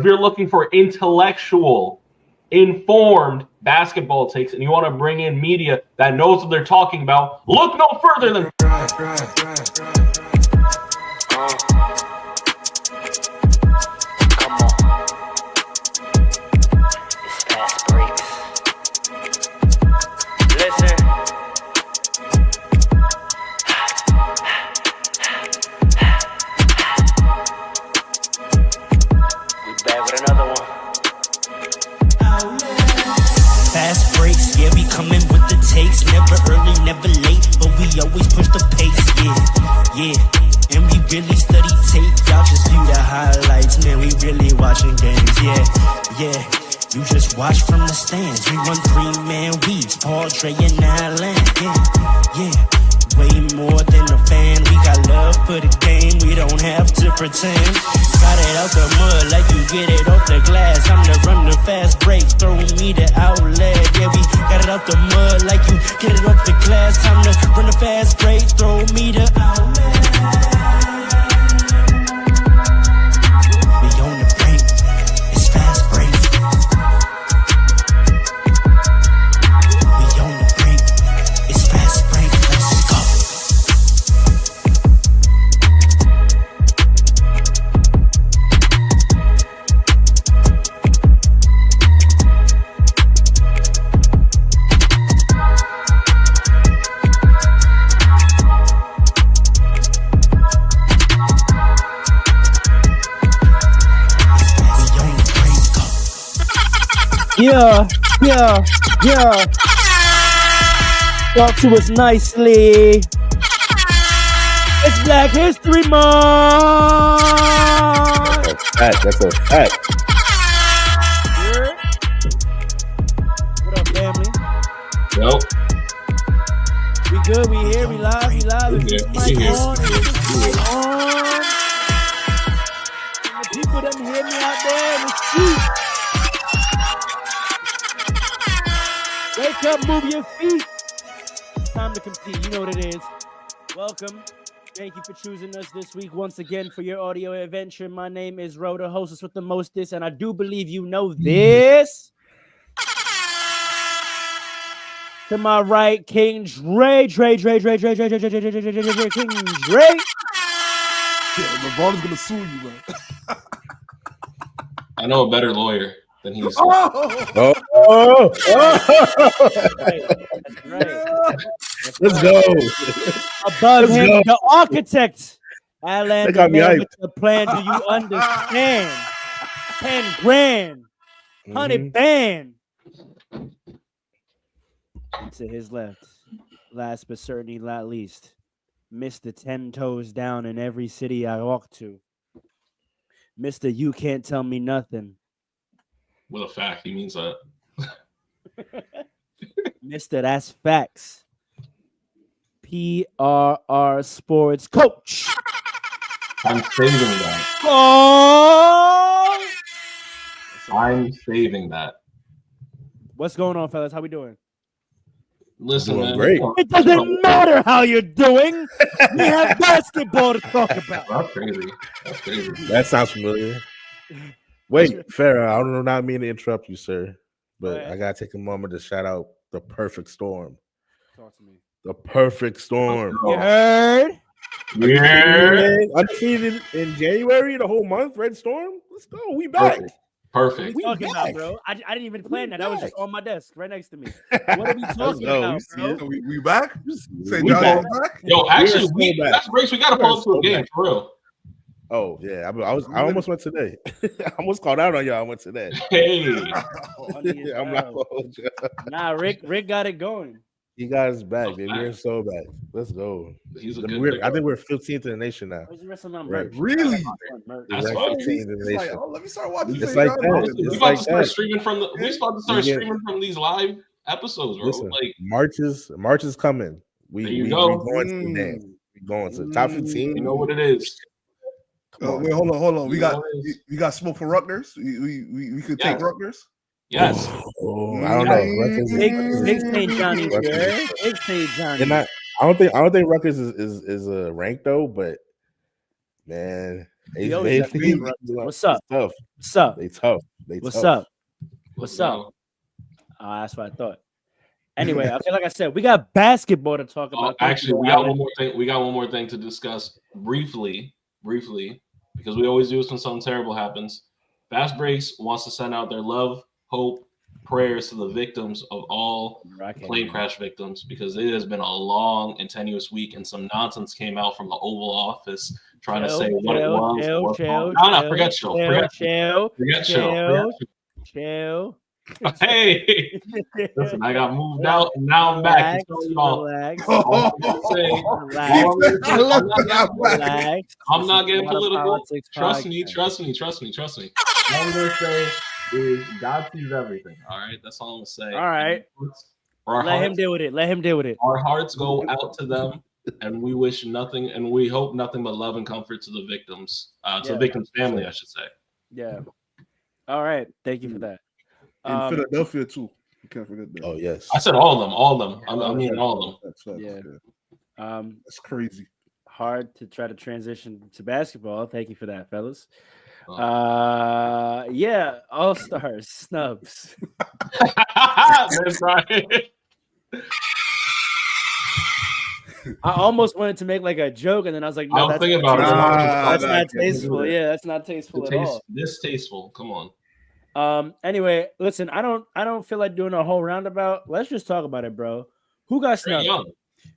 If you're looking for intellectual, informed basketball takes, and you want to bring in media that knows what they're talking about, look no further than. Fast breaks, yeah, we coming with the takes. Never early, never late, but we always push the pace, yeah. And we really study tape, y'all just view the highlights. Man, we really watching games, yeah. You just watch from the stands. We run 3-man weeks, Paul, Trey, and Allen, yeah. Way more than a fan. We got love for the game, we don't have to pretend. Got it out the mud like you get it off the glass. I'm the run the fast break, throw me the outlet. Yeah, we got it out the mud like you get it off the glass. Time to run the fast break, throw me the outlet. We on the break, it's fast break. We on the break, it's fast break. Let's go. Yeah. Talk to us nicely. It's Black History Month. That's a fact. What up, family? Nope. We good? We here? We live? We Is this here. mic We on? here. Is this mic on? The people that hear me out there in the street. Wake up, move your feet. Time to compete. You know what it is. Welcome. Thank you for choosing us this week once again for your audio adventure. My name is Rhoda, hostess with the mostest, and I do believe you know this. To my right, King Dre. King Dre. LeBron's gonna sue you, man. I know a better lawyer than he's. Oh. That's right. Let's go. Above Let's him, go. the architect. Alan, They got the me man hyped. with the plan. Do you understand? 10 grand. 100 band. To his left, last but certainly not least, Mr. 10 toes down in every city I walk to. Mr. You can't tell me nothing. With a fact, he means that. Mr. That's facts. PRR Sports Coach. I'm saving that. Oh! I'm saving that. What's going on, fellas? How we doing? Listen, Doing man. great. It doesn't matter how you're doing. We have basketball to talk about. That's crazy. That sounds familiar. Wait, Farrah, I don't not mean to interrupt you, sir, but ahead. I gotta take a moment to shout out the perfect storm. Talk to me. The perfect storm. You heard? Yeah. Undefeated in January, the whole month. Red Storm. Let's go. We back. Perfect. What are we talking back. about, bro? I didn't even plan that. That was just back. on my desk right next to me. What are we talking go. about, We see bro? it. We back? Say We Johnny back. back? Yo, actually, so back. that's breaks. We gotta We are pull up to a so game back. for real. Oh yeah, I almost went today. I almost called out on y'all. I went today. Hey, Funny as I'm not hell. gonna hold you. Nah, Rick got it going. You guys back, Oh, baby. back. We're so back. Let's go. he's a I good. think we're 15th in the nation now. Where's the rest of my Right. merch? Really? Merch. That's We're fine. 15th in the It's like, nation. oh, let me start watching. It's St. like John's. that. We It's about like to start that. streaming from the. We about to start Yeah. streaming from these live episodes, bro. Listen, Like, March is coming. There We you go. going to the dance. We going to the top 15. you know what it is. Come on. Wait, hold on. We You got know what it is. we got smoke for Rutgers. We could Yeah. take Rutgers. Yes. Oh, I don't know. Rutgers Big is- St. Johnny's Rutgers here. is- Big St. They're Johnny's. not- I don't think Rutgers is ranked though, but man, We always have to interrupt. What's up? Tough. What's up? They tough. What's tough. up? What's up? That's what I thought. Anyway, okay, like I said, we got basketball to talk about. Actually, we got one more thing. We got one more thing to discuss briefly, because we always do this when something terrible happens. Fast Breaks wants to send out their love, hope, prayers to the victims of all plane crash victims, because it has been a long and tenuous week, and some nonsense came out from the Oval Office trying to say what it was. Chill. Hey, listen, I got moved out, and now I'm back. Relax. I'm not getting political. Trust me. All I'm gonna say is God sees everything. All right, that's all I'm gonna say. All right, let him deal with it. Our hearts go out to them, and we wish nothing, and we hope nothing but love and comfort to the victims, to the victims' family, I should say. Yeah. All right. Thank you for that. In Philadelphia too. You can't forget that. Oh yes. I said all of them. I mean all of them. Yeah. That's crazy. Hard to try to transition to basketball. Thank you for that, fellas. Yeah, All-Stars, snubs. That's right. I almost wanted to make like a joke, and then I was like, no, that's not tasteful. Yeah, that's not tasteful at all. Distasteful. Come on. Anyway, listen, I don't feel like doing a whole roundabout. Let's just talk about it, bro. Who got snubbed?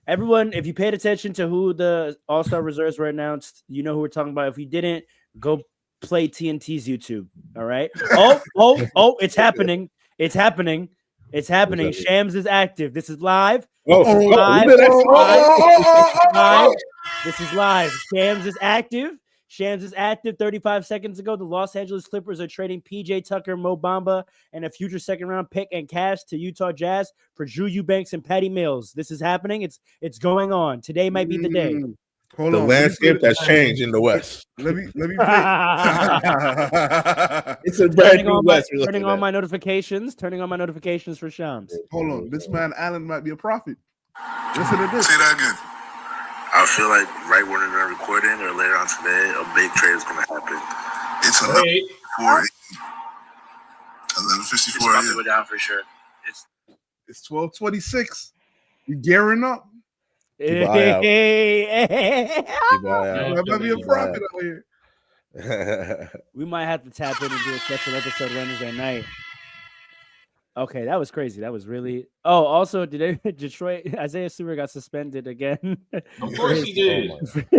Everyone, if you paid attention to who the All-Star reserves were announced, you know who we're talking about. If you didn't, go play TNT's YouTube. All right. Oh, it's happening. It's happening. Shams is active. This is live. This is live. Shams is active. 35 seconds ago. The Los Angeles Clippers are trading PJ Tucker, Mo Bamba, and a future second-round pick and cash to Utah Jazz for Drew Eubanks and Patty Mills. This is happening. It's going on. Today might be the day. The landscape that's changed in the West. Let me play. It's a brand new West. Turning on my notifications for Shams. Hold on. This man Allen might be a prophet. Listen to this. Say that again. I feel like right when we're done recording or later on today, a big trade is going to happen. It's 11:54. Go down for sure. It's 12:26. You gearing up? Hey. Might be a prophet out here. We might have to tap in and do a special episode Wednesday night. Okay, that was crazy. That was really. Oh, also, Detroit Isaiah Stewart got suspended again? Of course he did.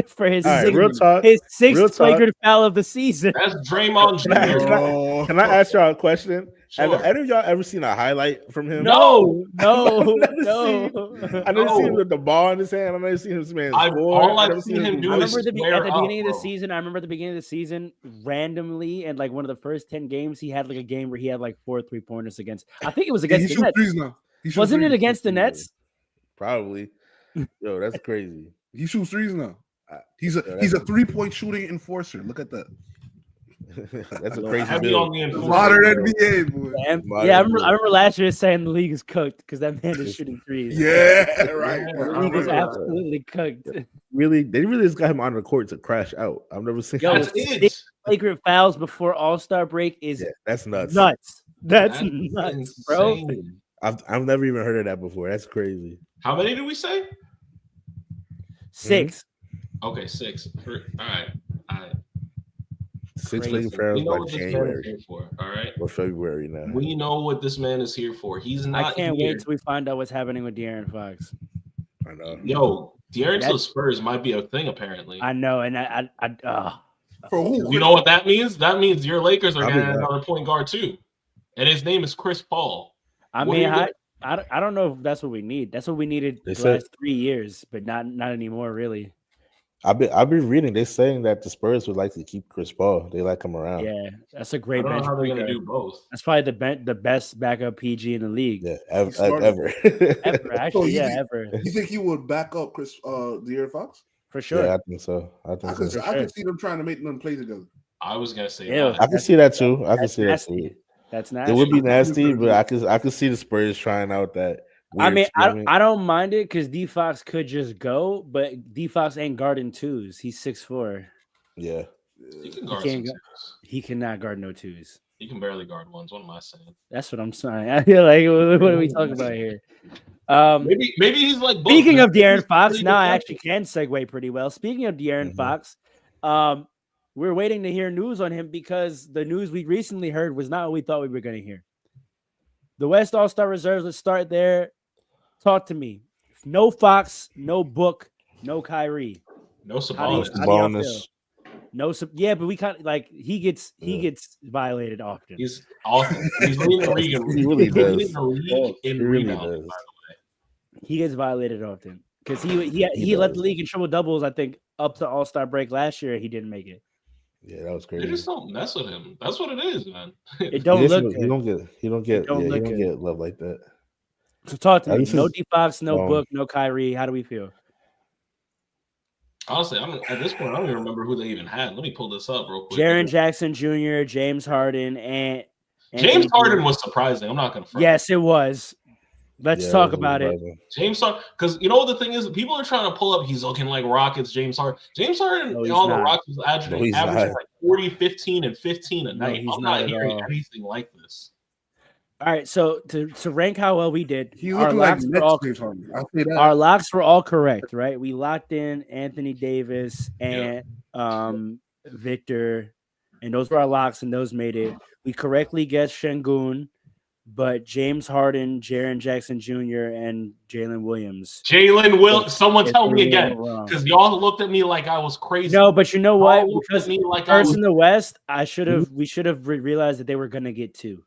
for his his sixth flagrant foul of the season. That's Draymond Jr. Can I ask y'all a question? Sure. Have any of y'all ever seen a highlight from him? No. I never seen him with the ball in his hand. I never seen this man score. All I've seen him do is at the beginning of the season. I remember at the beginning of the season, randomly, and like one of the first 10 games, he had like a game where he had like 4 3-pointers against. I think it was against the Nets. Wasn't it against the Nets? Probably. Yo, that's crazy. He shoots threes now. He's a 3-point shooting enforcer. Look at that. That's a crazy build. Modern NBA, boy. I remember last year saying the league is cooked because that man is shooting threes. Yeah, right. The league is absolutely cooked. They really just got him on the court to crash out. I've never seen. Yo, 6 flagrant fouls before All-Star break is that's nuts. That's nuts, bro. I've never even heard of that before. That's crazy. How many did we say? 6. Okay, 6. All right. 6 flagrant fouls by January. All right. Or February now. We know what this man is here for. He's not. I can't wait till we find out what's happening with De'Aaron Fox. I know. Yo, De'Aaron to the Spurs might be a thing apparently. I know, and for who? You know what that means? That means your Lakers are getting another point guard too, and his name is Chris Paul. I don't know if that's what we need. That's what we needed the last 3 years, but not anymore, really. I've been reading. They're saying that the Spurs would like to keep Chris Paul. They like him around. Yeah, that's a great bench. I don't know how they're gonna do both. That's probably the best backup PG in the league. Yeah, ever. Ever, actually, ever. You think he would back up De'Aaron Fox? For sure. Yeah, I think so. I can see them trying to make them play together. I was gonna say, I can see that too. That's nasty. It would be nasty, but I could see the Spurs trying out that. I mean, I don't mind it because D Fox could just go, but D Fox ain't guarding twos. He's 6'4". Yeah. He can guard can't some go- twos. He cannot guard no twos. He can barely guard ones. What am I saying? That's what I'm saying. I feel like what are we talking about here? Maybe he's like both, Speaking man. of De'Aaron He's Fox, pretty now I good actually can segue pretty well. Speaking of De'Aaron Mhm. Fox, we're waiting to hear news on him because the news we recently heard was not what we thought we were going to hear. The West All-Star reserves, let's start there. Talk to me. No Fox, no Book, no Kyrie. No How do you Sabonis. how do y'all Bonus. feel? No, yeah, but we kind of like he gets violated often. He's awesome. He's leading the league in, He really he's leading does. the league in He really rebounding. does. He gets violated often because he led the does. league in triple doubles. I think up to All-Star break last year, he didn't make it. Yeah, that was They crazy. just don't mess with him. That's what it is, man. It don't He look doesn't- good. He don't get good. love like that. So talk to me. This No is- D Fox, no um, Book, no Kyrie. How do we feel? Honestly, at this point, I don't even remember who they even had. Let me pull this up real quick. Jaren Jackson Jr., James Harden, and James Harden was surprising. I'm not going to front. Yes, it was. Let's Yeah, talk was about it. surprising. James Harden, because you know what the thing is, people are trying to pull up. He's looking like Rockets. James Harden. James Harden No, he's on the not. Rockets No, averaging he's not. like 40, 15, and 15 a No, night. he's I'm not not at hearing all. anything like this. All right, so to rank how well we did, He our looked like locks were next all James Harden. I'll say that. our locks were all correct, right? We locked in Anthony Davis and Victor, and those were our locks, and those made it. We correctly guessed Şengün, but James Harden, Jaren Jackson Jr., and Jalen Williams. Someone tell me It's again, wrong. because y'all looked at me like I was crazy. No, but you know what? Y'all looked Because at me like I first was in the West, we should have realized that they were gonna get two.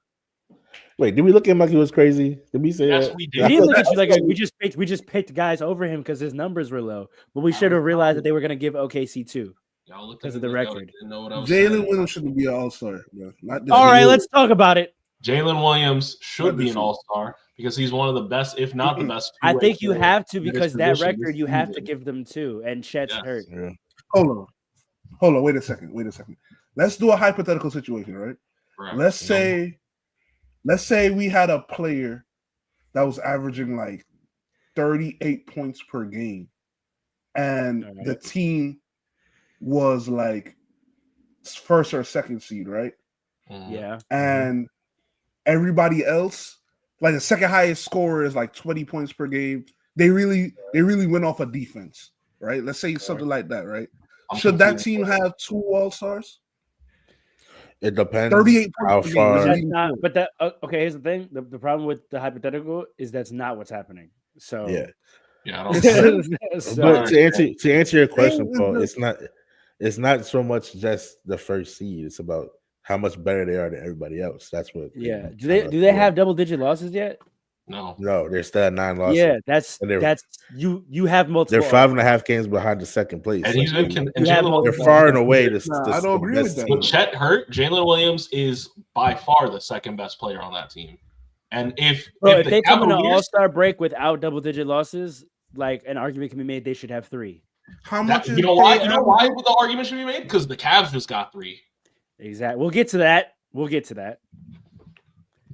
Wait, did we look at him like he was crazy? Did we say Yes, that? we We did. didn't look at you like we just picked guys over him because his numbers were low. But we should have realized that they were gonna give OKC two. Y'all looked because at of the me like record. Didn't know what I was Jalen saying. Williams shouldn't be an All-Star, bro. Not this All right, year. let's talk about it. Jalen Williams should Not be this an year. all-star because he's one of the best, if not the best. I two-way think you player have to in his because that position record this you have to season. give them two, and Chet's Yes. hurt. Yeah. Hold on. Wait a second. Let's do a hypothetical situation, right? Correct. Let's say we had a player that was averaging like 38 points per game, and All right. the team was like first or second seed, right? Mhm. Yeah, And everybody else, like the second highest scorer is like 20 points per game. They really went off of defense, right? Let's say something like that, right? I'm Should that confused. team have two All-Stars? It depends 38 how points per game. far. that's not. But that okay. Here's the thing: the problem with the hypothetical is that's not what's happening. So Yeah, I don't. So- But to answer your question, Hey, Paul, listen. it's not so much just the first seed. It's about how much better they are than everybody else. That's what. yeah, do they have double-digit losses yet? No. No, they're still at 9 losses. Yeah, that's And they're- you have multiple. They're 5.5 games behind the second place. And he's been. And You have Jalen multiple- They're Williams, far and away the I don't agree best with that. with team. Chet hurt, Jalen Williams is by far the second best player on that team. And if Bro, if the they come in an Cavaliers- All-Star break without double-digit losses, like an argument can be made they should have three. How much is you know why? Jay You know why the argument should be made? Because the Cavs just got 3. Exactly. We'll get to that.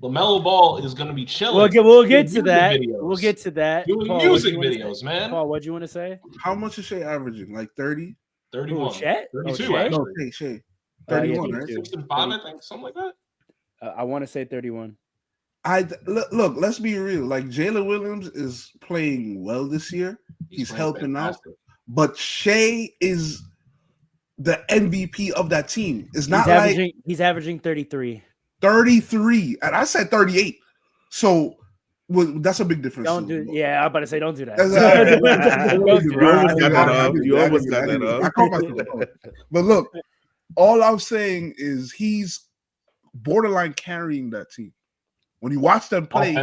LaMelo Ball is going to be chilling. We'll get doing to that. music videos. We'll get to that. Doing Paul, music what'd you wanna videos, say? man. Paul, what'd you want to say? How much is Shea averaging? Like 30? 31. Who, Chet? 32, Chet? actually. No, Shea. Yeah, 31, right? 6 and 5, I think, something like that. I want to say 31. Look, let's be real. Like Jalen Williams is playing well this year, He's playing helping out. fantastic. but Shea is the MVP of that team. It's not like He's averaging 33. 33, and I said 38. So that's a big difference. Don't do. Yeah, I'm about to say don't do that. Don't You almost got that off. You almost got that I off. caught myself. But look, all I'm saying is he's borderline carrying that team. When you watch them play,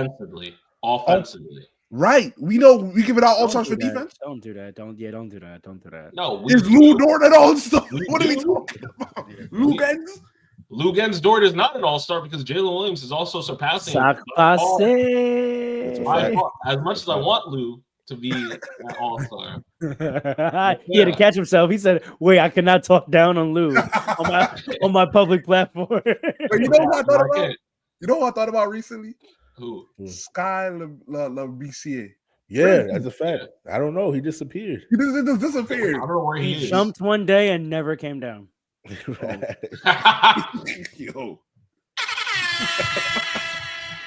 Offensively. right? We know we give it out all Don't stars do for that. defense. Don't do that. Don't do that. No, Is Lou Dort an all-star? What are we talking about? Lou Gens? Lou Dort is not an all-star because Jalen Williams is also surpassing Sac by passe. far. As much as I want Lou to be an all-star. He had to catch himself. He said, "Wait, I cannot talk down on Lou on my public platform." But you know what I thought I about? can't. You know what I thought about recently? Who? Sky BCA. Yeah, that's a fact. I don't know. He disappeared. He just I disappeared. don't know where he He is. jumped one day and never came down. Yo.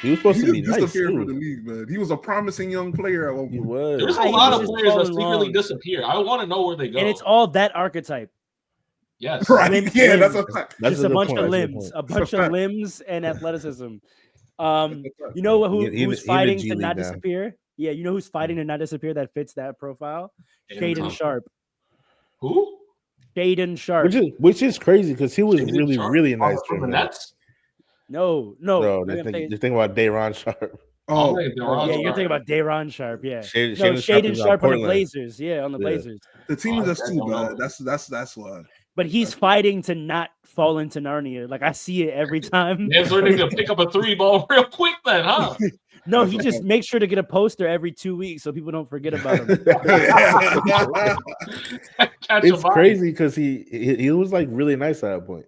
He was supposed to be just nice disappeared too. from the league, man. He was a promising young player at one He point. was. There's a He lot was of just players that falling secretly long. disappear. I want to know where they go. And it's all that archetype. Yes. Right? Limb- That's a limbs. fact. That's Just a good bunch point. of That's a good limbs. point. A bunch of fact. limbs and athleticism. That's a fact. You know He in who's the fighting G to League not now. disappear? Yeah, you know who's fighting to not disappear that fits that profile? Aiden Shaden Thompson. Sharp. Who? Shaden Sharp. Which is crazy because he was Jaden really Sharp? nice From the for Nets. No. No, maybe I'm thinking- they think about Dayron Sharp. Oh, Yeah, yeah, you're thinking about Dayron Sharp. Yeah, Shaden no, Shaden is on Sharp on the Portland. Blazers. Yeah, on the Yeah. Blazers. the team is Oh, just I too don't bad. know. That's why. But he's fighting to not fall into Narnia. Like I see it every time. Man's learning to pick up a 3 ball real quick then, huh? No, he just makes sure to get a poster every 2 weeks so people don't forget about him. Catch It's a body. crazy because he was like really nice at that point.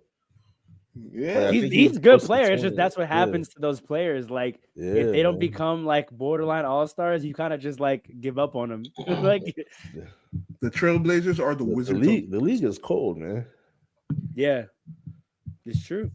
Yeah, I He's think a good close to player. It's 20. just that's what Yeah. happens to those players. Like Yeah, if they don't man. become like borderline all-stars, you kind of just like give up on them. Like the Trailblazers are the The Wizards. league is cold, man. yeah, it's true.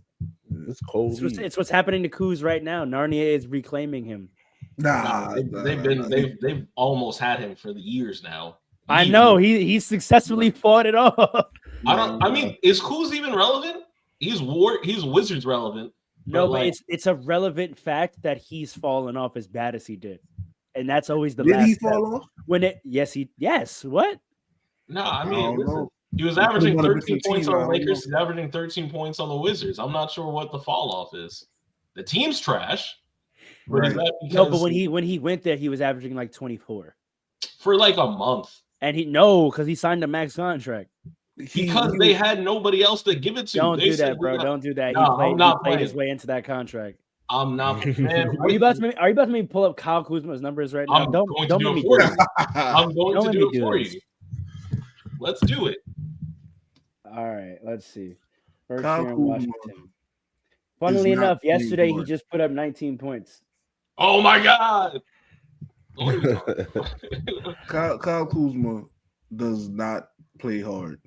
It's cold. It's what's happening to Kuz right now. Narnia is reclaiming him. Nah, They've almost had him for the years now. I know he successfully fought it off. I mean, is Kuz even relevant? He's Wizards relevant. No, but like, it's a relevant fact that he's fallen off as bad as he did, and that's always the Did last he step. fall off? Yes. What? no, I I mean, don't listen, know. he was He could've averaging won a 13 different points team, on I the don't Lakers. He's averaging 13 points on the Wizards. I'm not sure what the fall off is. The team's trash. But is Right. that No, but because when he went there, he was averaging like 24, for like a month and because he signed a max contract. because they had nobody else to give it to. Don't They do said, that, bro. Don't do that. No, I'm not he played his playing. way into that contract. I'm not. Man, Are you about to make me pull up Kyle Kuzma's numbers right now? I'm going to Don't do make it me for do you. this. I'm going Don't to let do me it do for this. you. Let's do it. All right, let's see. First Kyle year in Kuzma Washington. Funnily is not enough, yesterday he playing just put up 19 points. Oh my God. What are we talking about? Kyle Kuzma does not play hard.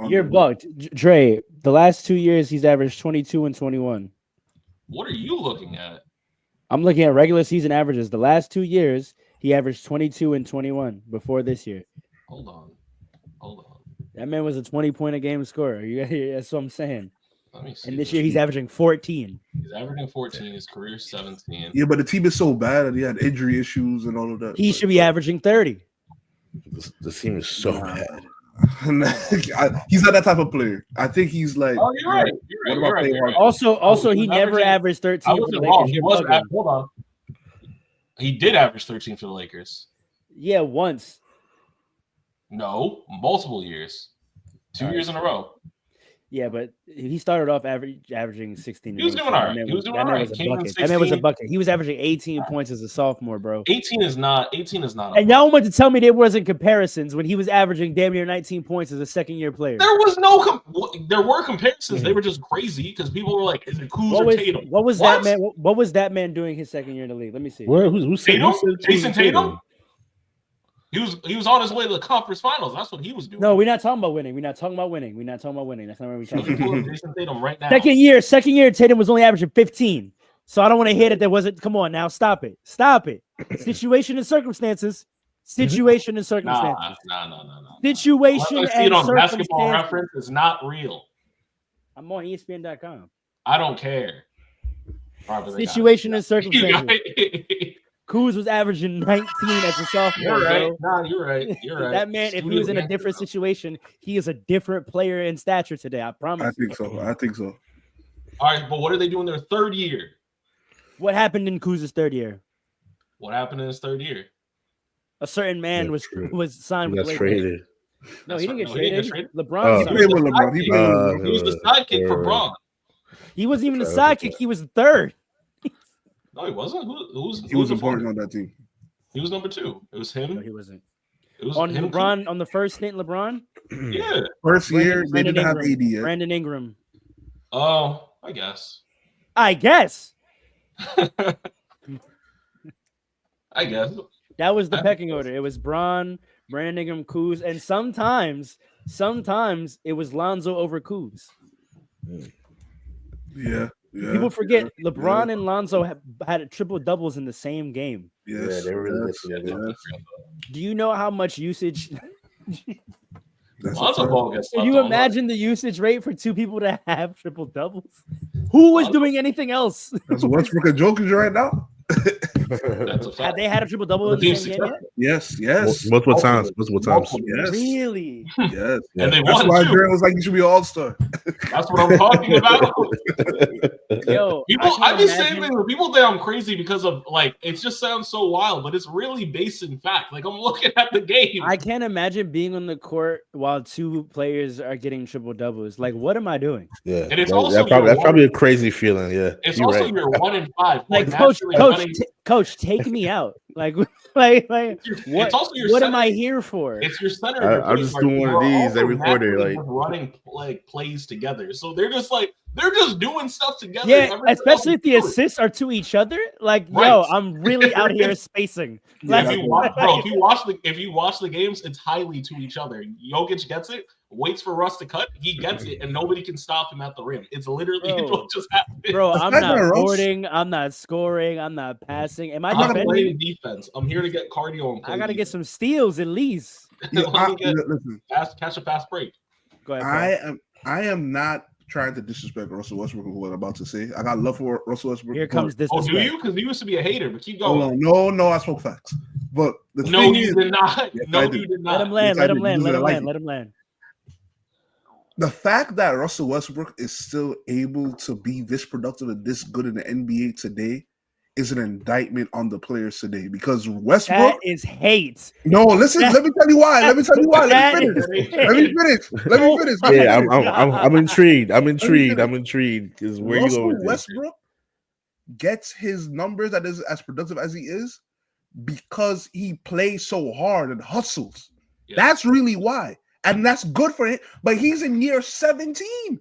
You're bugged. Dre, the last 2 years he's averaged 22 and 21. What are you looking at? I'm looking at regular season averages. The last 2 years he averaged 22 and 21 before this year. Hold on. That man was a 20-point a game scorer. That's what I'm saying. Let me see. And this year he's averaging 14. He's averaging 14. His career 17. Yeah, but the team is so bad that he had injury issues and all of that. He should be averaging 30. The team is so bad. He's not that type of player. I think he's like. Oh, you're right. What about playing hard? Also, he was never averaging- averaged 13 I for the wasn't Lakers. wrong. He You're was. bugging. Hold on. He did average 13 for the Lakers. Yeah, once. No, multiple years. 2 years in a row. Yeah, but he started off averaging 16. He was doing all right. He was doing all right. Came in That man was a 16. bucket. He was averaging 18 points as a sophomore, bro. 18 is not. And y'all want to tell me there wasn't comparisons when he was averaging damn near 19 points as a second-year player. There was no. There were comparisons. They were just crazy because people were like, "Is it Kuz or Tatum?" What was that man? What was that man doing his second year in the league? Let me see. Who's Tatum? Jason Tatum? He was on his way to the conference finals. That's what he was doing. No, we're not talking about winning. We're not talking about winning. That's not what we're talking about. Jason Tatum right now. Second year, Tatum was only averaging 15. So I don't want to hear that there wasn't. Come on now, stop it. Situation and circumstances. Situation and circumstances. No. Situation I see it and on Basketball circumstances. Reference. It's not real. I'm on ESPN.com. I don't care. Situation and You circumstances. got it. Kuz was averaging 19 as a sophomore. You're right. Bro. No, you're right. You're right. That man, if he was in a different situation, he is a different player in stature today. I promise. I think so. All right, but what are they doing their third year? What happened in Kuz's third year? What happened in his third year? A certain man was signed with That's Lakers. traded. No, he didn't get No, he didn't traded. get LeBron. He played with LeBron. He played with LeBron. He was the sidekick for Braun. He wasn't even the sidekick. He was the third. No, he wasn't. He was important on that team. He was number 2. It was him. No, he wasn't. It was On him. LeBron, on the first stint, LeBron. Yeah. First year, they didn't have Ingram. AD yet. Brandon Ingram. Oh, I guess. I guess I guess. that was the pecking order. It was Brandon Ingram, Kuz, and sometimes it was Lonzo over Kuz. Yeah. People forget LeBron and Lonzo had triple doubles in the same game. Yes. Yeah, they really good together. Do you know how much usage? Lonzo Ball gets Can you imagine the usage rate for two people to have triple doubles? Who was doing anything else? That's Westbrook and Jokic right now. That's a fact. Had they had a triple double in the same game yet? Yes. Multiple times. Yes. Really? Yes. And they That's won why too. Jared was like, you should be an all-star. That's what I'm talking about. Yo, I just say things. People think I'm crazy because of like it just sounds so wild, but it's really based in fact. Like I'm looking at the game. I can't imagine being on the court while two players are getting triple doubles. Like, what am I doing? Yeah, And it's also that's probably a crazy feeling. Yeah, it's you're also right. your 1 in 5. Like, coach, take me out. Like what? It's also your what center. am I here for? It's your center. I'm just doing one of these every quarter, like running like plays together. So they're just doing stuff together. Yeah, especially if the assists are to each other. Like, yo, I'm really out here spacing. Like, if you watch the games, it's highly to each other. Jokic gets it, waits for Russ to cut, he gets it, and nobody can stop him at the rim. It's literally what just happened. Bro, I'm not boarding, I'm not scoring, I'm not passing. Am I I'm playing defense. I'm here to get cardio and play. I gotta get some steals at least. Listen, catch a fast break. Go ahead. I am not trying to disrespect Russell Westbrook with what I'm about to say. I got love for Russell Westbrook. Here comes this. Oh, do you? Because you used to be a hater, but keep going. Hold on. No, I spoke facts. But the no, thing you is, did not. yes, No, you did not. Let him land. Yes, Let him land. Let him like land. Let him land. The fact that Russell Westbrook is still able to be this productive and this good in the NBA today is an indictment on the players today because Westbrook that is hate. No, listen. Let me tell you why. Let me finish. Yeah, I'm intrigued. I'm intrigued because where you going? Westbrook gets his numbers that is as productive as he is because he plays so hard and hustles. Yeah. That's really why, and that's good for him. But he's in year 17.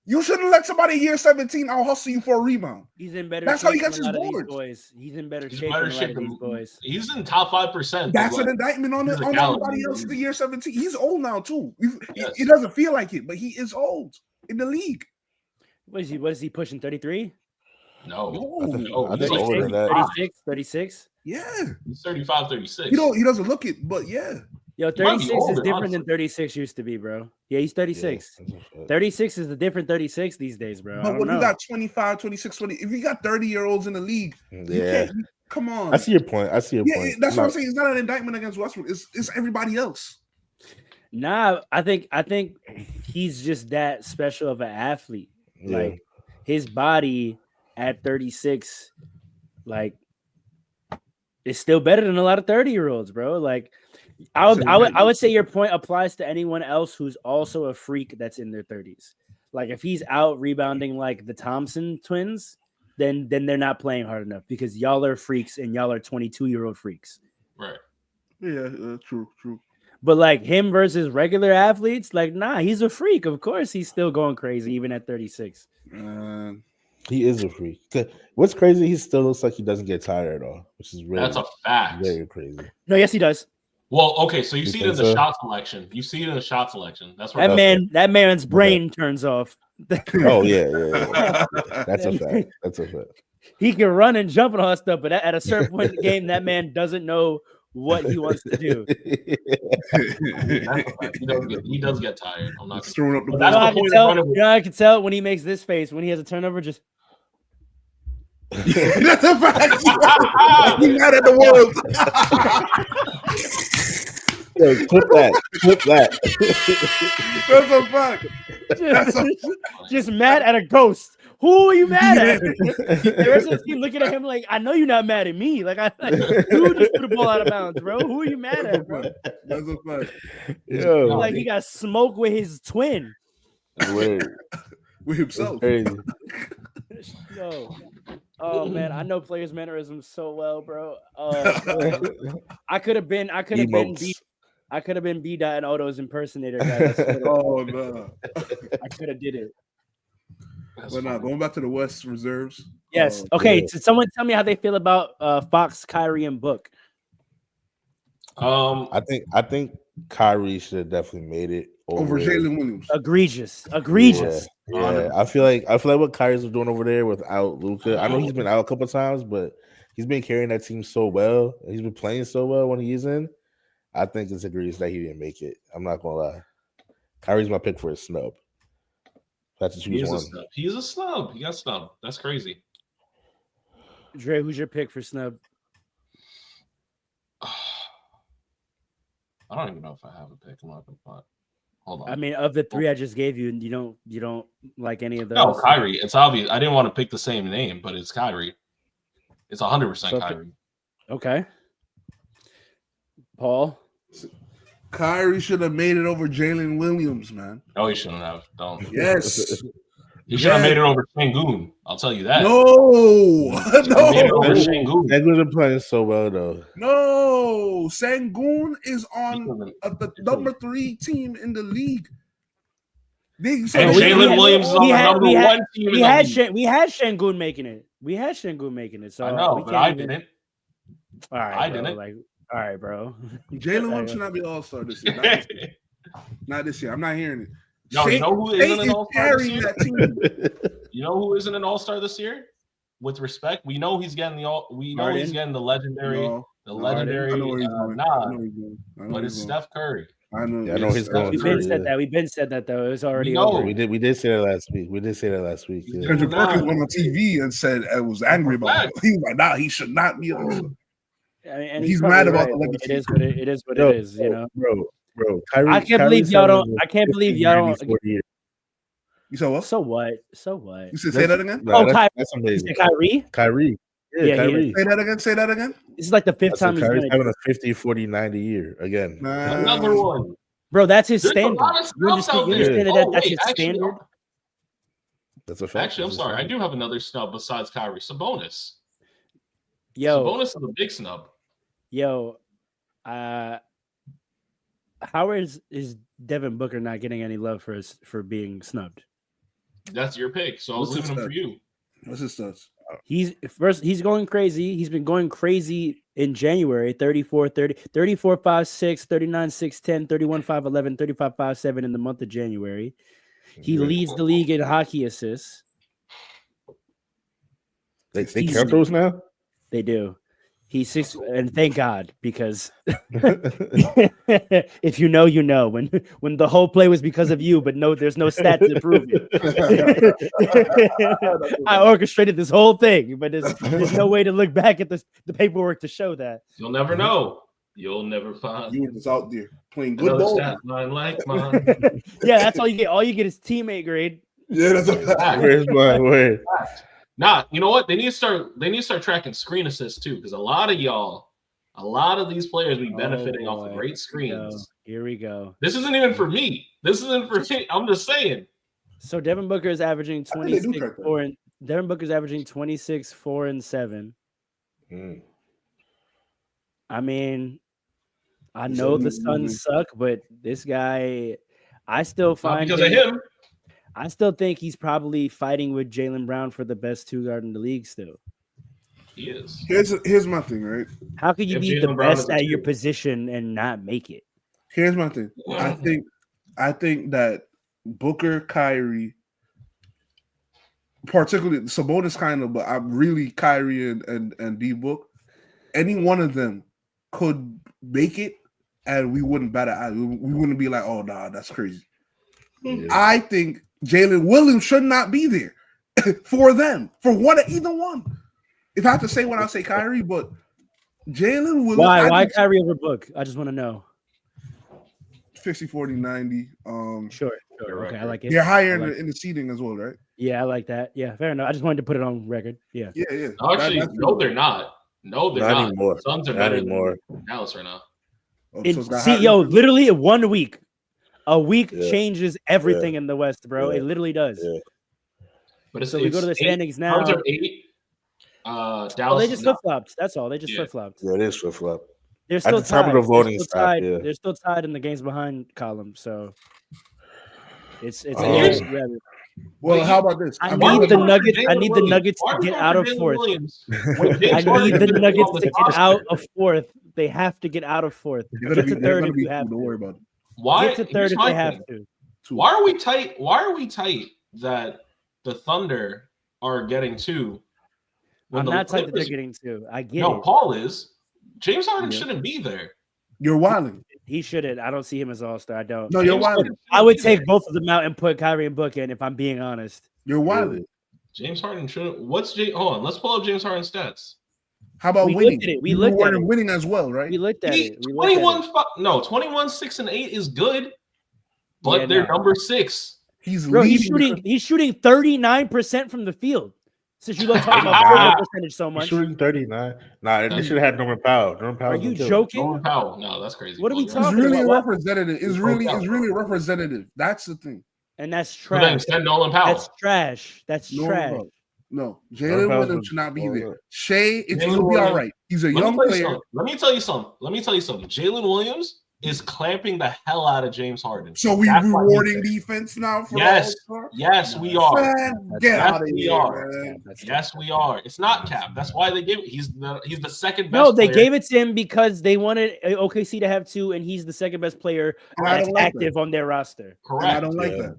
You shouldn't let somebody year 17 out hustle you for a rebound. He's in better. That's shape how he gets than his a lot of boards. these boys. He's in better shape than a lot of these boys. He's in top 5%. That's an indictment on everybody else in the year 17. He's old now too. He doesn't feel like it, but he is old in the league. What is he pushing? 33? No. I think older than that. 36? Yeah. He's 35, 36. He doesn't look it, but yeah. Yo, 36 is different than 36 used to be, bro. Yeah, he's 36. Yeah, 36 is a different 36 these days, bro. But when you got 25, 26, 20, if you got 30-year-olds in the league, come on. I see your point. That's what I'm saying. It's not an indictment against Westbrook. It's everybody else. Nah, I think he's just that special of an athlete. Yeah. Like his body at 36, like, is still better than a lot of 30-year-olds, bro. Like, I would say your point applies to anyone else who's also a freak that's in their 30s. Like if he's out rebounding like the Thompson twins, then they're not playing hard enough because y'all are freaks and y'all are 22-year-old freaks. Right. Yeah, true. But like him versus regular athletes, like nah, he's a freak. Of course, he's still going crazy even at 36. He is a freak. What's crazy? He still looks like he doesn't get tired at all, which is really that's a fact. Very crazy. No, yes, he does. Well, okay, so you see it in the shot selection. That's right. That man's brain turns off. Oh yeah. That's a fact. He can run and jump and all that stuff, but at a certain point in the game, that man doesn't know what he wants to do. He does get tired. I'm not throwing up the ball. I can tell when he makes this face when he has a turnover. Just that's a fact. He's mad at the world. Yo, clip that. That's a fact. Just mad at a ghost. Who are you mad at? The rest of the team looking at him like, I know you're not mad at me. Like, you just threw the ball out of bounds, bro. Who are you mad at, bro? That's a fact. Yo. Like he got smoked with his twin. With himself. Crazy. Yo. Oh man, I know players' mannerisms so well, bro. I could have been B-Dot and Odo's impersonator, guys. Oh no. I could have did it. But now going back to the West reserves. Yes. Okay. So someone tell me how they feel about Fox, Kyrie, and Book. I think Kyrie should have definitely made it. over Jalen Williams. Egregious. Yeah. I feel like what Kyrie's doing over there without Luka. I know he's been out a couple of times, but he's been carrying that team so well. He's been playing so well when he's in. I think it's egregious that he didn't make it. I'm not gonna lie. Kyrie's my pick for a snub. That's He's a snub. He's a snub. He got snubbed. That's crazy. Dre, who's your pick for snub? I don't even know if I have a pick. I'm not gonna lie. Hold on. I mean, of the three I just gave you, you don't like any of those. No, Kyrie. It's obvious. I didn't want to pick the same name, but it's Kyrie. It's 100% Kyrie. Okay. Paul. Kyrie should have made it over Jalen Williams, man. No, he shouldn't have. Don't. Yes. He should have made it over Şengün. I'll tell you that. No. Şengün been playing so well, though. No. Şengün is on the number 3 team in the league. And Jalen Williams is on the number 1 team in the league. We had Şengün making it. So I know, but I didn't. All right, I didn't. All right, bro. Jalen Williams should not be All-Star this year. Not this year. I'm not hearing it. No, you know who isn't an All-Star this year? You know who isn't an All-Star this year? With respect, we know he's getting he's getting the legendary, nod. But it's Steph Curry. I know. Yeah, I know he's going. We've been said that though. It was already over. We did say that last week. Yeah. Kendrick Perkins went on TV and said I was angry about it. He was like, "Nah, he should not be on." And he's mad about the legacy. It is what it is. You know, bro. Kyrie, I can't believe y'all don't. You said what? So what? You said say that again? That's amazing. Kyrie. Yeah, Kyrie. Say that again. This is like the 5th time Kyrie's having a 50, 40, 90 year again. Another one. Bro, that's his There's standard. You understand that's his standard? That's a fact. Actually, I'm sorry. I do have another snub besides Kyrie. Sabonis. Yo. Sabonis is a big snub. Yo. How is Devin Booker not getting any love for being snubbed? That's your pick. So I was leaving him for you. What's his stats? He's going crazy. He's been going crazy in January. 34, 5, 6, 39, 6, 10, 31, 5, 11, 35, 5, 7 in the month of January. He leads the league in hockey assists. They count those now? They do. He's 6, and thank God, because if you know, you know. When the whole play was because of you, but no, there's no stats to prove it. I orchestrated this whole thing, but there's no way to look back at the paperwork to show that. You'll never know. You'll never find. You were just out there playing good ball. Like mine. Yeah, that's all you get. All you get is teammate grade. Yeah, that's a fact. Where's my way? Nah, you know what? They need to start tracking screen assists too, because a lot of these players be benefiting off of great screens. Here we go. This isn't even for me. I'm just saying. So Devin Booker is averaging 26, 4, and Devin Booker's averaging 26, 4, and 7. I mean, I know the Suns suck, but this guy, I still find because of him. I still think he's probably fighting with Jaylen Brown for the best 2 guard in the league still. He is. Here's my thing, right? How could you be the best at your position and not make it? Here's my thing. I think that Booker, Kyrie, particularly Sabonis kind of, but I'm really Kyrie and D-Book. Any one of them could make it, and we wouldn't bat an eye. We wouldn't be like, oh, nah, that's crazy. Yeah. I think Jalen Williams should not be there for them, for either one. If I have to say one, I'll say Kyrie, but Jalen Williams. Why Kyrie over Book? I just want to know. 50, 40, 90. Sure. Okay, I like it. They're higher in the seeding as well, right? Yeah, I like that. Yeah, fair enough. I just wanted to put it on record. Yeah. Yeah. Actually, they're not. No, they're not. Anymore. Suns are better than Dallas right now. Literally in 1 week. A week changes everything in the West, bro. It literally does. Yeah. But we go to the standings now. Suns are 8. Dallas. They just flip-flopped. That's all. They just flip-flopped. Yeah, it is flip-flop. They're still tied. At the top of the voting stock, They're still tied in the games behind column. So it's well, how about this? I need the Nuggets to get out of 4th. I need the Nuggets to get out of 4th. They have to get out of 4th. Get to 3rd if you have to. Don't worry about it. Why? Get to third if they have to. Why are we tight? Why are we tight that the Thunder are getting 2? I'm not tight that they're getting 2. I get it. No, Paul is. James Harden shouldn't be there. You're wilding. He shouldn't. I don't see him as All-Star. I don't. No, you're wilding. I would take both of them out and put Kyrie and Book in if I'm being honest. You're wilding. James Harden shouldn't. Hold on. Let's pull up James Harden's stats. How about winning? We looked at it. Winning as well, right? We looked at it. 21, 6 and 8 is good, but they're number 6. He's shooting 39% from the field. Since you love talking about percentage so much, he's shooting 39. Nah, they should have had Norman Powell. Are you joking? Norman Powell? No, that's crazy. What are we talking about? It's really representative. It's really representative. That's the thing. And that's trash. Nolan Powell. That's trash. That's trash. No, Jalen Williams should not be there. Shea, he'll be all right. He's a young player. Let me tell you something. Jalen Williams is clamping the hell out of James Harden. So we rewarding defense now for yes, we are. Get out of here. Yes, we are. It's not cap. That's why they gave it. He's the second best. No, they gave it to him because they wanted OKC to have 2, and he's the second best player that's active on their roster. Correct. I don't like that.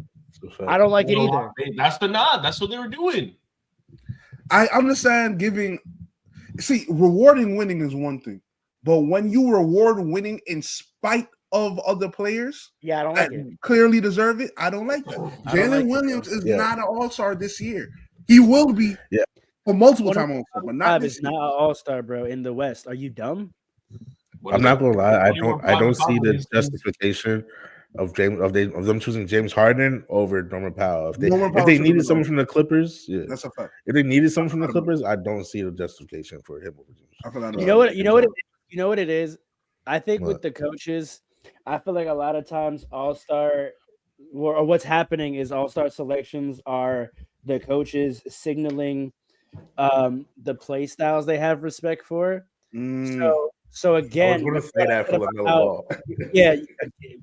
I don't like it either. That's the nod. That's what they were doing. I understand rewarding winning is one thing, but when you reward winning in spite of other players, I don't like it. Clearly deserve it. I don't like that. Jalen Williams is not an All-Star this year. He will be for multiple time All-Star, but not this year. Not an All-Star, bro. In the West, are you dumb? I'm not gonna lie. I don't see the justification of them choosing James Harden over Norman Powell. If they needed someone from the Clippers, that's a fact. If they needed someone from the Clippers, I don't see the justification for him over James. You know what it is? I think with the coaches, I feel like a lot of times All-Star or what's happening is All-Star selections are the coaches signaling the play styles they have respect for. So again,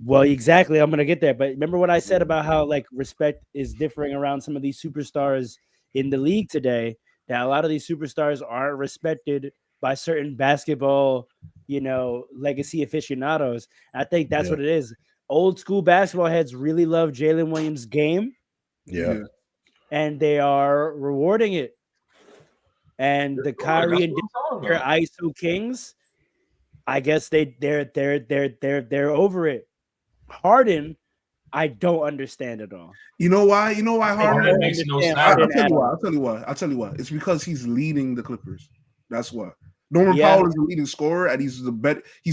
well, exactly. I'm gonna get there, but remember what I said about how like respect is differing around some of these superstars in the league today. That a lot of these superstars aren't respected by certain basketball, legacy aficionados. I think that's what it is. Old school basketball heads really love Jalen Williams' game, and they are rewarding it. And the Kyrie and ISO Kings. I guess they're over it. Harden, I don't understand at all. You know why? Harden makes no sense. I'll tell you why. It's because he's leading the Clippers. That's why. Norman Powell is the leading scorer, and he's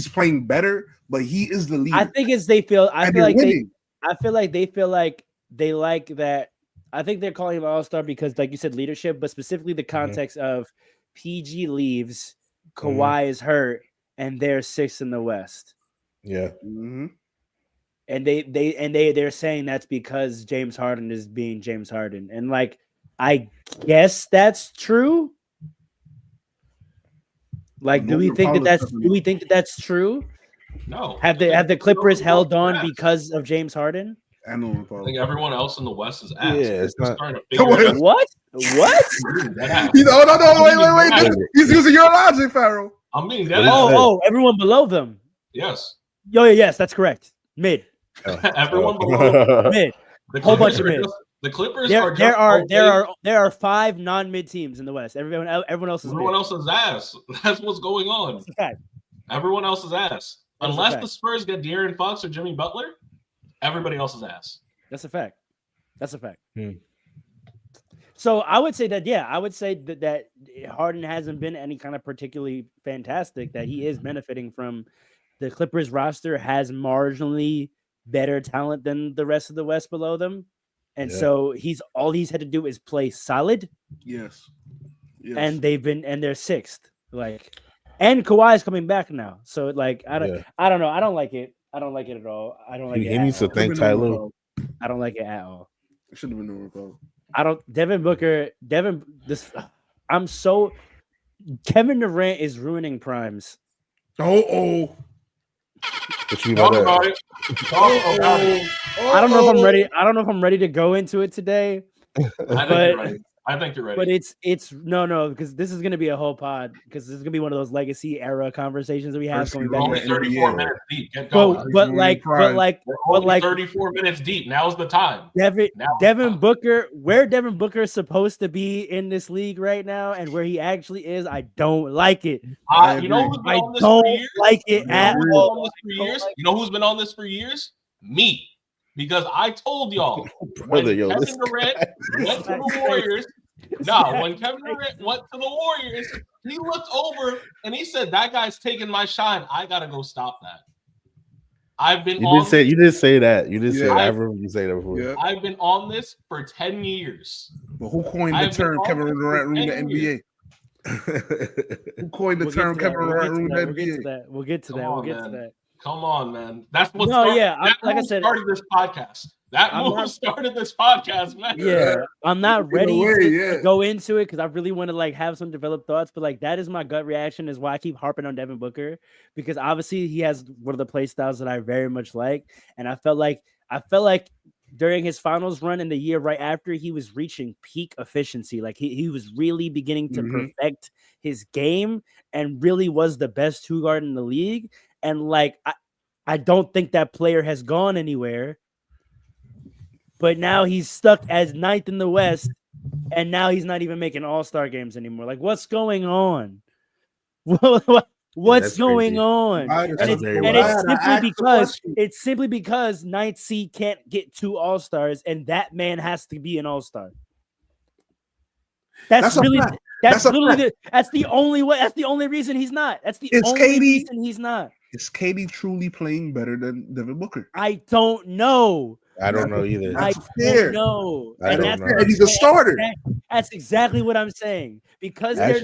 playing better, but he is the leader. I think it's they feel. I feel like they feel like they like that. I think they're calling him All-Star because, like you said, leadership, but specifically the context of PG leaves, Kawhi is hurt. And they're 6th in the West. Yeah. Mm-hmm. And they're saying that's because James Harden is being James Harden. And like, I guess that's true. Like, do we think that that's true? No. Have the Clippers held on because of James Harden? I know. I think everyone else in the West is ass. Yeah, it's not. What? Wait. He's using your logic, Pharaoh. I'm being dead. Everyone below them. Yes. Yes, that's correct. Mid. Everyone below mid. Whole bunch of mid. The Clippers there are 5 non-mid teams in the West. Everyone else is everyone else's ass. That's what's going on. That's a fact. Everyone else's ass. Unless the Spurs get De'Aaron Fox or Jimmy Butler, everybody else's ass. That's a fact. So I would say that Harden hasn't been any kind of particularly fantastic, that he is benefiting from the Clippers roster has marginally better talent than the rest of the West below them. And so all he's had to do is play solid. Yes. And they're 6th. Like, and Kawhi is coming back now. So like, I don't know. I don't like it. I don't like it at all. I don't like it. He needs to thank Ty Lue. I don't like it at all. It should have been no recall. Devin Booker, Kevin Durant is ruining primes. Oh. Talk about it. I don't know if I'm ready. I don't know if I'm ready to go into it today. But I think you're ready. But it's no, because this is gonna be a whole pod, because this is gonna be one of those legacy era conversations that we have going We're back. only 34 minutes deep. Get going. But like 34 minutes deep. Now's the time. Devin Booker, where Devin Booker is supposed to be in this league right now, and where he actually is, I don't like it. You know who's been on this don't for years? like it at all. You know who's been on this for years? Me. Because I told y'all when Kevin Durant went to the Warriors. When Kevin Durant went to the Warriors, he looked over and he said, "That guy's taking my shine. I gotta go stop that." I've been. You did say that. You did say that. I remember you say that before. Yeah. I've been on this for 10 years. But who coined the term Kevin Durant ruined the NBA? Who coined the term Kevin Durant ruined the NBA? We'll get to that. Come on, man. That's what like I said, started this podcast. That move started this podcast, man. Yeah, I'm not ready to go into it because I really want to like have some developed thoughts. But like that is my gut reaction, is why I keep harping on Devin Booker, because obviously he has one of the play styles that I very much like, and I felt like during his finals run in the year right after, he was reaching peak efficiency. Like he was really beginning to perfect his game and really was the best two guard in the league. And like, I don't think that player has gone anywhere, but now he's stuck as ninth in the West, and now he's not even making All-Star games anymore. Like, what's going on? What's going on? And it's simply because ninth seed can't get 2 All-Stars, and that man has to be an All-Star. That's the only way. That's the only reason he's not. That's the only reason he's not. Is KD truly playing better than Devin Booker? I don't know. I don't know either. I don't know. And he's a starter. That's exactly what I'm saying. Because they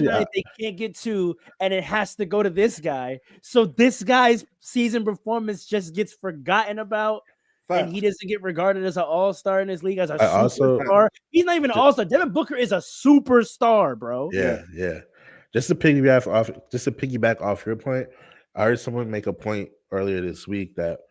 can't get 2, and it has to go to this guy. So this guy's season performance just gets forgotten about. And he doesn't get regarded as an all-star in his league, as a superstar. He's not even an all-star. Devin Booker is a superstar, bro. Yeah. Just to piggyback off your point, I heard someone make a point earlier this week that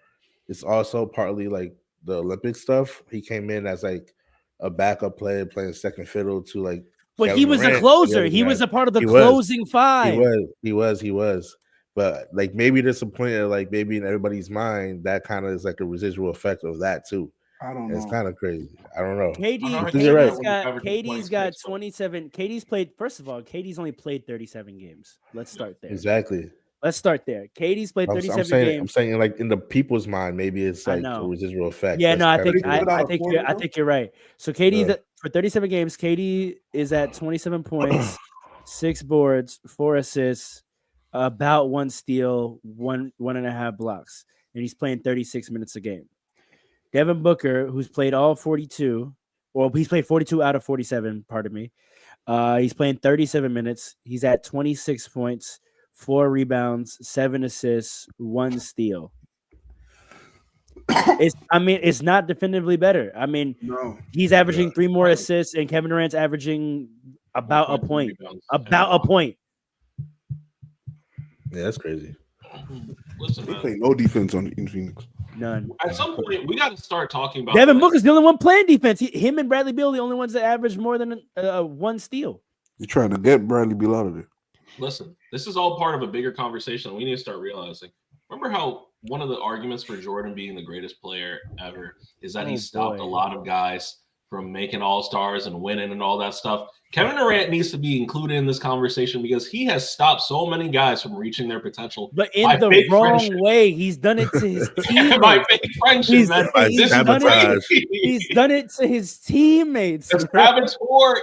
it's also partly like the Olympic stuff. He came in as like a backup player playing second fiddle to like. But he was a closer. He was a part of the closing 5. He was. But like maybe there's a point of like maybe in everybody's mind that kind of is like a residual effect of that too. I don't know. It's kind of crazy. I don't know. KD's got 27. KD's played. First of all, KD's only played 37 games. Let's start there. Exactly. Let's start there. KD's played 37 games. I'm saying like in the people's mind, maybe it's like a residual effect. Yeah, no, I think you're right. So KD's for 37 games. KD is at 27 points, 6 boards, 4 assists, about 1 steal, 1.5 blocks, and he's playing 36 minutes a game. Devin Booker, who's played all 42, well, he's played 42 out of 47. Pardon me. He's playing 37 minutes. He's at 26 points. 4 rebounds, 7 assists, 1 steal. It's not definitively better. I mean, he's averaging 3 more assists, and Kevin Durant's averaging about a point. Yeah, that's crazy. Listen, they play no defense in Phoenix. None. At some point, we got to start talking about Devin Booker's the only one playing defense. Him and Bradley Beal, the only ones that average more than 1 steal. You're trying to get Bradley Beal out of there. Listen, this is all part of a bigger conversation. We need to start realizing. Remember how one of the arguments for Jordan being the greatest player ever is that he stopped a lot of guys from making all-stars and winning and all that stuff. Kevin Durant needs to be included in this conversation because he has stopped so many guys from reaching their potential. But in the wrong way. He's done it to his teammates. By fake friendship, man. He's done it to his teammates. The saboteur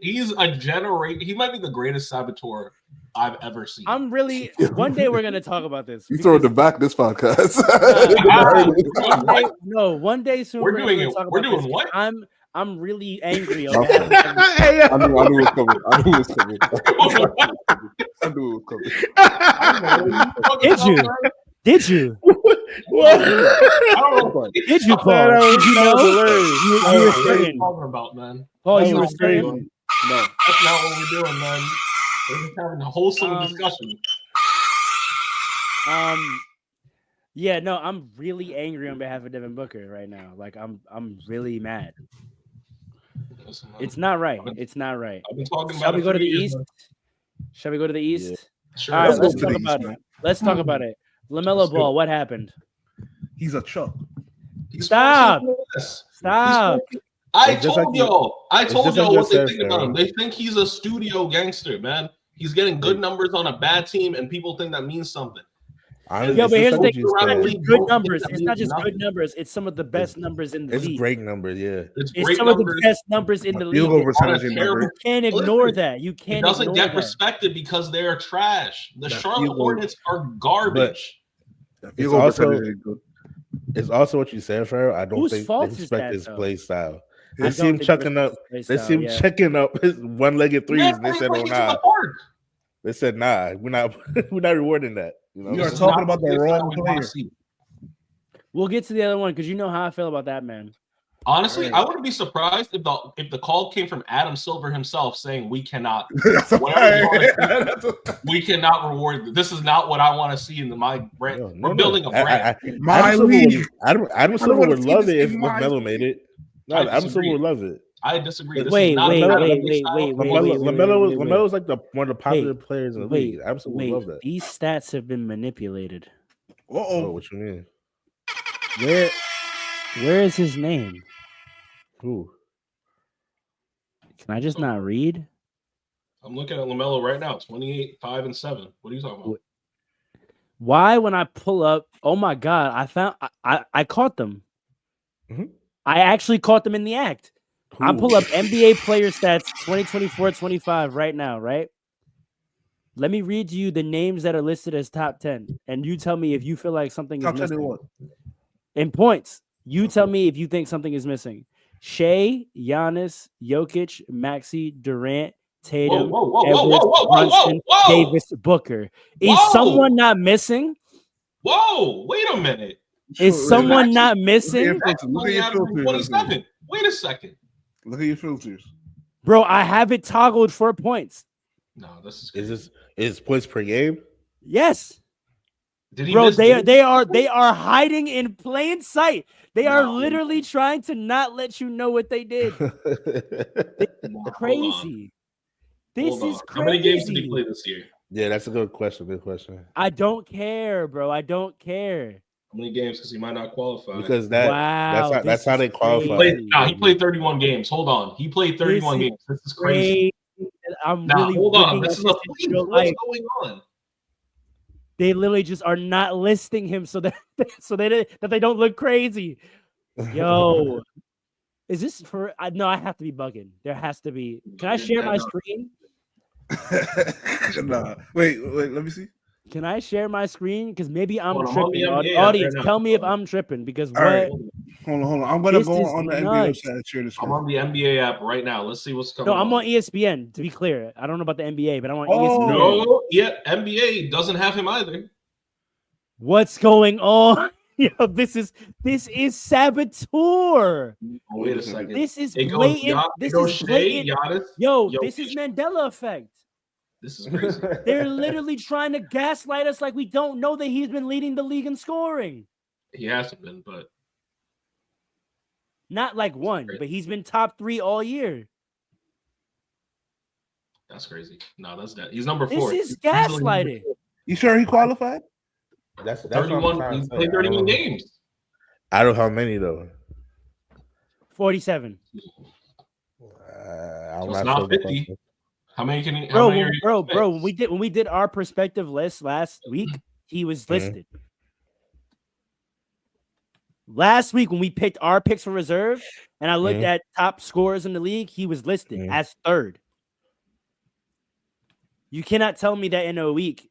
he's a generation. He might be the greatest saboteur I've ever seen. One day we're gonna talk about this. You throw it back this podcast. One day soon. We're doing it. We're doing this. What? I'm really angry. I knew it was coming. Did you? What? Did you, Paul? Did you know? You were saying. Talking about, man. Paul, you were saying. No, that's not what we're doing, man. We're just having a wholesome discussion. Yeah, no, I'm really angry on behalf of Devin Booker right now. Like, I'm really mad. Listen, It's not right. It's not right. I've been talking Shall about we it go for to the years, East? man. Shall we go to the East? Yeah. Sure. All right, Let's let's go to talk the East, about man. it. Let's talk about it. LaMelo Ball, what happened? He's a chuck. He's Stop. forcing this. Stop. I It's just told like y'all. I it's told just like y'all you what they said, think about him. Pharaoh. They think he's a studio gangster, man. He's getting good numbers on a bad team, and people think that means something. Yo, but here's the thing. It's not said. just good numbers. It's not just good numbers. It's some of the best numbers in the It's league. great numbers, yeah. It's It's great some of numbers. the best numbers in the league. Field goal percentage On a ain't terrible- number. You can't ignore Listen, that. You He can't doesn't ignore get that. respected because they're trash. The That Charlotte field goal- Hornets are garbage. Field It's goal also- percentage ain't good. It's also what you said, Pharaoh. I don't Whose think fault they is respect that, his though? play style. I They don't see him think chucking they up. respect his They play see him style, checking up his one-legged threes, Yeah, and they said, like "Oh he's in nah." the park. They said, "Nah, we're not. We're not rewarding that." You know, We are This is talking not about the play wrong style we wanna player. see. We'll get to the other one because you know how I feel about that man. Honestly, All right. I wouldn't be surprised if the call came from Adam Silver himself saying we cannot That's a Whatever you fact. wanna That's a- we cannot reward. This is not what I want to see in my brand. No, We're building a brand. My Adam league. Silver, Adam I don't Silver wanna would see love this it if in my Melo league. made it. No, I Adam Silver disagree. would love it. I disagree. This Wait, is not wait, Adam wait, Silver wait, style. wait, wait, Lamelo's like one of the popular players in the league. Adam Silver would love that. These stats have been manipulated. Oh, Uh-oh. what you mean? Where is his name? Who? Can I just not read? I'm looking at LaMelo right now. 28, 5, and 7. What are you talking about? Why when I pull up? Oh my god! I caught them. Mhm. I actually caught them in the act. I pull up NBA player stats 2024-25 right now. Right. Let me read to you the names that are listed as top 10, and you tell me if you feel like something Top is 10 in missing. what? In points, you tell me if you think something is missing. Shea, Giannis, Jokic, Maxey, Durant, Tatum, Edwards, Brunson, Davis, Booker. Is Whoa! someone not missing? Whoa! Wait a minute. Is someone not missing? Look at your filters. 27. Wait a second. Look at your filters. Bro, I have it toggled for points. No, this is crazy. Is points per game? Yes. Did he Bro, miss they are hiding in plain sight. They are No. literally trying to not let you know what they did. No, hold on. Crazy. This Hold on. is How many games did he crazy. play this year? Yeah, that's a good question. Good question. I don't care, bro. I don't care. How many games? Because he might not qualify. Because Wow, that's this how is they qualify. crazy. He played 31 games. Hold on. He played 31 games. This is crazy. I'm Now, really hold on. looking This at is a this fleet. in real What's life. going on? They literally just are not listing him so that they don't look crazy. Yo, is this for? No, I have to be bugging. There has to be. Can I share my screen? Nah. Wait, let me see. Can I share my screen? Because maybe I'm Hold on, I'm on tripping. the NBA Audience, right now. tell me if I'm tripping. Because All right. what? Hold on. I'm gonna This go is on the NBA nuts. website and share the I'm screen. on the NBA app right now. Let's see what's coming No, I'm on ESPN. To be clear, I don't know about the NBA, but I'm on Oh. ESPN. No, yeah, NBA doesn't have him either. What's going on? Yo, this is saboteur. Wait a second. This is It goes blatant. It This goes is Shea, blatant. Giannis. Yo, Jokic. this is Mandela effect. This is crazy. They're literally trying to gaslight us like we don't know that he's been leading the league in scoring. He hasn't been, but Not like one, but he's been top 3 all year. that's crazy. No, that's that. He's number 4. This is gaslighting. You sure he qualified? That's what 31. I'm He's trying to say. played 31 games. I don't know how many though. 47. I'm So it's not not sure 50. How many can he? How many are you Bro, gonna when we did our perspective list last week, he was listed. Last week when we picked our picks for reserve and I looked at top scorers in the league, he was listed as 3rd. You cannot tell me that in a week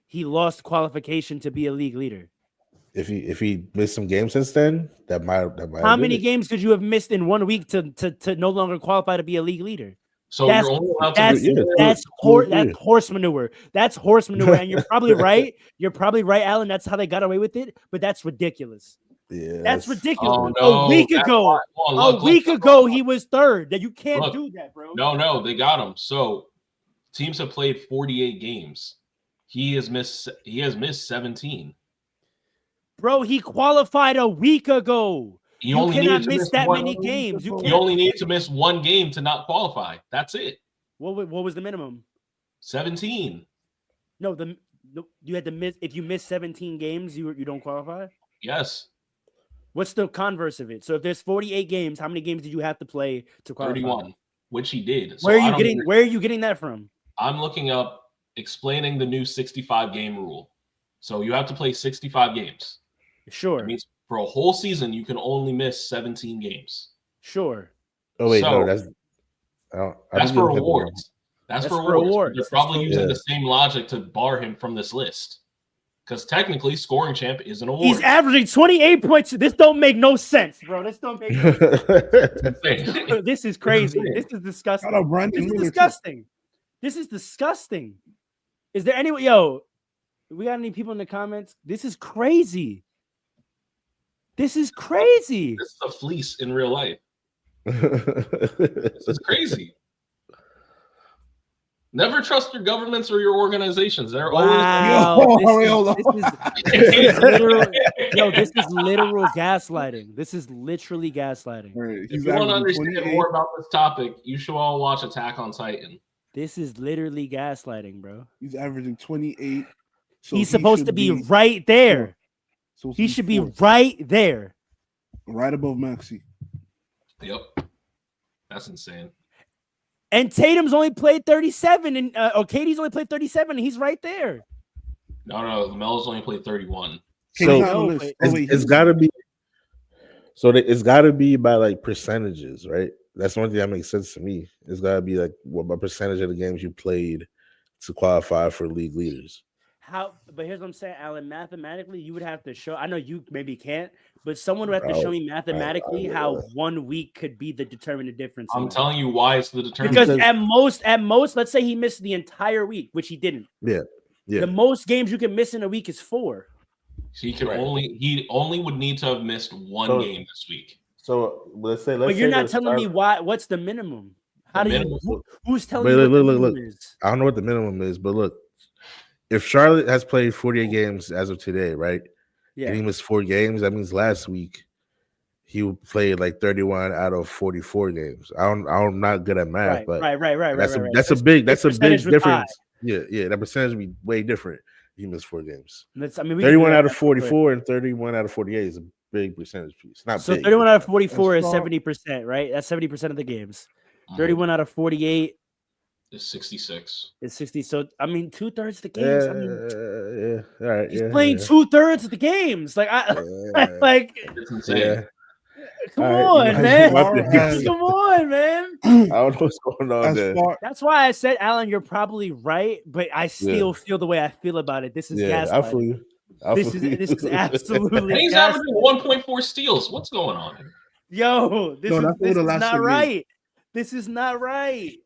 he lost qualification to be a league leader. If he missed some games since then, that might. How many games could you have missed in 1 week to no longer qualify to be a league leader? So That's- you're only allowed to do That's horse manure. That's horse manure, and you're probably right. You're probably right, Alan. That's how they got away with it, but that's ridiculous. Yeah, That's ridiculous. Oh, no, a week that's ago, why- look, a week look. ago, he was 3rd. That you can't Look. do that, bro. No, they got him. So teams have played 48 games. He has missed 17. Bro, he qualified a week ago. You only cannot need to miss that one, many games. You only need to miss one game to not qualify. That's it. What was the minimum? 17. No, you had to miss. If you miss 17 games, you don't qualify. Yes. What's the converse of it? So if there's 48 games, how many games did you have to play to qualify? 31, which he did. So Where are you getting that from? I'm looking up explaining the new 65 game rule. So you have to play 65 games. Sure. That means for a whole season, you can only miss 17 games. Sure. Oh wait, so, no, that's for awards. That's for awards. They're probably using the same logic to bar him from this list. Because technically, scoring champ is an award. He's averaging 28 points. This don't make no sense, bro. This don't make no sense. This is crazy. This is disgusting. This is disgusting. This is disgusting. Is there any we got any people in the comments? This is crazy. This is crazy. This is a fleece in real life. This is crazy. Never trust your governments or your organizations. They're always. This is literal gaslighting. This is literally gaslighting. Right. If you want to understand more about this topic, you should all watch Attack on Titan. This is literally gaslighting, bro. He's averaging 28. So he's supposed to be right there. So he should be right there. Right above Maxey. Yep. That's insane. And Tatum's only played 37, and KD's only played 37, and he's right there. No, LaMelo's only played 31. So it's got to be. So it's got to be by like percentages, right? That's one thing that makes sense to me. It's got to be like what percentage of the games you played to qualify for league leaders. But here's what I'm saying, Alan. Mathematically, you would have to show. I know you maybe can't, but someone would have to show me mathematically how 1 week could be the determinant difference. I'm telling you why it's the determinant. Because at most, let's say he missed the entire week, which he didn't. Yeah. The most games you can miss in a week is 4. He only would need to have missed one game this week. So let's say. But you're not telling me why. What's the minimum? Who's telling you? Look. I don't know what the minimum is, but look. If Charlotte has played 48 games as of today, right? Yeah. And he missed 4 games, that means last week he played like 31 out of 44 games. I'm not good at math, but that's a big difference. High. Yeah, that percentage would be way different. He missed 4 games. 31 out of 44 and 31 out of 48 is a big percentage piece. Not so big. 31 out of 44 is 70%, right? That's 70% of the games. 31 out of 48 is 66. It's 60. So I mean, 2/3 of the games. All right. He's playing 2/3 of the games. Like it's insane. Come on, man. Come on, man. I don't know what's going on there. That's why I said, Alan, you're probably right, but I still feel the way I feel about it. This is gaslighting. I feel you. This is absolutely. And he's averaging 1.4 steals. What's going on here? Yo, this is not right. This is not right.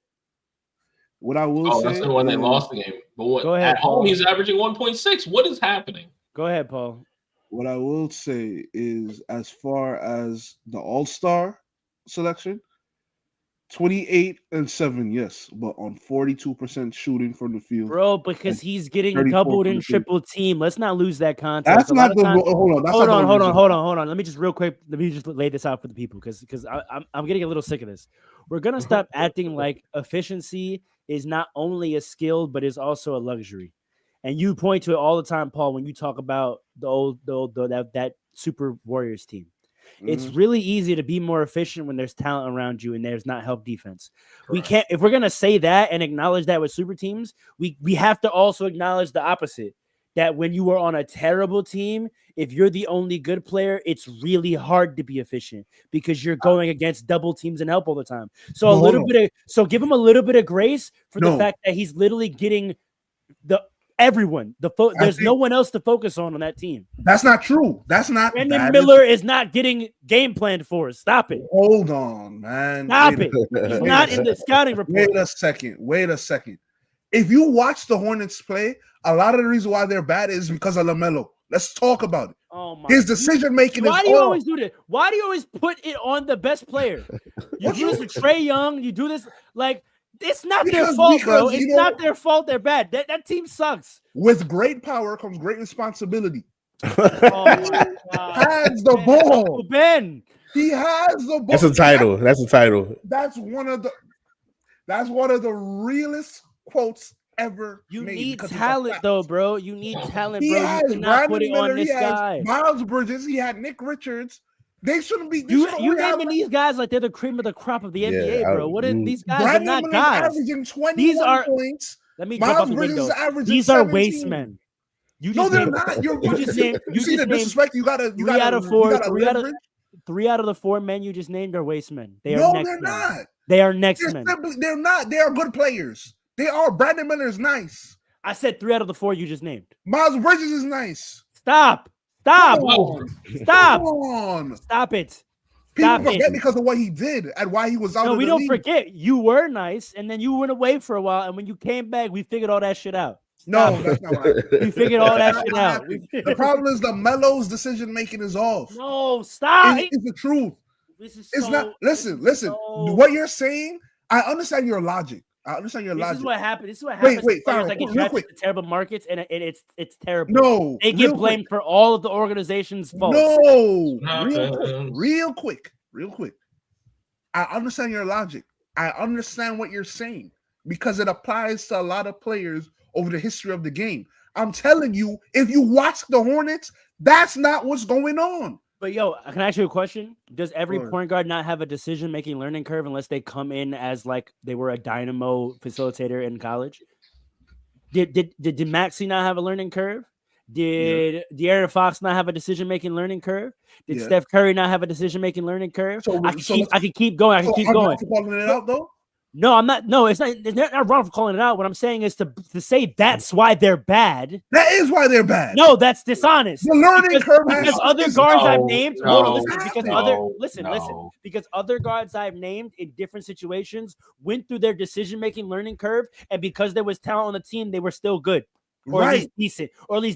What I will say, that's the one they lost the game. But go ahead, at home, he's averaging 1.6. What is happening? Go ahead, Paul. What I will say is, as far as the Allstar selection, 28-7, yes, but on 42% shooting from the field, bro. Because he's getting doubled and triple team. Let's not lose that context. That's not the hold on. Let me just real quick. Let me just lay this out for the people because I'm getting a little sick of this. We're gonna stop acting like efficiency is not only a skill but is also a luxury. And you point to it all the time, Paul, when you talk about that Super Warriors team. Mm-hmm. It's really easy to be more efficient when there's talent around you and there's not help defense. Correct. We can't, if we're gonna say that and acknowledge that with super teams, we have to also acknowledge the opposite. That when you are on a terrible team, if you're the only good player, it's really hard to be efficient because you're going against double teams and help all the time. So give him a little bit of grace for the fact that he's literally getting there's no one else to focus on that team. That's not true. That's not. Brandon Miller is not getting game planned for us. Stop it. Hold on, man. Stop it. He's not in the scouting report. Wait a second. If you watch the Hornets play, a lot of the reason why they're bad is because of LaMelo. Let's talk about it. Oh my! His decision making is. Why do you always do this? Why do you always put it on the best player? You do this with Trae Young. You do this like it's not their fault, bro. It's not their fault. They're bad. That team sucks. With great power comes great responsibility. Oh my God. Hands the ball, Ben. He has the. That's a title. That's a title. That's one of the realest quotes ever. You made need because it's a talent, fact. though, bro. You need talent, He bro. has You cannot put Brandon it on Miller. He this has guy. Miles Bridges. He had Nick Richards. They shouldn't be. You naming these guys like they're the cream of the crop of the NBA, bro. What are these guys? Brandon are not Miller's guys. averaging 21 points. Let me jump Miles out the Bridges window. is averaging These are 17. waste men. No, they're not. You see the disrespect. You gotta. Three out of the 4 men you just named are waste men. They're not. They are next men. They're not. They are good players. They are. Brandon Miller is nice. I said 3 out of the 4 you just named. Miles Bridges is nice. Stop. Come Stop it. People forget because of what he did and why he was out. No, we don't league. forget. You were nice, and then you went away for a while, and when you came back, we figured all that shit out. No, that's not right. We figured all that shit out. The problem is the Melo's decision making is off. No, stop. It's the truth. It's not. Listen. What you're saying, I understand your logic. This is what happened. This is what happens. Wait, I get drafted to terrible markets, and it's terrible. No, they get blamed for all of the organization's faults. No, real quick. I understand your logic. I understand what you're saying because it applies to a lot of players over the history of the game. I'm telling you, if you watch the Hornets, that's not what's going on. But yo, can I ask you a question? Does every point guard not have a decision-making learning curve unless they come in as like they were a dynamo facilitator in college? Did Maxey not have a learning curve? Did De'Aaron Fox not have a decision-making learning curve? Did Steph Curry not have a decision-making learning curve? I can keep going. I can keep going. Calling it out though? No, I'm not. No, it's not wrong for calling it out. What I'm saying is to say that's why they're bad. That is why they're bad. No, that's dishonest. The learning curve because other guards I've named. Because other guards I've named in different situations went through their decision-making learning curve, and because there was talent on the team, they were still good. Or at least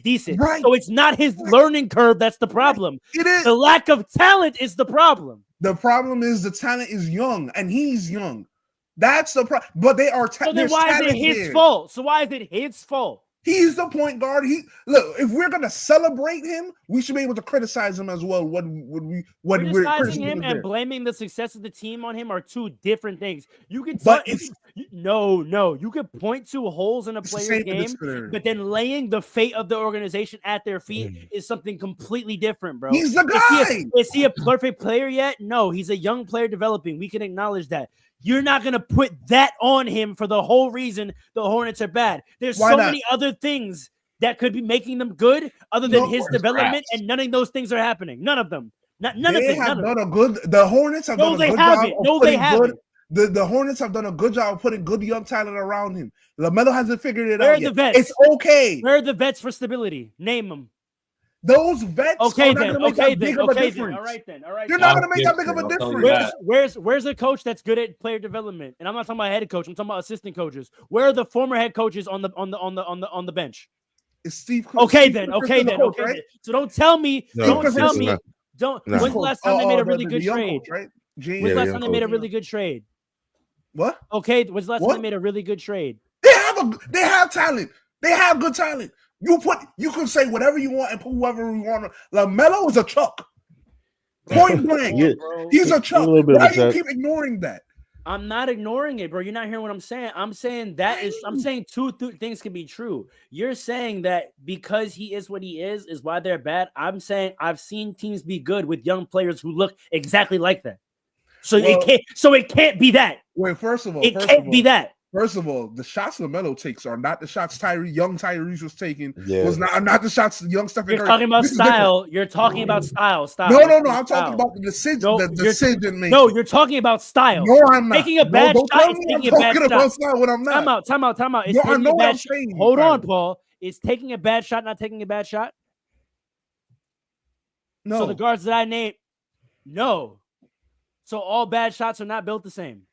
decent. Right. So it's not his learning curve that's the problem. It is. The lack of talent is the problem. The problem is the talent is young, and he's young. That's the problem. But they are. So then why is it his fault? So why is it his fault? He's the point guard. Look. If we're gonna celebrate him, we should be able to criticize him as well. Criticizing him and blaming the success of the team on him are two different things. You can you can point to holes in a player's game, but then laying the fate of the organization at their feet is something completely different, bro. He's the guy. Is he a perfect player yet? No, he's a young player developing. We can acknowledge that. You're not going to put that on him for the whole reason the Hornets are bad. There's many other things that could be making them good other than his development, and none of those things are happening. None of them. The Hornets have done a good job. The Hornets have done a good job of putting good young talent around him. LaMelo hasn't figured it Where out are yet. The vets? It's okay. Where are the vets for stability? Name them. Those vets are not going to make that big of a difference. All right. They're not going to make that big of a difference. Where's a coach that's good at player development? And I'm not talking about head coach. I'm talking about assistant coaches. Where are the former head coaches on the bench? It's Steve. Okay then. So don't tell me. When's the last time they made a really good trade? When's the last time they made a really good trade? What? Okay. When's the last time they made a really good trade? They have talent. They have good talent. You can say whatever you want and put whoever you want. LaMelo is a chuck. Point blank. He's a chuck. Why do you keep ignoring that? I'm not ignoring it, bro. You're not hearing what I'm saying. I'm saying two things can be true. You're saying that because he is what he is why they're bad. I'm saying I've seen teams be good with young players who look exactly like that. It can't be that. Wait, first of all, it can't be that. First of all, the shots LaMelo takes are not the shots young Tyrese was taking. Was not the shots young Stephen Curry. You're talking about style. You're talking about style. No. I'm talking about the decision. The decision making. No, you're talking about style. No, I'm not. Taking a bad shot is taking a bad shot. Style when I'm not. Time out. It's taking a bad shot. Hold on, Paul. Is taking a bad shot not taking a bad shot? No. So the guards that I named, no. So all bad shots are not built the same.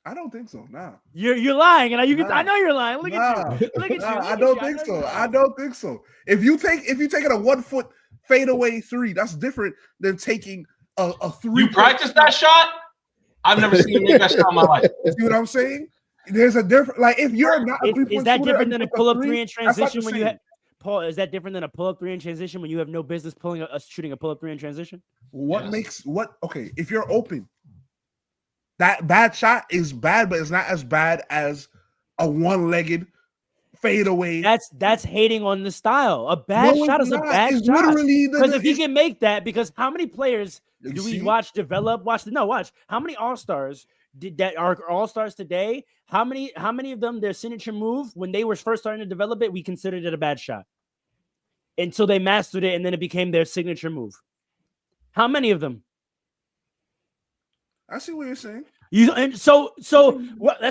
I don't think so. Nah, you're lying, and I know you're lying. Look at you. I don't think so. I don't think so. If you taking a 1 foot fadeaway three, that's different than taking a three. You practice that shot? I've never seen you make that shot in my life. See what I'm saying? There's a different. Like if you're not, is that different than a pull up three in transition when you Paul, is that different than a pull-up three in transition when you have no business shooting a pull-up three in transition? Okay, if you're open, that bad shot is bad, but it's not as bad as a one-legged fadeaway. That's hating on the style. A bad shot is a bad shot. Because if he can make that, because how many players do we watch develop? Watch. How many All-Stars that are All-Stars today? How many of them, their signature move, when they were first starting to develop it, we considered it a bad shot until they mastered it, and then it became their signature move. How many of them? I see what you're saying. That's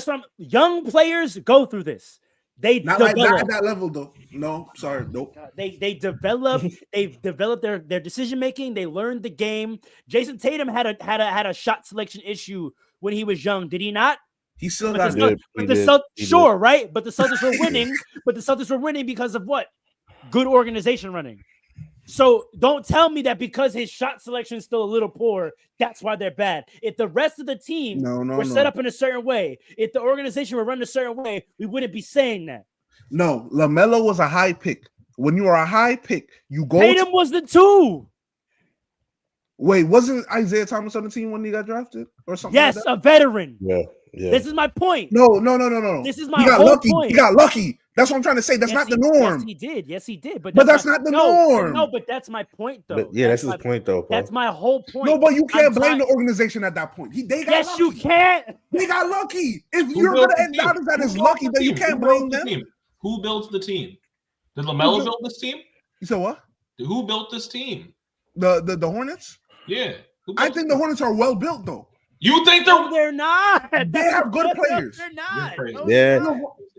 what young players go through this. They not at that level though. No, sorry, nope. They've developed their decision making. They learned the game. Jason Tatum had a shot selection issue when he was young. Did he not? He still got it. Right? But the Celtics were winning. But the Celtics were winning because of what? Good organization running. So don't tell me that because his shot selection is still a little poor, that's why they're bad. If the rest of the team were set up in a certain way, if the organization were run a certain way, we wouldn't be saying that. No, LaMelo was a high pick. When you are a high pick, you go. Tatum was the 2. Wait, wasn't Isaiah Thomas on the team when he got drafted or something? Yes, like that? A veteran. Yeah. This is my point. No. This is my whole point. He got lucky. That's what I'm trying to say. That's not the norm. Yes, he did. But that's not the norm. No, but that's my point, though. That's his point, though. Paul. That's my whole point. No, but you can't blame the organization at that point. They got lucky. You can't. They got lucky. If you're going to end out as that is lucky, then you can't blame them. Who builds the team? Did LaMelo build this team? You said what? Who built this team? The Hornets? Yeah. I think the Hornets are well built, though. You think they're not? They have good players. They're not.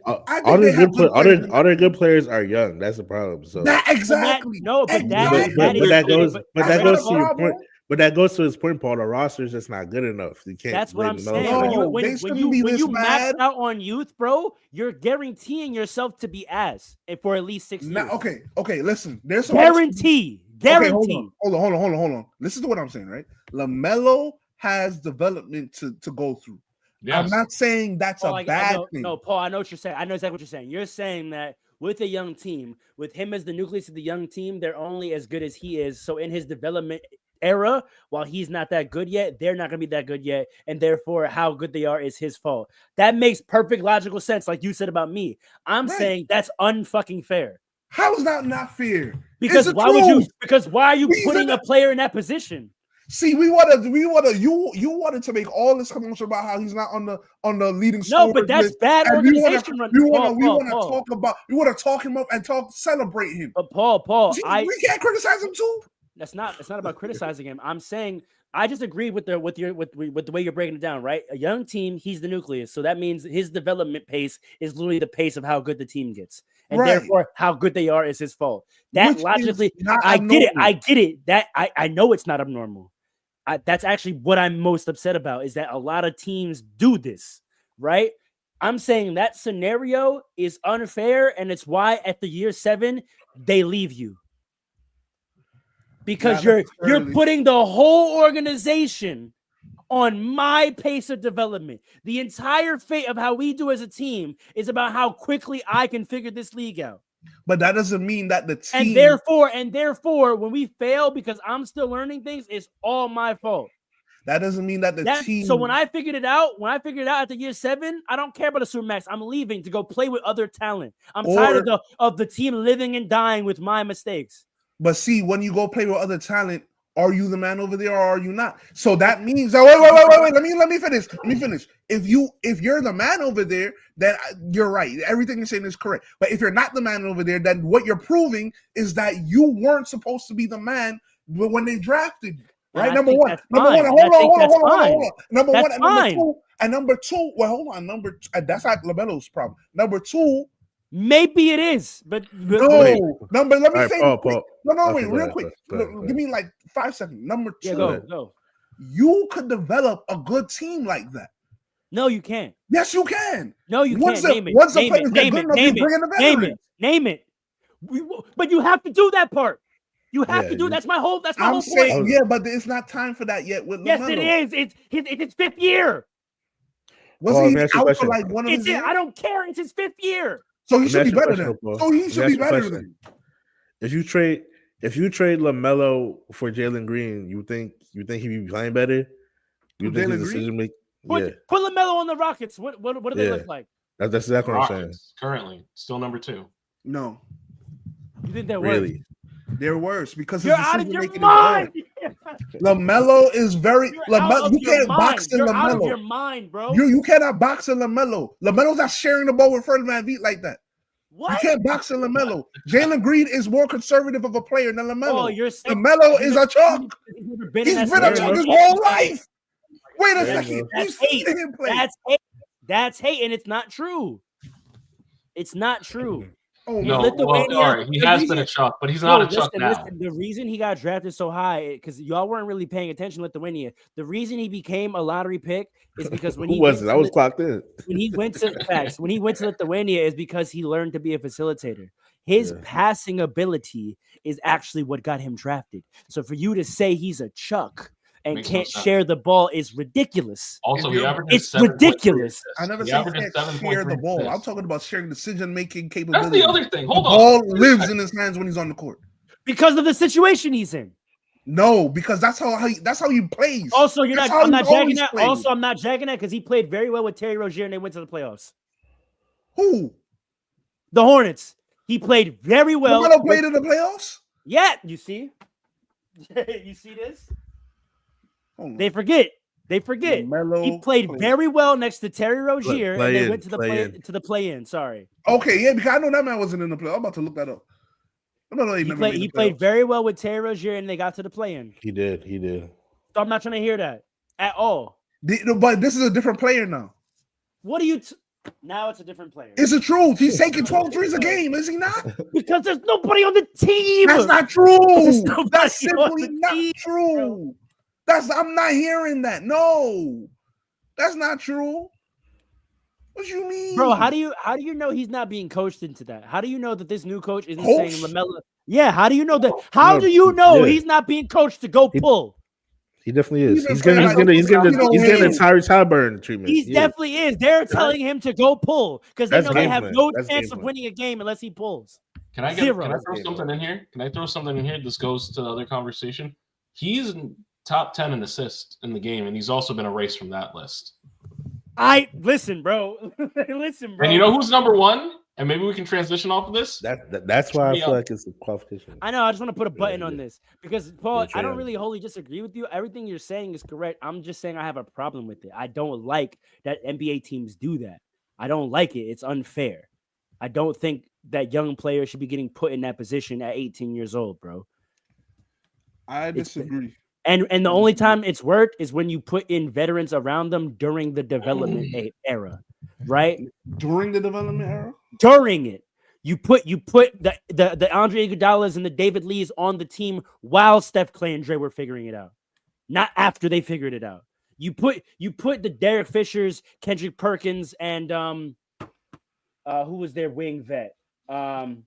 All their good players are young. That's the problem. So exactly. That goes to your point. But that goes to his point, Paul. The roster is just not good enough. You can't. That's what I'm saying. When you max out on youth, bro, you're guaranteeing yourself to be ass for at least 6 years. Okay. Listen, there's some guarantee. Hold on. Listen to what I'm saying, right? LaMelo has development to go through. Yes. I'm not saying that's a bad thing. No, Paul, I know what you're saying. I know exactly what you're saying. You're saying that with a young team, with him as the nucleus of the young team, they're only as good as he is. So in his development era, while he's not that good yet, they're not going to be that good yet. And therefore, how good they are is his fault. That makes perfect logical sense, like you said about me. I'm saying that's unfucking fair. How is that not fair? Because why are you putting a player in that position? See, you wanted to make all this commotion about how he's not on the leading scorer. No, but that's bad organization. We want to talk him up and celebrate him. But Paul, we can't criticize him too. It's not about criticizing him. I'm saying I just agree with the way you're breaking it down, right? A young team, he's the nucleus. So that means his development pace is literally the pace of how good the team gets. And therefore how good they are is his fault. That logically, I get it. That I know it's not abnormal. That's actually what I'm most upset about, is that a lot of teams do this, right? I'm saying that scenario is unfair, and it's why at the year 7 they leave you. Because you're putting the whole organization on my pace of development. The entire fate of how we do as a team is about how quickly I can figure this league out. But that doesn't mean that the team. And therefore, when we fail because I'm still learning things, it's all my fault. That doesn't mean that the team. So when I figured it out at the year 7, I don't care about the Supermax. I'm leaving to go play with other talent. I'm tired of the team living and dying with my mistakes. But see, when you go play with other talent, are you the man over there or are you not? So that means that wait. Let me finish. If you're the man over there, then you're right. Everything you're saying is correct. But if you're not the man over there, then what you're proving is that you weren't supposed to be the man when they drafted you. Right? Number one. Hold on. Number two. Well, hold on. That's not LaMelo's problem. Number 2. Maybe it is, but no. Let me say real quick. Give me like 5 seconds. Number 2. Yeah, go. You could develop a good team like that. No, you can't. Yes, you can. No, you can't. Name it. But you have to do that part. You have to do. That's my whole point. Yeah, but it's not time for that yet. With yes, LaMelo. it is. It's his 5th year. Wasn't he out for like one of his years? I don't care. It's his 5th year. So he should be better than. If you trade LaMelo for Jalen Green, you think he'd be playing better? You think his decision make? Put LaMelo on the Rockets. What do they look like? That's exactly what I'm saying. Currently, still number 2. No. You think they're really? worse? They're worse because you're out of your mind. LaMelo is very. You can't box in LaMelo. You're out of your mind, bro. You cannot box in LaMelo. LaMelo's not sharing the ball with Fred VanVleet like that. What? You can't box in LaMelo. Jalen Green is more conservative of a player than LaMelo. Oh, you're saying LaMelo is a chalk. He's been a chalk his whole life. Wait a second. That's hate. That's hate, and it's not true. It's not true. Oh no! Well, he has been a chalk, but he's not a chalk now. Listen, the reason he got drafted so high, because y'all weren't really paying attention to Lithuania. The reason he became a lottery pick is because when he wasn't. I was clocked in. When he went to Lithuania, is because he learned to be a facilitator. His passing ability is actually what got him drafted. So for you to say he's a chuck and can't share the ball is ridiculous. Also, it's ridiculous. I never said he can't share the ball. I'm talking about sharing decision-making capability. That's the other thing. Hold on. The ball lives in his hands when he's on the court. Because of the situation he's in. No, because that's how he plays. Also, I'm not jagging that. Also, I'm not jagging that because he played very well with Terry Rozier and they went to the playoffs. Who? The Hornets. He played very well. LaMelo played in the playoffs? Yeah, you see? You see this? They forget. He played very well next to Terry Rozier, and they went to the play-in. Sorry. Okay, yeah, because I know that man wasn't in the play. I'm about to look that up. He played very well with Terry Rozier, and they got to the play-in. He did. So I'm not trying to hear that at all. But this is a different player now. What are you? Now it's a different player. It's the truth. He's taking 12 threes a game, is he not? Because there's nobody on the team. That's not true. That's simply not true. I'm not hearing that. No, that's not true. What you mean, bro? How do you know he's not being coached into that? How do you know that this new coach isn't saying LaMelo? Yeah, how do you know that? How do you know he's not being coached to go pull? He definitely is. He's getting the Tyrese Halliburton treatment. He definitely is. They're telling him to go pull because they know they have no chance of winning a game unless he pulls. Can I throw something in here? This goes to the other conversation. He's top 10 in assists in the game, and he's also been erased from that list. Listen, bro. And you know who's number 1? And maybe we can transition off of this. That's why I feel like it's a qualification. I know. I just want to put a button on this because Paul, I don't really wholly disagree with you. Everything you're saying is correct. I'm just saying I have a problem with it. I don't like that NBA teams do that. I don't like it. It's unfair. I don't think that young players should be getting put in that position at 18 years old, bro. I disagree. And the only time it's worked is when you put in veterans around them during the development era, right? During the development era? During it. You put the Andre Iguodala's and the David Lees on the team while Steph, Clay, and Dre were figuring it out. Not after they figured it out. You put the Derek Fishers, Kendrick Perkins, and who was their wing vet? Who am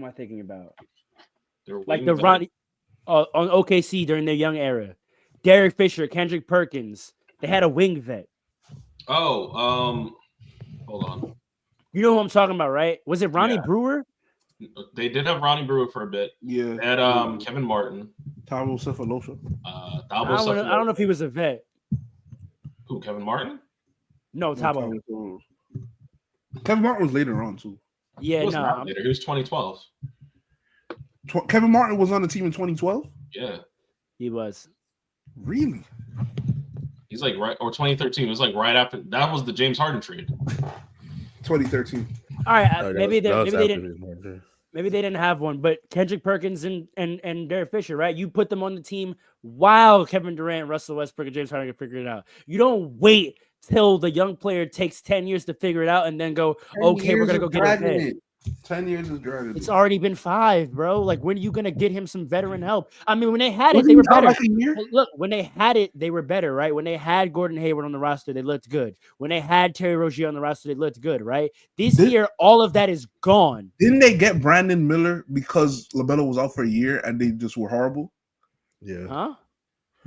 I thinking about? Like the Ronnie on OKC during their young era. Derek Fisher, Kendrick Perkins. They had a wing vet. Hold on. You know who I'm talking about, right? Was it Ronnie Brewer? They did have Ronnie Brewer for a bit. Yeah. They had Kevin Martin. Thabo Sefolosha. I don't know if he was a vet. Who, Kevin Martin? No, Thabo. Kevin Martin was later on, too. Yeah, he was 2012. Kevin Martin was on the team in 2012? Yeah. He was. Really? He's like right, or 2013. It was like right after. That was the James Harden trade. 2013. All right, maybe they didn't have one, but Kendrick Perkins and Derek Fisher, right? You put them on the team while Kevin Durant, Russell Westbrook, and James Harden can figure it out. You don't wait till the young player takes 10 years to figure it out and then go, okay, we're gonna go get it. 10 years is dragging. It's already been 5, bro. Like, when are you gonna get him some veteran help? I mean, when they had it, they were better. Look, when they had it, they were better, right? When they had Gordon Hayward on the roster, they looked good. When they had Terry Rozier on the roster, they looked good, right? This year, all of that is gone. Didn't they get Brandon Miller because LaMelo was out for a year and they just were horrible? Yeah. Huh?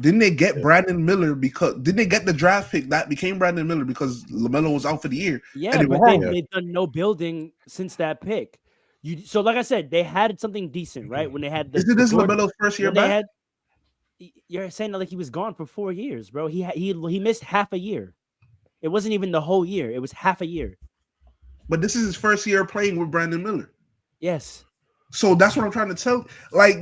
Didn't they get Brandon Miller didn't they get the draft pick that became Brandon Miller because LaMelo was out for the year? Yeah, but they've done no building since that pick. So like I said, they had something decent, right? When they had the Isn't this LaMelo's first year back? You're saying that like he was gone for 4 years, bro. He missed half a year. It wasn't even the whole year. It was half a year. But this is his first year playing with Brandon Miller. Yes. So that's what I'm trying to tell. Like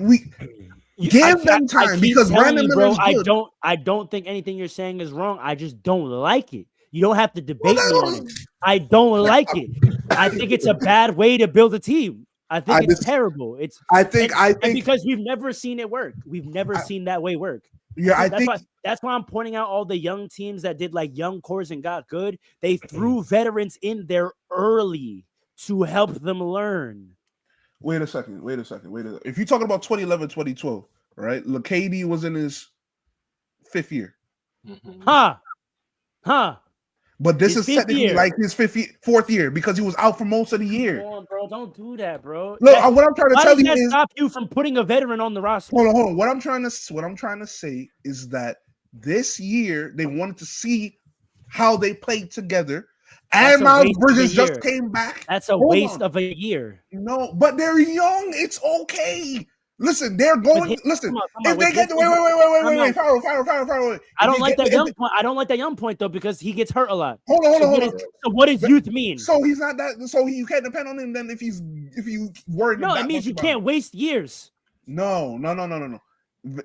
give them time because Brandon Miller's good. I don't think anything you're saying is wrong. I just don't like it. You don't have to debate me on it. I don't like it. I think it's a bad way to build a team. I think it's terrible. I think because we've never seen it work. We've never seen that way work. Yeah, that's why I'm pointing out all the young teams that did like young cores and got good. They threw veterans in there early to help them learn. Wait a second. If you're talking about 2011, 2012, right? LeCady was in his 5th year. Huh. But this is technically like his 4th year because he was out for most of the year. Come on, bro. Don't do that, bro. Look, what I'm trying to tell you is stop you from putting a veteran on the roster. Hold on. What I'm trying to say is that this year they wanted to see how they played together. And Miles Bridges just came back. That's a waste of a year. No, but they're young. It's okay. Listen, they're going. Listen, if they get wait, Farrell. I don't like that young point. I don't like that young point though because he gets hurt a lot. Hold on. So what does youth mean? So he's not that. So you can't depend on him then if you worried. No, it means you can't waste years. No.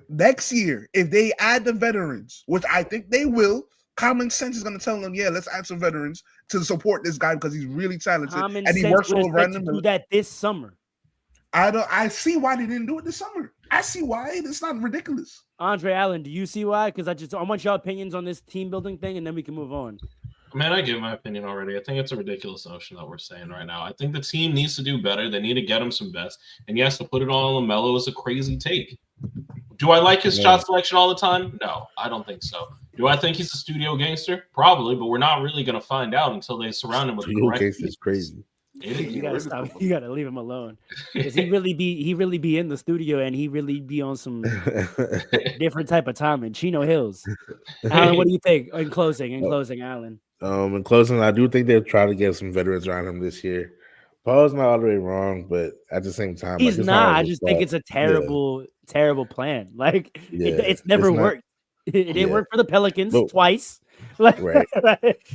Next year, if they add the veterans, which I think they will, common sense is going to tell them, yeah, let's add some veterans to support this guy because he's really talented and he works with Brandon Miller. Do that this summer. I see why they didn't do it this summer. I see why. It's not ridiculous. Andre Allen, do you see why? Because I want your opinions on this team building thing, and then we can move on. Man, I gave my opinion already. I think it's a ridiculous notion that we're saying right now. I think the team needs to do better. They need to get him some bets. And yes, to put it all on LaMelo is a crazy take. Do I like his shot selection all the time? No, I don't think so. Do I think he's a studio gangster? Probably, but we're not really going to find out until they surround him with the correct gangster is crazy. You gotta stop. You gotta leave him alone. Because he really be in the studio and he really be on some different type of time in Chino Hills. Alan, what do you think in closing, Alan? In closing, I do think they'll try to get some veterans around him this year. Paul's not all the way wrong, but at the same time, he's not. I just think it's a terrible plan. Like it's never worked. It didn't work for the Pelicans twice. Right.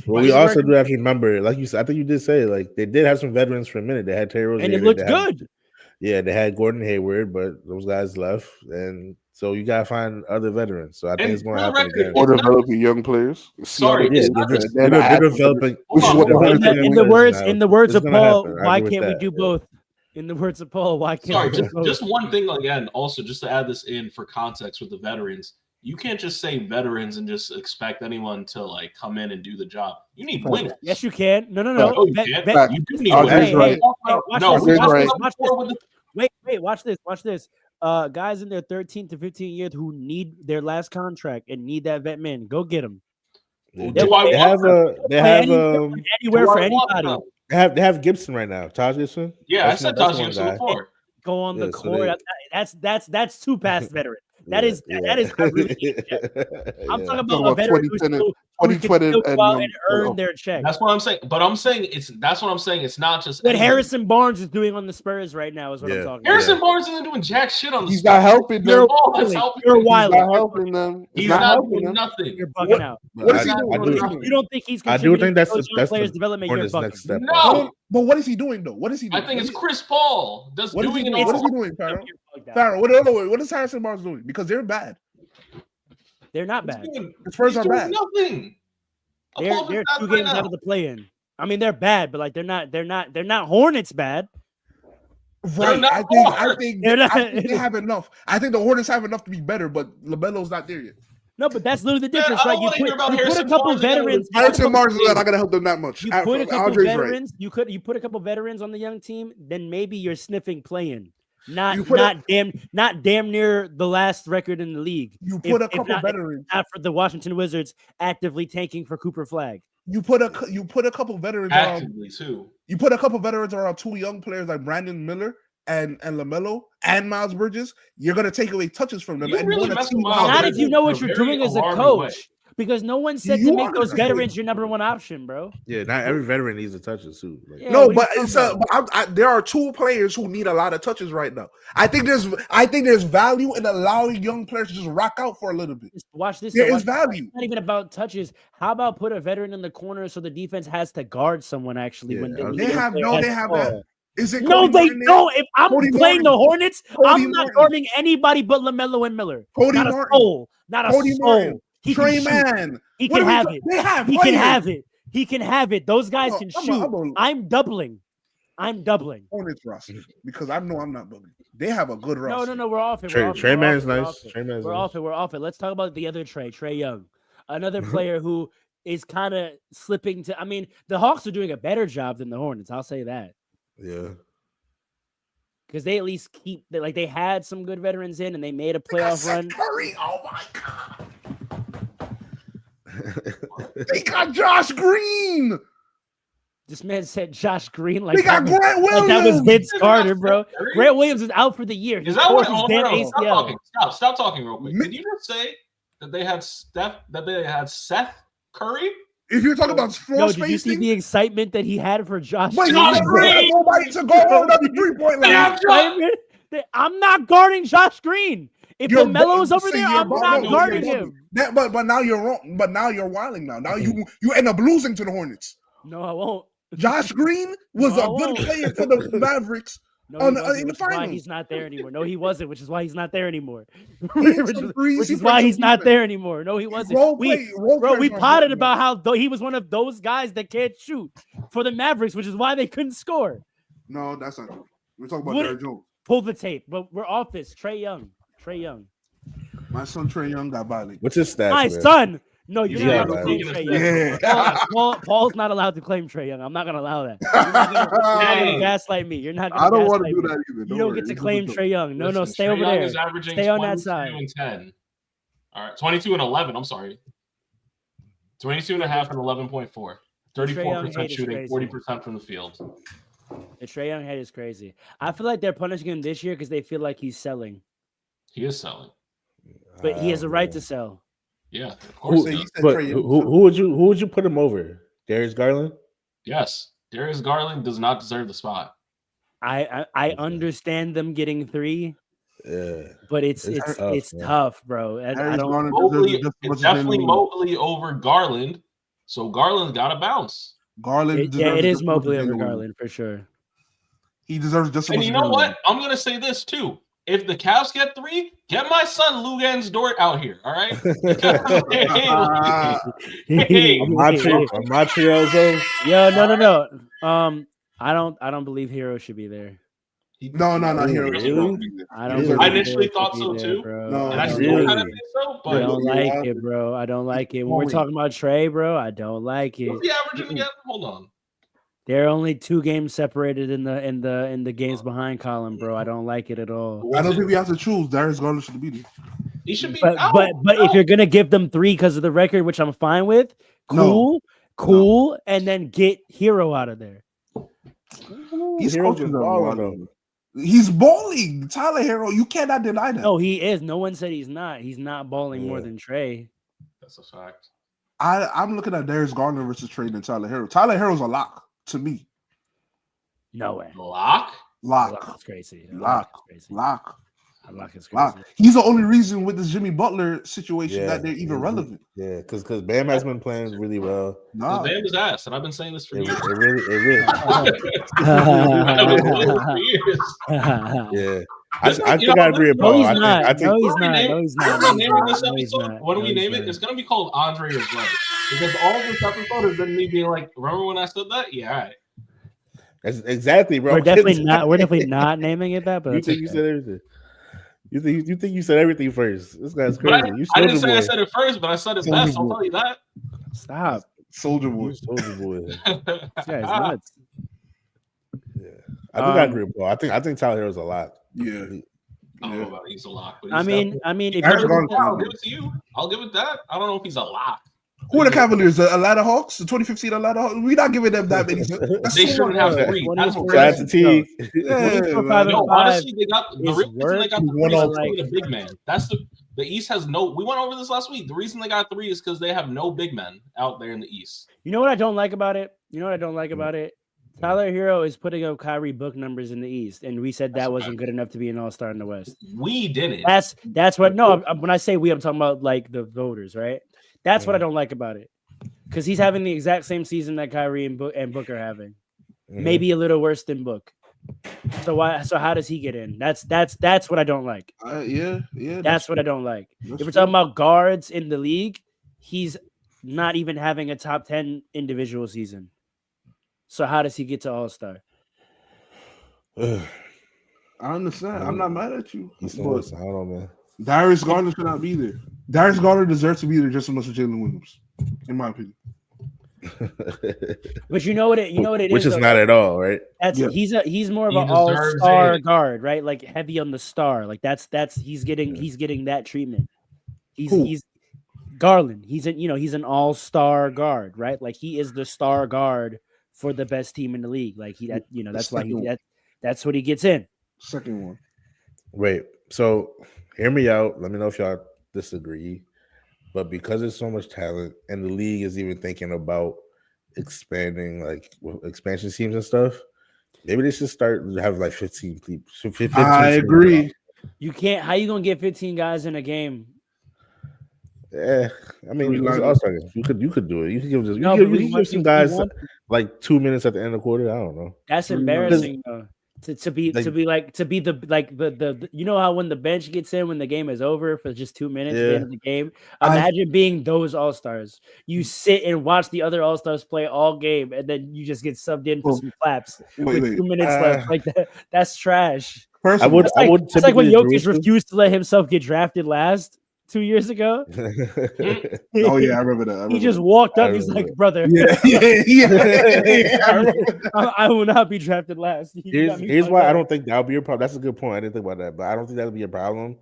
Well, we also do have to remember, like you said, I think you did say, like they did have some veterans for a minute. They had Terry Rozier, and it looked good. They had Gordon Hayward, but those guys left, and so you gotta find other veterans. So I think it's going to happen again. Or developing young players. Sorry, they're developing. In the words of Paul, why can't we do both? In the words of Paul, why can't we do both? Just one thing again. Also, just to add this in for context with the veterans. You can't just say veterans and just expect anyone to like come in and do the job. You need winners. Yes, you can. No. You do need winners. Wait, watch this. Guys in their 13 to 15 years who need their last contract and need that vet man, go get them. They have anywhere for anybody. They have Gibson right now. Taj Gibson. Yeah, I said Taj Gibson before. Go on the court. That's too past veteran. That is really I'm talking about a veteran who can still go out and earn their check. That's what I'm saying. But I'm saying that's what I'm saying. It's not just what Harrison Barnes is doing on the Spurs right now is what I'm talking about. Harrison Barnes isn't doing jack shit on the Spurs. He's not helping them. You're wild. He's not helping them. He's not doing nothing. You're bugging out. What is he doing? You don't think he's contributing to the players' development? You're bugging. No. But what is he doing though? What is he doing? I think it's Chris Paul. What is he doing, Farrell? What is Harrison Barnes doing? Because they're bad. They're not bad. The Spurs are bad. Nothing. They're 2 games out of the play-in. I mean, they're bad, but like they're not Hornets bad. Right. I think they have enough. I think the Hornets have enough to be better, but LaMelo's not there yet. No, but that's literally the difference, right? You put a couple veterans. Harrison Barnes is not gonna help them that much. You put a couple veterans. Right. You put a couple veterans on the young team, then maybe you're sniffing play-in. Not damn near the last record in the league. You put a couple veterans after the Washington Wizards actively tanking for Cooper Flag. You put a couple veterans actively too. You put a couple veterans around 2 young players like Brandon Miller and LaMelo and Miles Bridges. You're gonna take away touches from them. Not if you know what you're doing as a coach. because no one said to make those veterans your number one option, bro. Yeah, not every veteran needs a touches too. Like, Yeah, no, but there are two players who need a lot of touches right now. I think there's value in allowing young players to just rock out for a little bit. Watch this. There is value. It's not even about touches. How about put a veteran in the corner so the defense has to guard someone actually when they have that. Is it no, they don't. If I'm Cody playing Martin. the Hornets, Cody I'm not Martin. guarding anybody but LaMelo and Miller. Cody not Martin. a soul. Not a Cody soul. Martin. He Trey can shoot. Man. He can have it. He can have it. He can have it. Those guys can shoot. I'm doubling. Hornets roster because I know I'm not building. They have a good roster. No. We're off it. Trey Man's nice. We're off it. Let's talk about the other Trey Young, another player who is kind of slipping to. I mean, the Hawks are doing a better job than the Hornets. I'll say that. Yeah. Because they at least they had some good veterans in and they made a playoff run. Curry, oh my god! They got Josh Green. This man said Josh Green like they got Grant Williams. Like that was Vince Carter, bro. Grant Williams is out for the year. Is that what? Stop talking real quick. Did you just say that they had Seth Curry? If you're talking about floor spacing, did you see the excitement that he had for Josh? But nobody to go on the 3-point line. I'm not guarding Josh Green. If LaMelo's over there, I'm not guarding him. But now you're wrong. But now you're wilding. Now you end up losing to the Hornets. No, I won't. Josh Green was a good player for the Mavericks. In the finals. Why he's not there anymore. No, he wasn't, which is why he's not there anymore. which is why he's not there anymore. No, he wasn't. We potted about how he was one of those guys that can't shoot for the Mavericks, which is why they couldn't score. No, that's not true. We're talking about Derrick Jones. Pull the tape, but we're off this. Trey Young. My son Trey Young got violated. What's his stats? My son. No, you're not allowed to claim claim Trey Young. Paul's not allowed to claim Trey Young. I'm not going to allow that. You're not going to gaslight me. You're not going to I don't want to do that either. You don't get to claim Trey Young. No, stay over there. Stay on that side. 10. All right, 22 and 11. I'm sorry. 22 and a half and 11.4. 34% shooting, 40% from the field. The Trey Young head is crazy. I feel like they're punishing him this year because they feel like he's selling. He is selling. But he has a right to sell. Yeah, of course. Who would you put him over? Darius Garland? Yes. Darius Garland does not deserve the spot. I understand them getting 3. Yeah. But it's tough, bro. I don't it's definitely Mobley over Garland. So Garland's got to bounce. It is Mobley over Garland for sure. He deserves just. And you know what? I'm gonna say this too. If the Cavs get 3, get my son Luguentz Dort out here. All right. Montreal. Yo, no. I don't believe Hero should be there. No, Hero. Really? I initially thought so too. No, and I still kind of think so, but I don't like it, bro. I don't like it. When we're talking about Trey, bro, I don't like it. What's the averaging again? Hold on. They're only 2 games separated in the games behind column, bro. I don't like it at all. I don't think we have to choose. Darius Garland should be there. He should be. But if you're gonna give them 3 because of the record, which I'm fine with, cool, and then get Hero out of there. He's balling. He's balling. Tyler Hero, you cannot deny that. No, he is. No one said he's not. He's not balling more than Trey. That's a fact. I'm looking at Darius Garland versus Trey and Tyler Hero. Tyler Hero's a lock to me. No way. Lock is crazy. Lock is crazy. Lock. He's the only reason with this Jimmy Butler situation that they're even relevant. Yeah, because Bam has been playing really well. Bam is ass, and I've been saying this for years. It really. Yeah. I think I agree with Paul. No, he's not. When we name it, it's going to be called Andre is right. Because all this episode has been me being like, remember when I said that? Yeah, all right. That's exactly, bro. We're definitely not naming it that, but you think you said everything. You think you said everything first. This guy's crazy. I didn't say I said it first, but I said it best. I'll tell you that. Stop. Soldier Boy. This guy's nuts. Yeah. I think I agree with Paul. I think Tyler Hero's a lot. Yeah. I don't know about he's a lock. But I mean, if I'll give it to you. I'll give it that. I don't know if he's a lock. Who are the Cavaliers? The Atlanta Hawks? The 2015 Atlanta Hawks? We're not giving them that many. They shouldn't have 3. That's a T. No, honestly, they got the reason they got the 3 is a big man. The East has no. We went over this last week. The reason they got 3 is because they have no big men out there in the East. You know what I don't like about it? Tyler Hero is putting up Kyrie book numbers in the East, and we said that wasn't good enough to be an All-Star in the West. We didn't. That's what. No, when I say we, I'm talking about like the voters, right? That's what I don't like about it, because he's having the exact same season that Kyrie and Book are having, maybe a little worse than Book. So why? So how does he get in? That's what I don't like. Yeah. That's what I don't like. If we're talking about guards in the league, he's not even having a top 10 individual season. So how does he get to All-Star? I understand. I'm not mad at you. I don't know, man. Darius Garner should not be there. Darius Garner deserves to be there just as much as Jalen Williams, in my opinion. But you know what it is, which is not at all, right? He's more of an all-star guard, right? Like heavy on the star. Like that's he's getting that treatment. He's Garland. He's an all-star guard, right? Like he is the star guard for the best team in the league. Like that's what he gets in. Second one. Wait, so hear me out. Let me know if y'all disagree. But because there's so much talent, and the league is even thinking about expanding, like expansion teams and stuff, maybe they should start to have like 15 people. 15 I agree. You can't. How you gonna get 15 guys in a game? Yeah, I mean, you could do it. You could give some guys like 2 minutes at the end of the quarter. I don't know. That's embarrassing though. To be the you know how when the bench gets in when the game is over for just 2 minutes at the end of the game. Imagine being those all-stars. You sit and watch the other all-stars play all game, and then you just get subbed in for some claps with 2 minutes left. Like that. That's trash. It's like when Jokic refused to let himself get drafted last 2 years ago. Oh yeah, I remember that. He just walked up. He's like, "Brother, I will not be drafted last." Here's why I don't think that'll be a problem. That's a good point. I didn't think about that, but I don't think that'll be a problem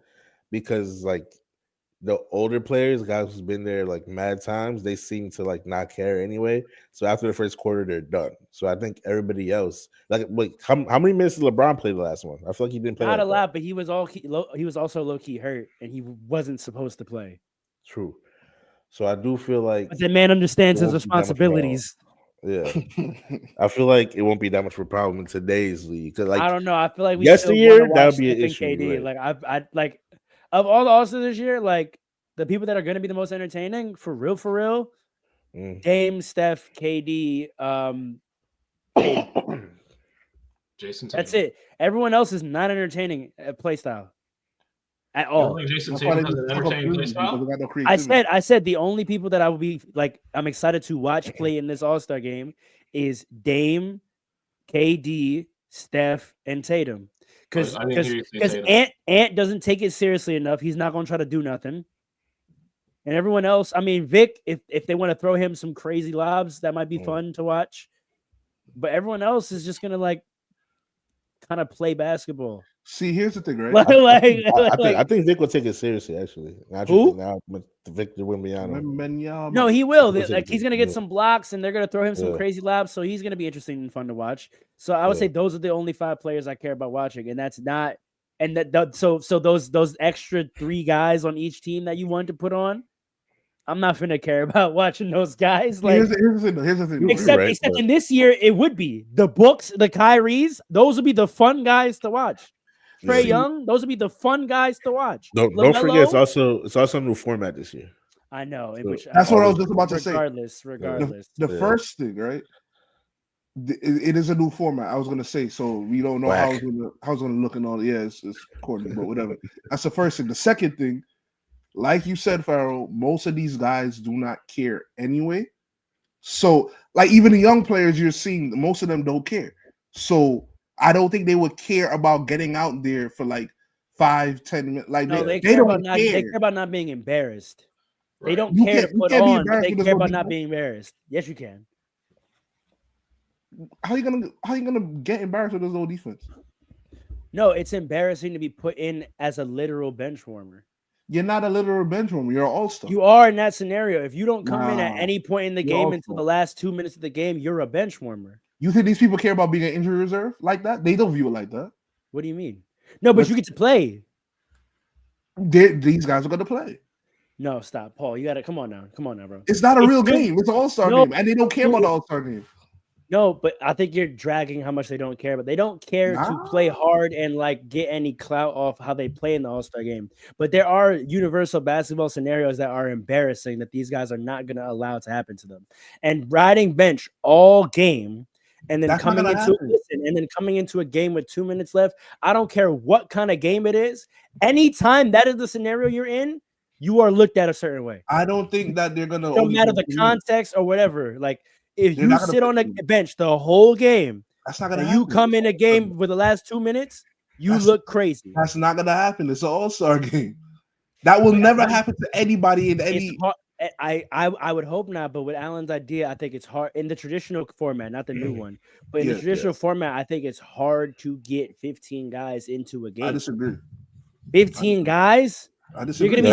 because like the older players, guys who's been there like mad times, they seem to like not care anyway. So after the first quarter, they're done. So I think everybody else, like, wait, how many minutes did LeBron play the last one? I feel like he didn't play. Not a lot, but he was also low key hurt, and he wasn't supposed to play. True. So I do feel like the man understands his responsibilities. Yeah, I feel like it won't be that much of a problem in today's league. Cause like I don't know. I feel like yesteryear that would be an issue. KD. Right? Like I like of all the All-Stars this year, like the people that are going to be the most entertaining for real. Dame, Steph, KD, Jason Tatum. That's it. Everyone else is not entertaining at play style at all. Jason Tatum has an entertaining play style? I said the only people that I would be like I'm excited to watch play in this All-Star game is Dame, KD, Steph, and Tatum. Because Ant doesn't take it seriously enough. He's not going to try to do nothing. And everyone else, I mean, Vic, if they want to throw him some crazy lobs, that might be fun to watch. But everyone else is just going to like kind of play basketball. See, here's the thing, right? I think Vic will take it seriously, actually. Who? Now, Victor Wembanyama. No, he will. Like he's gonna get some blocks, and they're gonna throw him some crazy lobs. So he's gonna be interesting and fun to watch. So I would say those are the only 5 players I care about watching, and that's not. And so those extra 3 guys on each team that you want to put on, I'm not gonna care about watching those guys. Like here's the thing. Except in this year, it would be the Books, the Kyries. Those would be the fun guys to watch. Trae Young, those would be the fun guys to watch. Don't forget, it's also a new format this year. I know. That's what I was just about to say. Regardless. The first thing, right? It is a new format. I was gonna say, so we don't know how it's gonna look and all. Yeah, it's corny, but whatever. That's the first thing. The second thing, like you said, Pharaoh, most of these guys do not care anyway. So, like even the young players you're seeing, most of them don't care. So I don't think they would care about getting out there for like 5-10 minutes. Like they care about not being embarrassed. They don't care to put on, but they care about not being embarrassed. Yes, you can. How you gonna get embarrassed with this old defense? No, it's embarrassing to be put in as a literal bench warmer. You're not a literal bench warmer. You're an all-star. You are in that scenario. If you don't come in at any point in the game until the last 2 minutes of the game, you're a bench warmer. You think these people care about being an injury reserve like that? They don't view it like that. What do you mean? No, but you get to play. These guys are going to play. No, stop, Paul. You got to come on now, bro. It's not a real game. It's an All-Star game, and they don't care about the All-Star game. No, but I think you're dragging how much they don't care, but they don't care to play hard and like get any clout off how they play in the All-Star game. But there are universal basketball scenarios that are embarrassing that these guys are not going to allow to happen to them. And riding bench all game and then coming into a game with 2 minutes left, I don't care what kind of game it is. Anytime that is the scenario you're in, you are looked at a certain way. I don't think that they're going to. No matter the context or whatever, like. If you sit on a bench the whole game, that's not gonna. You come in a game with the last 2 minutes, you look crazy. That's not gonna happen. It's an All-Star game. That will never happen to anybody in any. I would hope not, but with Allen's idea, I think it's hard in the traditional format, not the new one. But in the traditional format, I think it's hard to get 15 guys into a game. I disagree. 15 guys. You're gonna be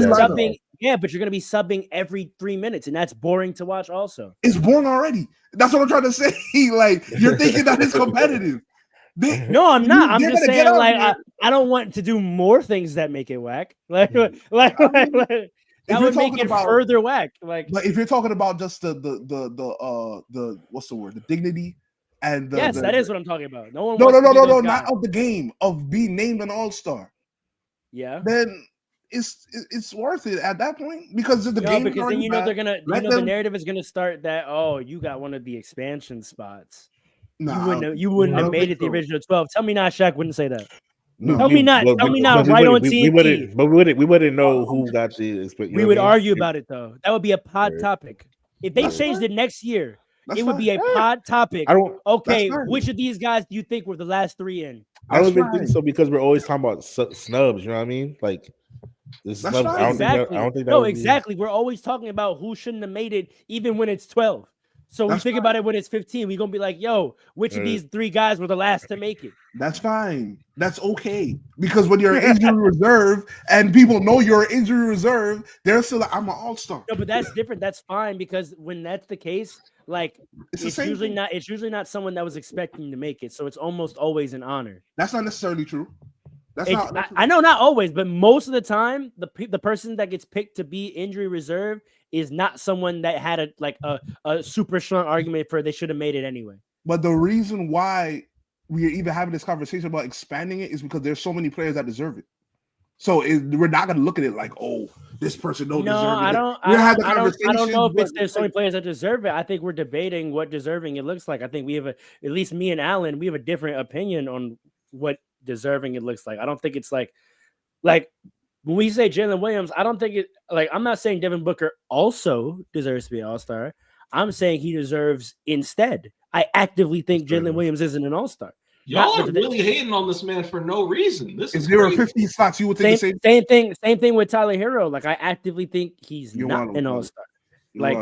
subbing. Yeah, but you're going to be subbing every 3 minutes, and that's boring to watch also. It's boring already. That's what I'm trying to say. Like, you're thinking that it's competitive. No, I'm not. I'm just saying, like, I don't want to do more things that make it whack. Like that would make it further whack. Like, but if you're talking about just the what's the word? The dignity and the... Yes, that is what I'm talking about. No, not of the game, of being named an All-Star. Yeah. Then... It's worth it at that point because the game. Because then they're gonna the narrative is gonna start that you got one of the expansion spots. No, you wouldn't have made it the original 12. Tell me not, Shaq wouldn't say that. No, tell me not. Right on TNT. We wouldn't know who got the. We would argue about it though. That would be a pod topic. If they changed it next year, it would be a pod topic. Which of these guys do you think were the last 3 in? I don't even think so because we're always talking about snubs. You know what I mean? Like. Exactly. We're always talking about who shouldn't have made it, even when it's 12. So we think about it when it's 15. We're gonna be like, "Yo, which of these 3 guys were the last to make it?" That's fine. That's okay because when you're injury reserve and people know you're an injury reserve, they're still like, "I'm an All-Star." No, but that's different. That's fine because when that's the case, like it's usually not someone that was expecting to make it. So it's almost always an honor. That's not necessarily true. I know not always, but most of the time, the person that gets picked to be injury reserve is not someone that had a super strong argument for they should have made it anyway. But the reason why we are even having this conversation about expanding it is because there's so many players that deserve it. So we're not going to look at it like, oh, this person don't deserve it. I don't know if there's so many players that deserve it. I think we're debating what deserving it looks like. I think we have at least me and Alan, we have a different opinion on what deserving it looks like. I don't think it's like when we say Jalen Williams, I don't think it like I'm not saying Devin Booker also deserves to be an All-Star. I'm saying he deserves instead. I actively think Jalen Williams isn't an All-Star. Y'all are really hating on this man for no reason. This is if there were 15 slots, you would think the same thing with Tyler Hero. Like I actively think he's not an All-Star. Like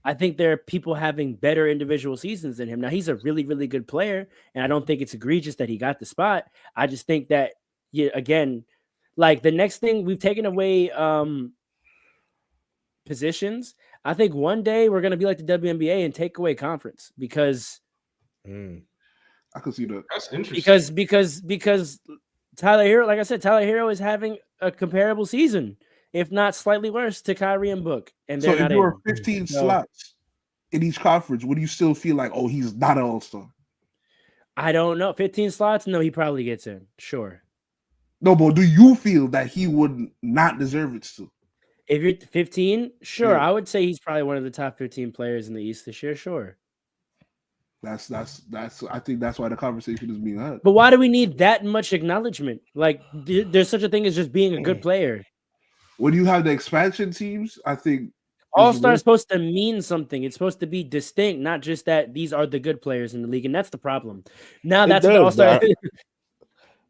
I think there are people having better individual seasons than him. Now he's a really, really good player, and I don't think it's egregious that he got the spot. I just think that again, like the next thing we've taken away positions. I think one day we're gonna be like the WNBA and take away conference because I could see that. That's interesting. Because Tyler Hero, like I said, Tyler Hero is having a comparable season, if not slightly worse, to Kyrie and Book. And so if there were 15 slots in each conference, would you still feel like, oh, he's not an All-Star? I don't know. 15 slots? No, he probably gets in. Sure. No, but do you feel that he would not deserve it still? If you're 15, sure. Yeah. I would say he's probably one of the top 15 players in the East this year. Sure. That's. I think that's why the conversation is being had. But why do we need that much acknowledgement? Like, there's such a thing as just being a good player. When you have the expansion teams, I think All-Star is supposed to mean something. It's supposed to be distinct, not just that these are the good players in the league, and that's the problem. Now that's what All-Star.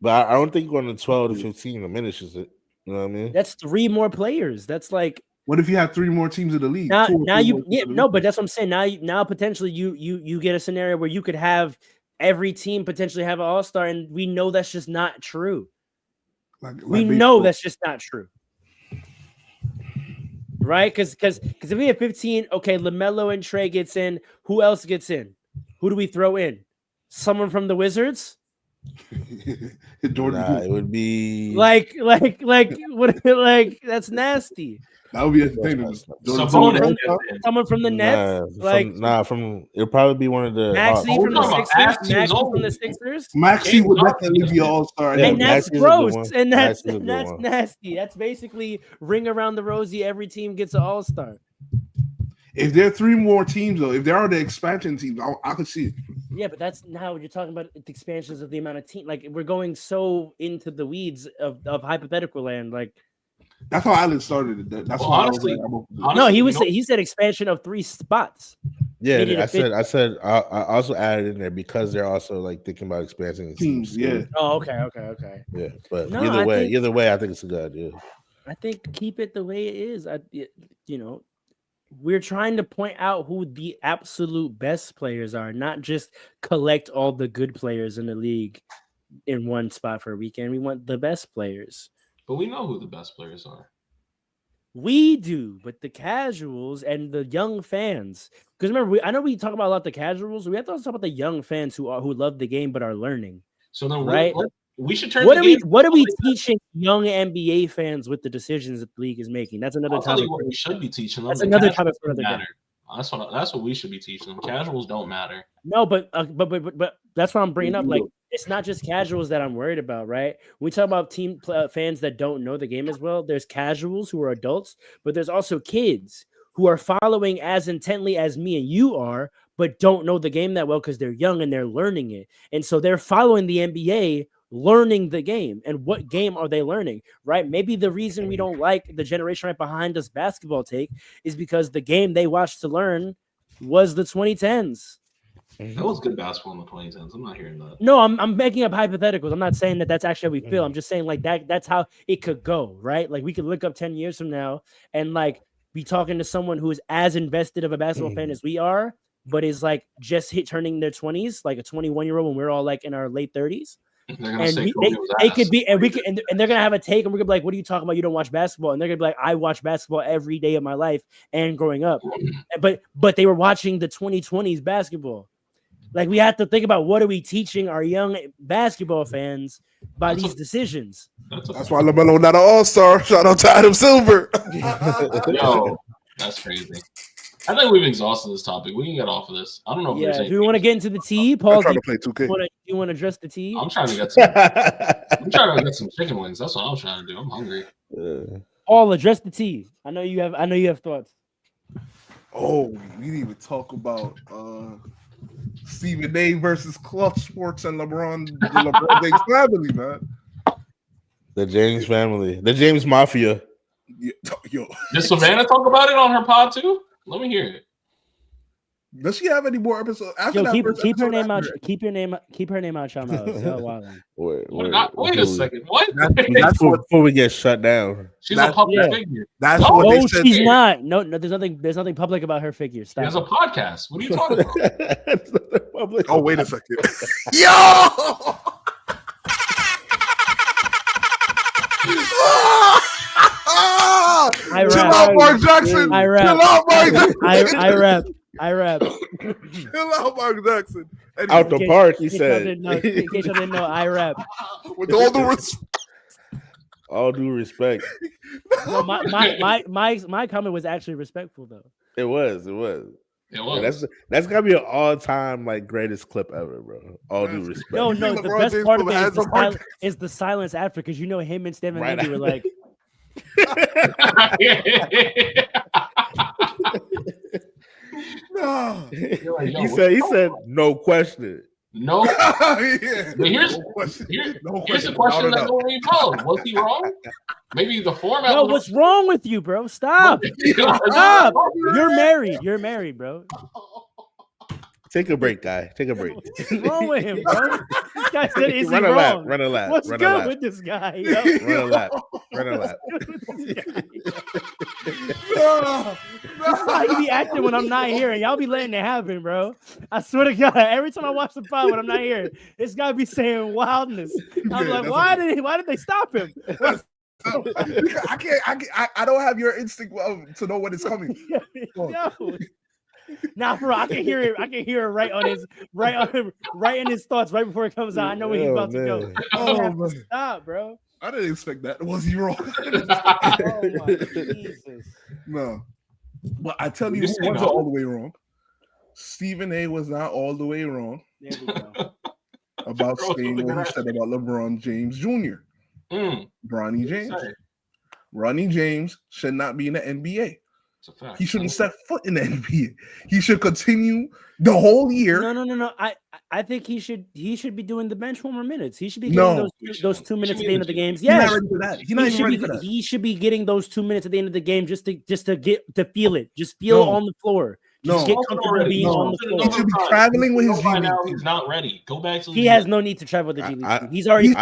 But I don't think going to 12 to 15 diminishes it. You know what I mean? That's 3 more players. That's like. What if you have 3 more teams in the league? But that's what I'm saying. Now potentially you get a scenario where you could have every team potentially have an All-Star, and we know that's just not true. We know that's just not true. Right? Because if we have 15, okay, LaMelo and Trey gets in. Who else gets in? Who do we throw in? Someone from the Wizards? Jordan, it would be like what? Like that's nasty. that would be entertaining. Someone from the Nets, it'll probably be one of the Maxey from the Sixers. Maxey from the Sixers. Maxey would definitely be an all-star. And that's gross, and that's nasty. That's basically ring around the rosy. Every team gets an all-star. If there are 3 more teams, though, if there are the expansion teams, I could see it. Yeah, but that's now you're talking about the expansions of the amount of team. Like we're going so into the weeds of hypothetical land. Like that's how Island started it. That's why honestly, no, he said expansion of 3 spots. Yeah, I said I also added in there because they're also like thinking about expanding teams. Yeah. Oh, okay. Yeah, but either way, I think it's a good idea. I think keep it the way it is. We're trying to point out who the absolute best players are, not just collect all the good players in the league in one spot for a weekend. We want the best players. But we know who the best players are. We do, but the casuals and the young fans. Because remember, I know we talk about a lot of the casuals. We have to also talk about the young fans who love the game but are learning. So then, right? We should turn. What are we teaching young NBA fans with the decisions that the league is making? That's another topic. What we should be teaching them. That's another topic for another day. That's what we should be teaching them. Casuals don't matter. No, but that's what I'm bringing up. Like, it's not just casuals that I'm worried about, right? When we talk about team fans that don't know the game as well, there's casuals who are adults, but there's also kids who are following as intently as me and you are, but don't know the game that well because they're young and they're learning it. And so they're following the NBA, learning the game. And what game are they learning, right? Maybe the reason we don't like the generation right behind us basketball take is because the game they watched to learn was the 2010s. That was good basketball in the 2010s. I'm not hearing that. No, I'm making up hypotheticals. I'm not saying that that's actually how we feel. I'm just saying like that's how it could go, right? Like we could look up 10 years from now and like be talking to someone who is as invested of a basketball fan as we are, but is like just turning their 20s, like a 21-year-old when we're all like in our late 30s. They're gonna say they could be, and we could, and they're gonna have a take, and we're gonna be like, "What are you talking about? You don't watch basketball?" And they're gonna be like, "I watch basketball every day of my life and growing up," but they were watching the 2020s basketball. Like we have to think about what are we teaching our young basketball fans by these decisions. That's why LaMelo not an all-star. Shout out to Adam Silver. Yo, that's crazy. I think we've exhausted this topic. We can get off of this. I don't know. If do we want to get into the tea, Paul? I'm trying to play 2K. You want to address the tea? I'm trying to get some. I'm trying to get some chicken wings. That's what I'm trying to do. I'm hungry. Paul, address the tea. I know you have thoughts. Oh, we didn't even talk about Stephen A. versus Clutch Sports and LeBron James family, man. The James family, the James Mafia. Yo, did Savannah talk about it on her pod too? Let me hear it. Does she have any more episodes? Keep her name out. Keep her name out your mouth. Wait a second. What? That's before we get shut down. She's a public figure. That's what they said. She's not. No. There's nothing public about her figure. Stop. There's a podcast. What are you talking about? Oh, wait a second. Yo. Chill out, Mark Jackson. I rap. Chill out, Mark Jackson. I rap. Chill out, Mark Jackson. Anyway, out the park, he said. In case you didn't know, I rap. With all the respect. All due respect. No, my comment was actually respectful though. It was. Yeah, that's gotta be an all-time like greatest clip ever, bro. All due respect. No, the best part of it is the silence after, because you know him and Stephen Levy were like. No. He said no question. No. Yeah. Here's the question that nobody knows. Was he wrong? Maybe the format. No, what's wrong with you, bro? Stop. Stop. You're married, bro. Take a break, guy. Take a break. What's wrong with him, bro? This guy said, is he wrong? Run a lap. What's good with this guy? Run a lap. This is how he be acting when I'm not here, and y'all be letting it happen, bro. I swear to God, every time I watch the pod when I'm not here, this guy be saying wildness. I'm like, why did they stop him? I don't have your instinct to know when it's coming. Yo. Nah, bro, I can hear it. I can hear it right in his thoughts right before it comes out. I know where he's about to go. Oh, Have to man. stop, bro. I didn't expect that. Was he wrong? Oh my Jesus. No. But I tell you You who say was no? all the way wrong. Stephen A was not all the way wrong There we go. about Bro, saying what he said about LeBron James Jr. Bronny James. Bronny James should not be in the NBA. It's a fact. He shouldn't step foot in the NBA. He should continue the whole year. No. I think he should be doing the bench warmer minutes. He should be getting those 2 minutes at the end of the games. He's not Yes. ready for that. He's not even ready for that. He should be getting those 2 minutes at the end of the game just to get to feel it. Just feel on the floor. Just get comfortable being on the floor. He should be traveling with his G League. League. Now he's not ready. Go back to. He has no need to travel with the G League. I- He's already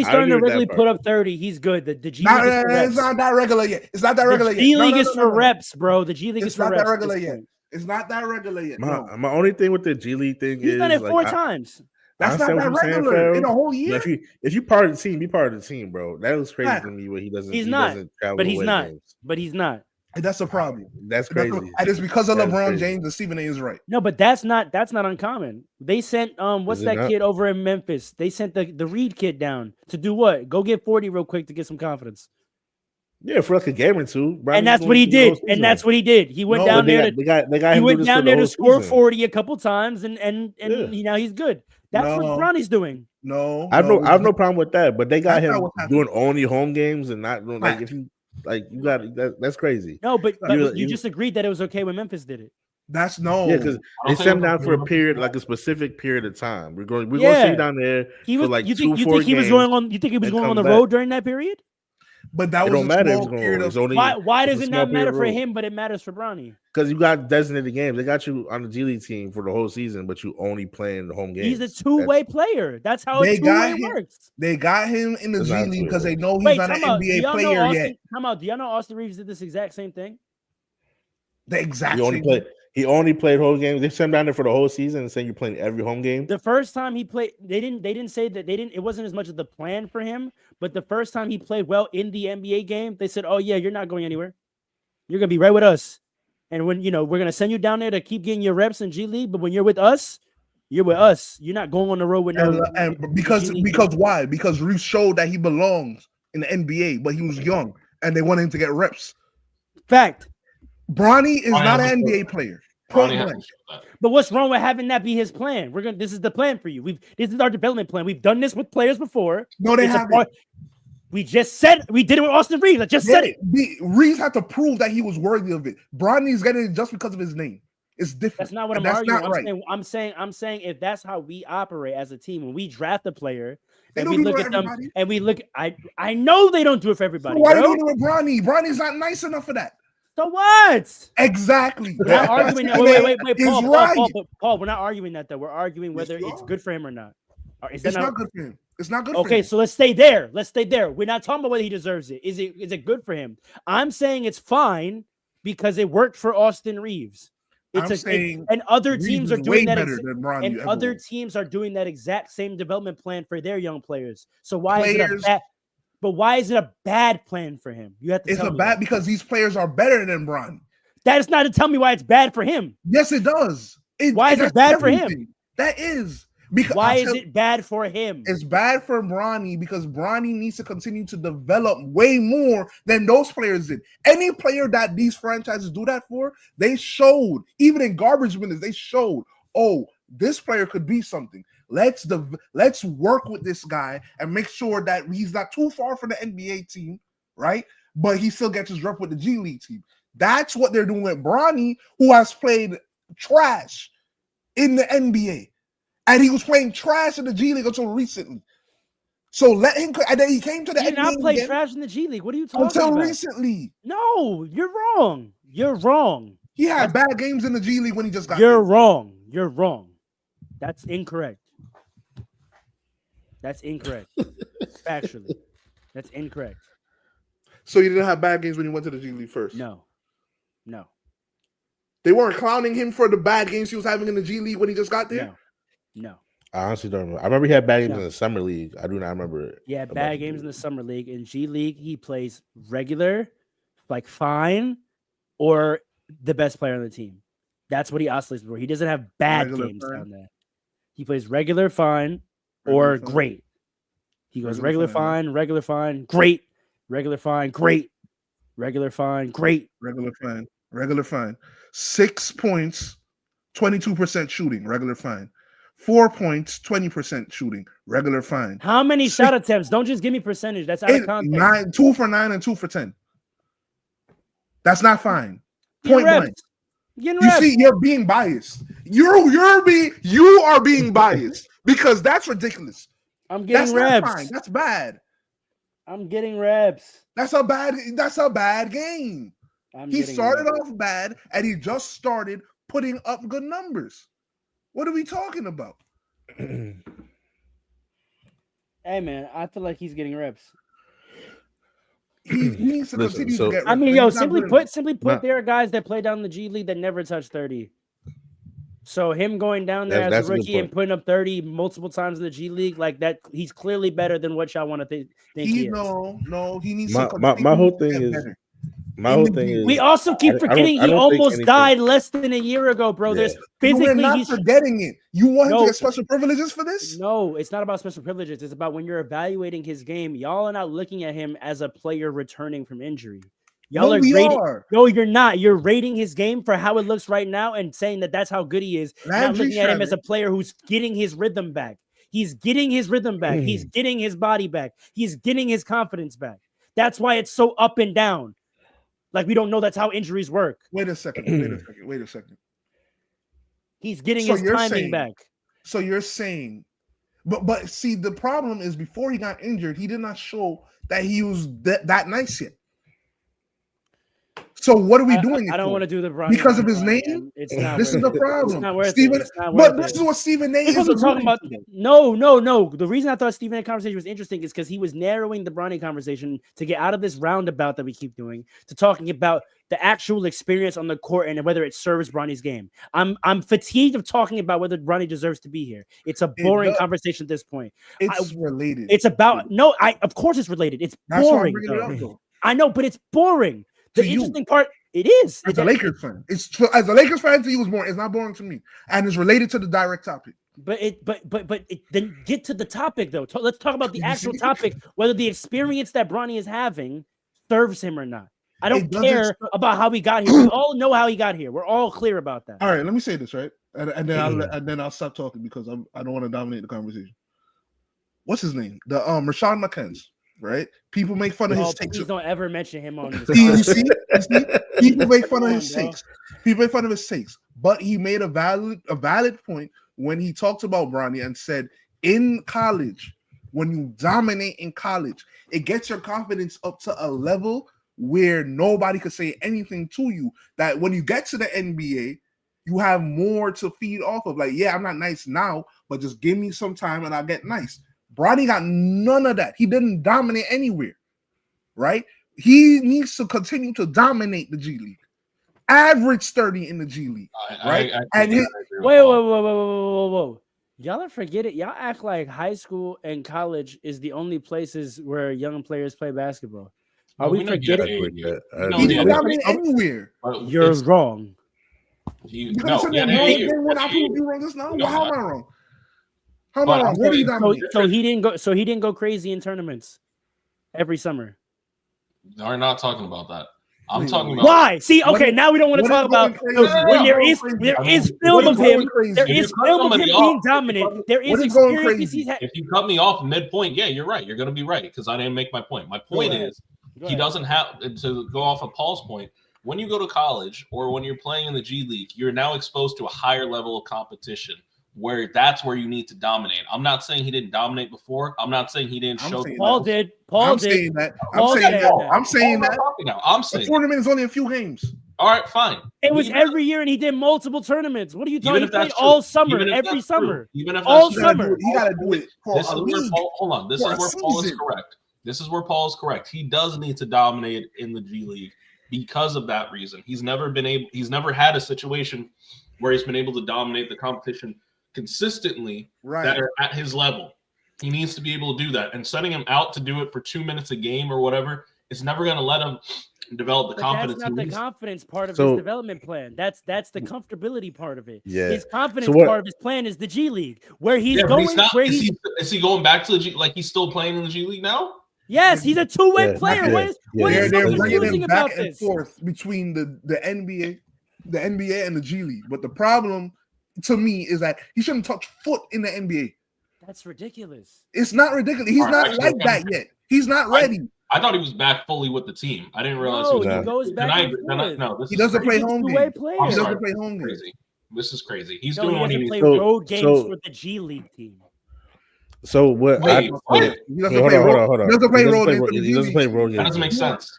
starting to really put up 30. He's good. The G League is for reps. It's not that regular yet. It's not that regular yet. The G League is for reps, bro. The G League is for reps. It's not that regular yet. It's not that regular yet. My only thing with the G League thing He's is done it like, 4 times. That's not that regular in a whole year. If you part of the team, be part of the team, bro. That was crazy to me. What he doesn't. He's he not. doesn't travel But he's away not. games. But he's not. And that's the problem. That's crazy. And it's because of That is LeBron crazy. James and Stephen A is right. No, but that's not uncommon. They sent what's Is it that not? kid over in Memphis? They sent the Reed kid down to do what? Go get 40 real quick to get some confidence. Yeah, for like a game or two. And that's what he did. And that's what he did. He went down there. They got He him went down there to score 40 a couple times, and now he's good. That's what Bronny's doing. No, I have no problem with that, but they got That's not him what's happening. doing only home games and not doing like if you like you got that's crazy. No, but You- you just agreed that it was okay when Memphis did it. That's no. Yeah, because they sent him down for a period, like a specific period of time. We're going to see you down there for like you 2-4 think he was games going on? You think he was and going on come the back. road during that period? But that It was don't a matter. small period of Why does it's a it small not matter period for rule. him, but it matters for Bronny? Because you got designated games. They got you on the G League team for the whole season, but you only playing the home games. He's a two-way player. That's how a two-way works. They got him in the It's G not League because two-way. they know he's Wait, not an time out. Do NBA y'all know player Austin, yet. Time out. Do y'all know Austin Reeves did this exact same thing? The exact He only same played. He only played whole games. They sent him down there for the whole season and saying you're playing every home game. The first time he played, they didn't say that it wasn't as much of the plan for him, but the first time he played well in the NBA game, they said, "Oh yeah, you're not going anywhere. You're gonna be right with us. And when we're gonna send you down there to keep getting your reps in G League, but when you're with us, you're with us. You're not going on the road with no." And because why? Because Reeves showed that he belongs in the NBA, but he was young and they wanted him to get reps. Fact. Bronny is not an NBA player. But what's wrong with having that be his plan? This is the plan for you. This is our development plan. We've done this with players before. No, they haven't. We just said we did it with Austin Reeves. I just said it. Reeves had to prove that he was worthy of it. Bronny's getting it just because of his name. It's different. That's not what I'm arguing. I'm saying if that's how we operate as a team, when we draft a player and we look at them and we look, I know they don't do it for everybody. So why do you do it with Bronny? Bronny's not nice enough for that. So what? Exactly. We're not arguing that. Wait, Paul, we're not arguing that though. We're arguing whether it's good for him or not. It's not good for him. It's not good for him. Okay, so let's stay there. We're not talking about whether he deserves it. Is it good for him? I'm saying it's fine because it worked for Austin Reeves. And other teams are doing that. And other teams are doing that exact same development plan for their young players. So why is it a bad? But why is it a bad plan for him? You have to. It's a bad because these players are better than Bronny. That is not to tell me why it's bad for him. Yes, it does. Why is it bad for him? That is because why is it bad for him? It's bad for Bronny because Bronny needs to continue to develop way more than those players did. Any player that these franchises do that for, they showed, even in garbage minutes, they showed, oh, this player could be something. Let's work with this guy and make sure that he's not too far from the NBA team, right? But he still gets his rep with the G League team. That's what they're doing with Bronny, who has played trash in the NBA. And he was playing trash in the G League until recently. So let him, and then he came to the NBA. He did not play trash in the G League. What are you talking about? Until recently. No, you're wrong. You're wrong. He had bad games in the G League when he just got You're wrong. You're wrong. That's incorrect. That's incorrect. Factually. That's incorrect. So he didn't have bad games when he went to the G League first? No. They weren't clowning him for the bad games he was having in the G League when he just got there? No. I honestly don't remember. I remember he had bad games in the summer league. I do not remember it. Yeah, bad games in the summer league. In G League, he plays regular, like fine, or the best player on the team. That's what he oscillates for. He doesn't have bad Regular games fine. down there. He plays regular, fine, Regular or fine. great. He goes Regular regular fine, fine, regular fine, great, regular fine, great, regular fine, great. Regular fine. 6 points, 22% shooting, regular fine. 4 points, 20% shooting, regular fine. How many Six- shot attempts? Don't just give me percentage. That's out of context. 2 for 9 and 2 for 10. That's not fine. Getting Point reps. blank. Getting You reps. see, you're being biased. You are being biased because that's ridiculous. I'm getting That's reps. not fine. That's bad. I'm getting reps. That's a bad game. He started off bad and he just started putting up good numbers. What are we talking about? Hey man, I feel like he's getting reps. He needs to continue to get reps. I mean, but he's not good enough. simply put, there are guys that play down the G League that never touch 30. So him going down there as a rookie and putting up 30 multiple times in the G League like that, he's clearly better than what y'all want to think he is. No, he needs my whole thing is better. We also keep forgetting he almost died less than a year ago, bro. There's physically We're not forgetting it. You want him to get special privileges for this? No, it's not about special privileges. It's about when you're evaluating his game, y'all are not looking at him as a player returning from injury. Y'all are. No, you're not. You're rating his game for how it looks right now and saying that that's how good he is. Not looking at him as a player who's getting his rhythm back. He's getting his rhythm back. He's getting his body back. He's getting his confidence back. That's why it's so up and down. Like we don't know that's how injuries work. Wait a second. He's getting his timing back. So you're saying, but see, the problem is before he got injured, he did not show that he was that nice yet. So what are we doing? I don't want to do the Bronny because of his name. It's not. This is the problem. It's not worth Stephen, it. but this is what Stephen A. is talking about. No. The reason I thought Stephen A. conversation was interesting is because he was narrowing the Bronny conversation to get out of this roundabout that we keep doing to talking about the actual experience on the court and whether it serves Bronny's game. I'm fatigued of talking about whether Bronny deserves to be here. It's a boring conversation at this point. It's related. It's about of course it's related. It's boring. I know, but it's boring. The interesting part, it is. As a Lakers fan, as a Lakers fan to you, it's boring. It's not boring to me, and it's related to the direct topic. But then get to the topic though. Let's talk about the actual topic, whether the experience that Bronny is having serves him or not. I don't care about how he got here. We all know how he got here. We're all clear about that. All right, let me say this right, and then I'll stop talking because I don't want to dominate the conversation. What's his name? The Rashawn McKenzie. Right? People make fun of his takes. Please don't ever mention him on this. You see? People make fun of his takes. People make fun of his takes. But he made a valid point when he talked about Bronny and said, in college, when you dominate in college, it gets your confidence up to a level where nobody could say anything to you. That when you get to the NBA, you have more to feed off of. Like, yeah, I'm not nice now, but just give me some time and I'll get nice. Bronny got none of that. He didn't dominate anywhere, right? He needs to continue to dominate the G League. Average 30 in the G League, right? Whoa. Y'all are forgetting. Y'all act like high school and college is the only places where young players play basketball. Are we forgetting? He didn't dominate anywhere. You're wrong. How am I wrong? How am I wrong? What are you dominating? So he didn't go crazy in tournaments every summer. We're not talking about that. I'm talking about why. See, okay, now we don't want to talk about when there is film of him. There is film of him being dominant. There is experiences he's had. If you cut me off midpoint, yeah, you're right. You're going to be right because I didn't make my point. My point is he doesn't have to go off of Paul's point. When you go to college or when you're playing in the G League, you're now exposed to a higher level of competition. Where that's where you need to dominate. I'm not saying he didn't dominate before. I'm not saying he didn't show. Paul did. I'm saying that. I'm saying the tournament is only a few games. All right, fine. It was every year, and he did multiple tournaments. What are you talking about? All summer, every summer. Even if all summer, he got to do it for a league. Hold on. This is where Paul is correct. This is where Paul is correct. He does need to dominate in the G League because of that reason. He's never had a situation where he's been able to dominate the competition consistently that are at his level. He needs to be able to do that, and setting him out to do it for 2 minutes a game or whatever is never going to let him develop the But confidence. that's not the confidence part of his development plan. That's the comfortability part of it. Yeah. His confidence part of his plan is the G League, where he's going. Is he going back to the G? Like he's still playing in the G League now? Yes, he's a two-way player. What is so confusing about and this? Forth between the NBA and the G League. But the problem to me is that he shouldn't touch foot in the NBA. That's ridiculous. It's not ridiculous. He's not like that yet. He's not ready. I thought he was back fully with the team. I didn't realize he goes back. He doesn't play home games. He doesn't play home games. This is crazy. He's doing what he needs to play road games with the G League team. So what? He doesn't play road games. He doesn't play road games. That doesn't make sense.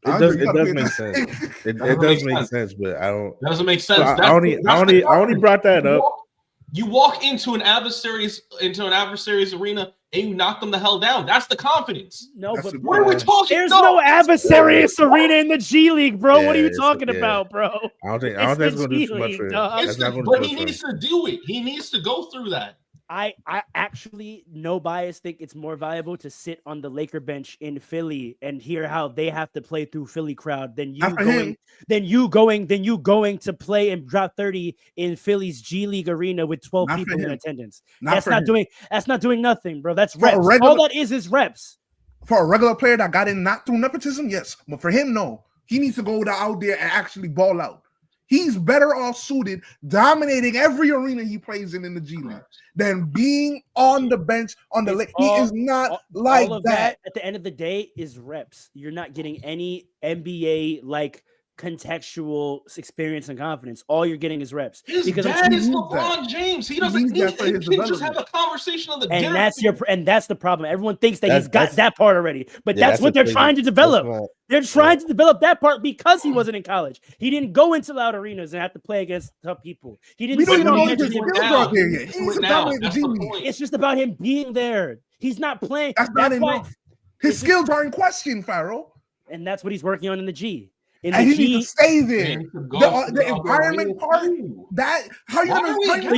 It does make sense. It does make sense, but I don't. That doesn't make sense. I only brought that up. You walk into an adversary's arena and you knock them the hell down. That's the confidence. No, but what are we talking? There's no adversary's arena in the G League, bro. What are you talking about, bro? I don't think that's going to do too much for him. But he needs to do it. He needs to go through that. I actually, no bias, think it's more valuable to sit on the Laker bench in Philly and hear how they have to play through Philly crowd than you going to play and drop 30 in Philly's G League arena with 12 people in attendance. That's not doing nothing, bro. That's reps. All that is reps. For a regular player that got in not through nepotism, yes, but for him, no. He needs to go out there and actually ball out. He's better off suited, dominating every arena he plays in the G League, than being on the bench on the lake. He is not like all of that. At the end of the day, is reps. You're not getting any NBA like contextual experience and confidence. All you're getting is reps. His dad is LeBron James. He doesn't need to just have a conversation on the dinner. And that's the problem. Everyone thinks that he's got that part already, but that's what they're trying to develop. They're trying to develop that part because he wasn't in college. He didn't go into loud arenas and have to play against tough people. He didn't. It's just about him being there. He's not playing. That's not enough. His skills are in question, Pharaoh. And that's what he's working on in the G. He needs to stay there. The environment part. That how you want him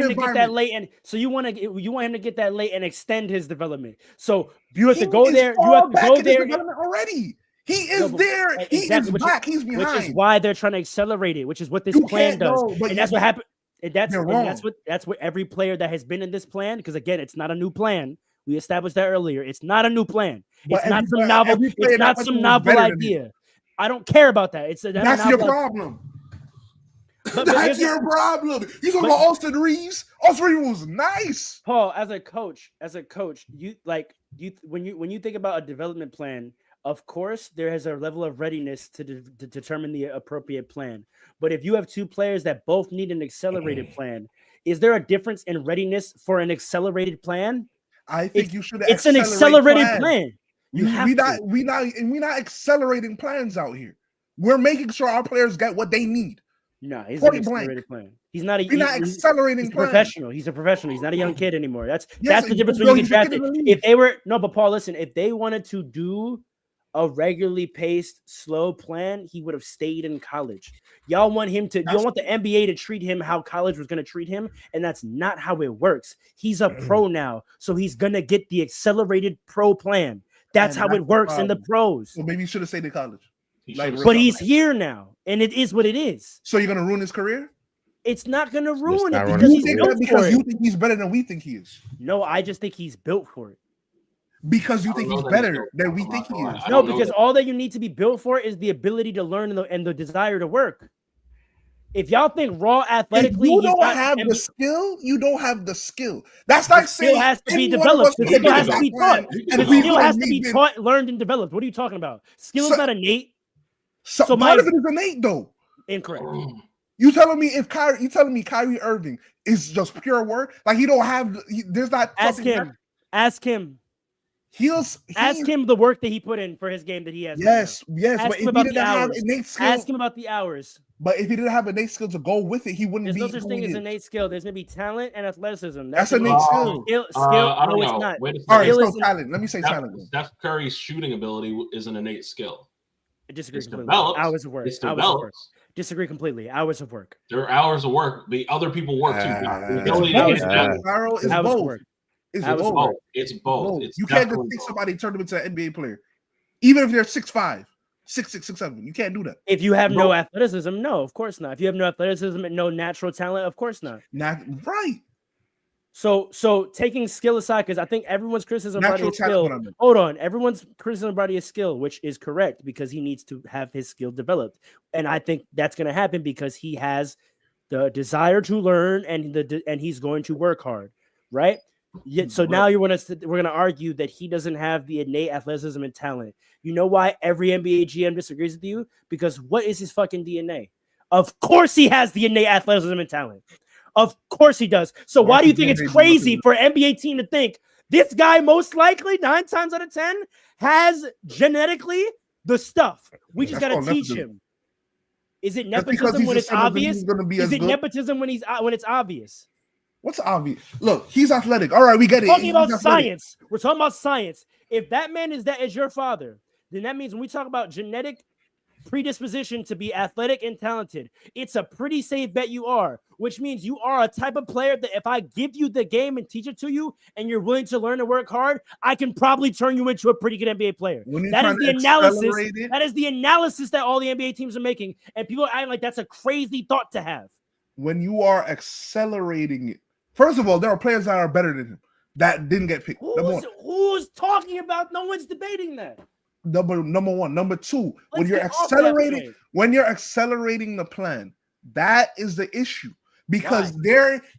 to get that late and you want him to get that late and extend his development. So you have to go there. You have to go there already. He is there. He is back. He's behind. Which is why they're trying to accelerate it. Which is what this plan does. And that's what happened. That's what every player that has been in this plan. Because again, it's not a new plan. We established that earlier. It's not a new plan. It's not some novel. It's not some novel idea. I don't care about that. That's your problem. That's your problem. You talking about Austin Reeves? Austin Reeves was nice. Paul, as a coach, when you think about a development plan, of course there is a level of readiness to determine the appropriate plan. But if you have two players that both need an accelerated plan, is there a difference in readiness for an accelerated plan? I think you should. It's an accelerated plan. We're not accelerating plans out here. We're making sure our players get what they need. No, he's an accelerated plan. He's not accelerating. He's a professional. He's a professional. He's not a young kid anymore. That's the difference when you get drafted. But Paul, listen, if they wanted to do a regularly paced, slow plan, he would have stayed in college. Y'all want him to. You don't want the NBA to treat him how college was going to treat him, and that's not how it works. He's a pro now, so he's gonna get the accelerated pro plan. That's how it works in the pros. Well, maybe you should have stayed in college. But he's here now, and it is what it is. So you're gonna ruin his career? It's not gonna ruin it because you think he's better than we think he is. No, I just think he's built for it. Because you think he's better than we think he is. No, because all that you need to be built for is the ability to learn and the desire to work. If y'all think raw athletically, you don't have the skill. You don't have the skill. That's like saying it has to be developed. The skill has to be taught. The skill has to be taught, learned, and developed. What are you talking about? Skill is not innate. So part of it is innate, though. Incorrect. You telling me Kyrie Irving is just pure work? Like he don't have. There's not. Ask him. Ask him the work that he put in for his game that he has. Yes. But if he didn't have innate skill, ask him about the hours. But if he didn't have innate skill to go with it, he wouldn't be. There's no such thing as innate skill. There's maybe talent and athleticism. That's innate skill. I don't know. It's not. All right, it's talent. Let me say talent. Steph Curry's shooting ability is an innate skill. I disagree completely. Hours of work. Disagree completely. Hours of work. There are hours of work. The other people work too. It's both. It's both. You can't just pick somebody and turn them into an NBA player. Even if they're 6'5", 6'6", 6'7", you can't do that. If you have no athleticism, no, of course not. If you have no athleticism and no natural talent, of course not. Right. So taking skill aside, because I think everyone's criticism about his skill. Everyone's criticism about his skill, which is correct because he needs to have his skill developed, and I think that's going to happen because he has the desire to learn and he's going to work hard, right? So now we're gonna argue that he doesn't have the innate athleticism and talent. You know why every NBA GM disagrees with you? Because what is his fucking DNA? Of course he has the innate athleticism and talent. Of course he does. So why do you think it's crazy for an NBA team to think this guy most likely 9 times out of 10 has genetically the stuff? We just got to teach him. Is it nepotism when it's obvious? Is it nepotism when it's obvious? What's obvious? Look, he's athletic. All right, we get it. We're talking about science. We're talking about science. If that man is your father, then that means when we talk about genetic predisposition to be athletic and talented, it's a pretty safe bet you are, which means you are a type of player that if I give you the game and teach it to you and you're willing to learn and work hard, I can probably turn you into a pretty good NBA player. That is the analysis. That is the analysis that all the NBA teams are making, and people are acting like that's a crazy thought to have. When you are accelerating it, first of all, there are players that are better than him that didn't get picked. Who's talking about? No one's debating that. Number one. Number two, when you're accelerating the plan, that is the issue. Because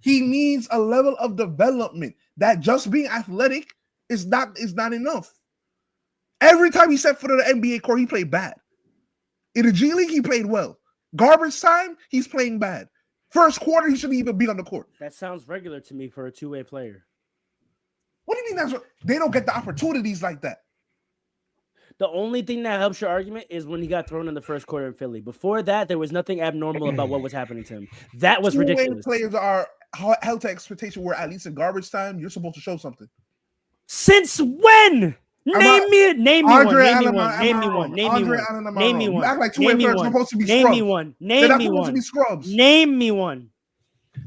he needs a level of development that just being athletic is not enough. Every time he set foot on the NBA court, he played bad. In the G League, he played well. Garbage time, he's playing bad. First quarter, he shouldn't even be on the court. That sounds regular to me for a two-way player. What do you mean they don't get the opportunities like that? The only thing that helps your argument is when he got thrown in the first quarter in Philly. Before that, there was nothing abnormal about what was happening to him. That was ridiculous. Players are held to expectation where at least in garbage time, you're supposed to show something. Since when? Name me one. You act like two-way players are supposed to be scrubs. They're not supposed to be scrubs. Name me one.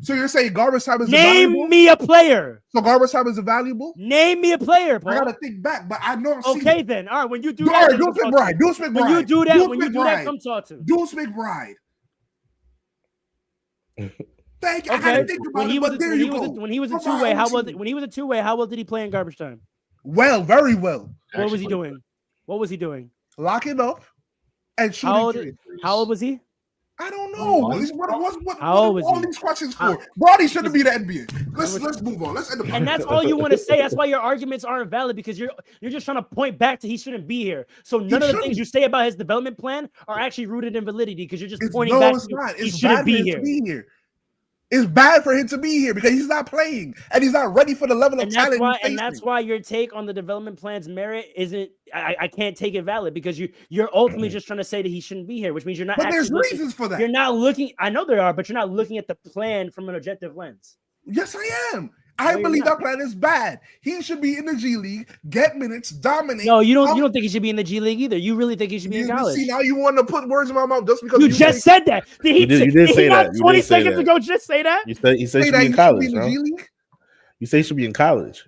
So you're saying garbage time is invaluable? Name me a player. So garbage time is invaluable? Name me a player, Paul. I gotta think back, but I know. Okay, then. All right, when you do that, Deuce McBride. When you do that, come talk to me. Deuce McBride. Thank you. Okay. I gotta think about it. But there you go. When he was a two-way, how well did he play in garbage time? Well, very well. What was he doing? Locking up and shooting. How old was he? I don't know. What all these questions for? Bronny shouldn't be the NBA. Let's move on. Let's end the podcast. And that's all you want to say. That's why your arguments aren't valid because you're just trying to point back to he shouldn't be here. So none of the things you say about his development plan are actually rooted in validity because you're just pointing back to he shouldn't be here. It's bad for him to be here because he's not playing and he's not ready for the level of talent. And that's why your take on the development plan's merit isn't. I can't take it valid because you're ultimately just trying to say that he shouldn't be here, which means you're not. But there's reasons for that. You're not looking. I know there are, but you're not looking at the plan from an objective lens. Yes, I am. I believe that plan is bad. He should be in the G League, get minutes, dominate. No, you don't think he should be in the G League either. You really think he should be in college. See, now you want to put words in my mouth just because you just said that. You did say that. 20 seconds ago, just say that. You said he should be in college, bro. You say he should be in college.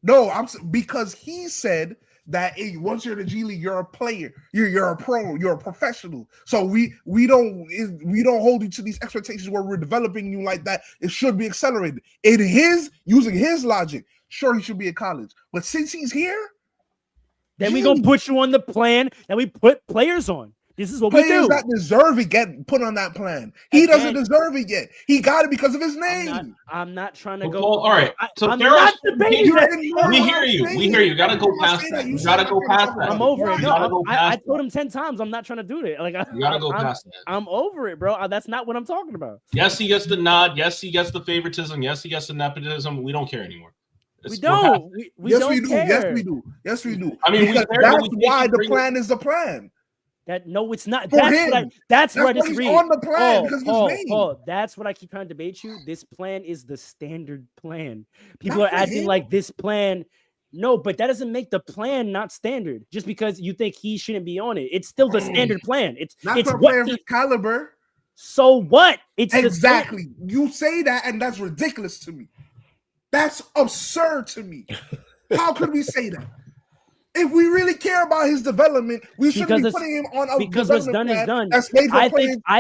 No, because he said that once you're in the G League, you're a player, you're a pro, you're a professional. So we don't hold you to these expectations where we're developing you like that. It should be accelerated. Using his logic, sure he should be in college, but since he's here, then we gonna put you on the plan that we put players on. This is what we do. Players that deserve it get put on that plan. He doesn't deserve it yet. He got it because of his name. I'm not trying to go. Well, all right. So I'm not debating that. We hear you. We hear you. Gotta go past that. You gotta go past that. I'm over it. No, I told him 10 times. I'm not trying to do that. Like you gotta go past that. I'm over it, bro. That's not what I'm talking about. Yes, he gets the nod. Yes, he gets the favoritism. Yes, he gets the nepotism. We don't care anymore. We don't. Yes, we do. Yes, we do. I mean, that's why the plan is the plan. No, it's not. That's what I disagree. He's on the plan because of his name. That's what I keep trying to debate you. This plan is the standard plan. People are acting like this plan. No, but that doesn't make the plan not standard. Just because you think he shouldn't be on it, it's still the standard plan. It's for a player of his caliber. So what? It's exactly. You say that, and that's ridiculous to me. That's absurd to me. How could we say that? If we really care about his development, we shouldn't be putting him on a because what's done is done. That's made for I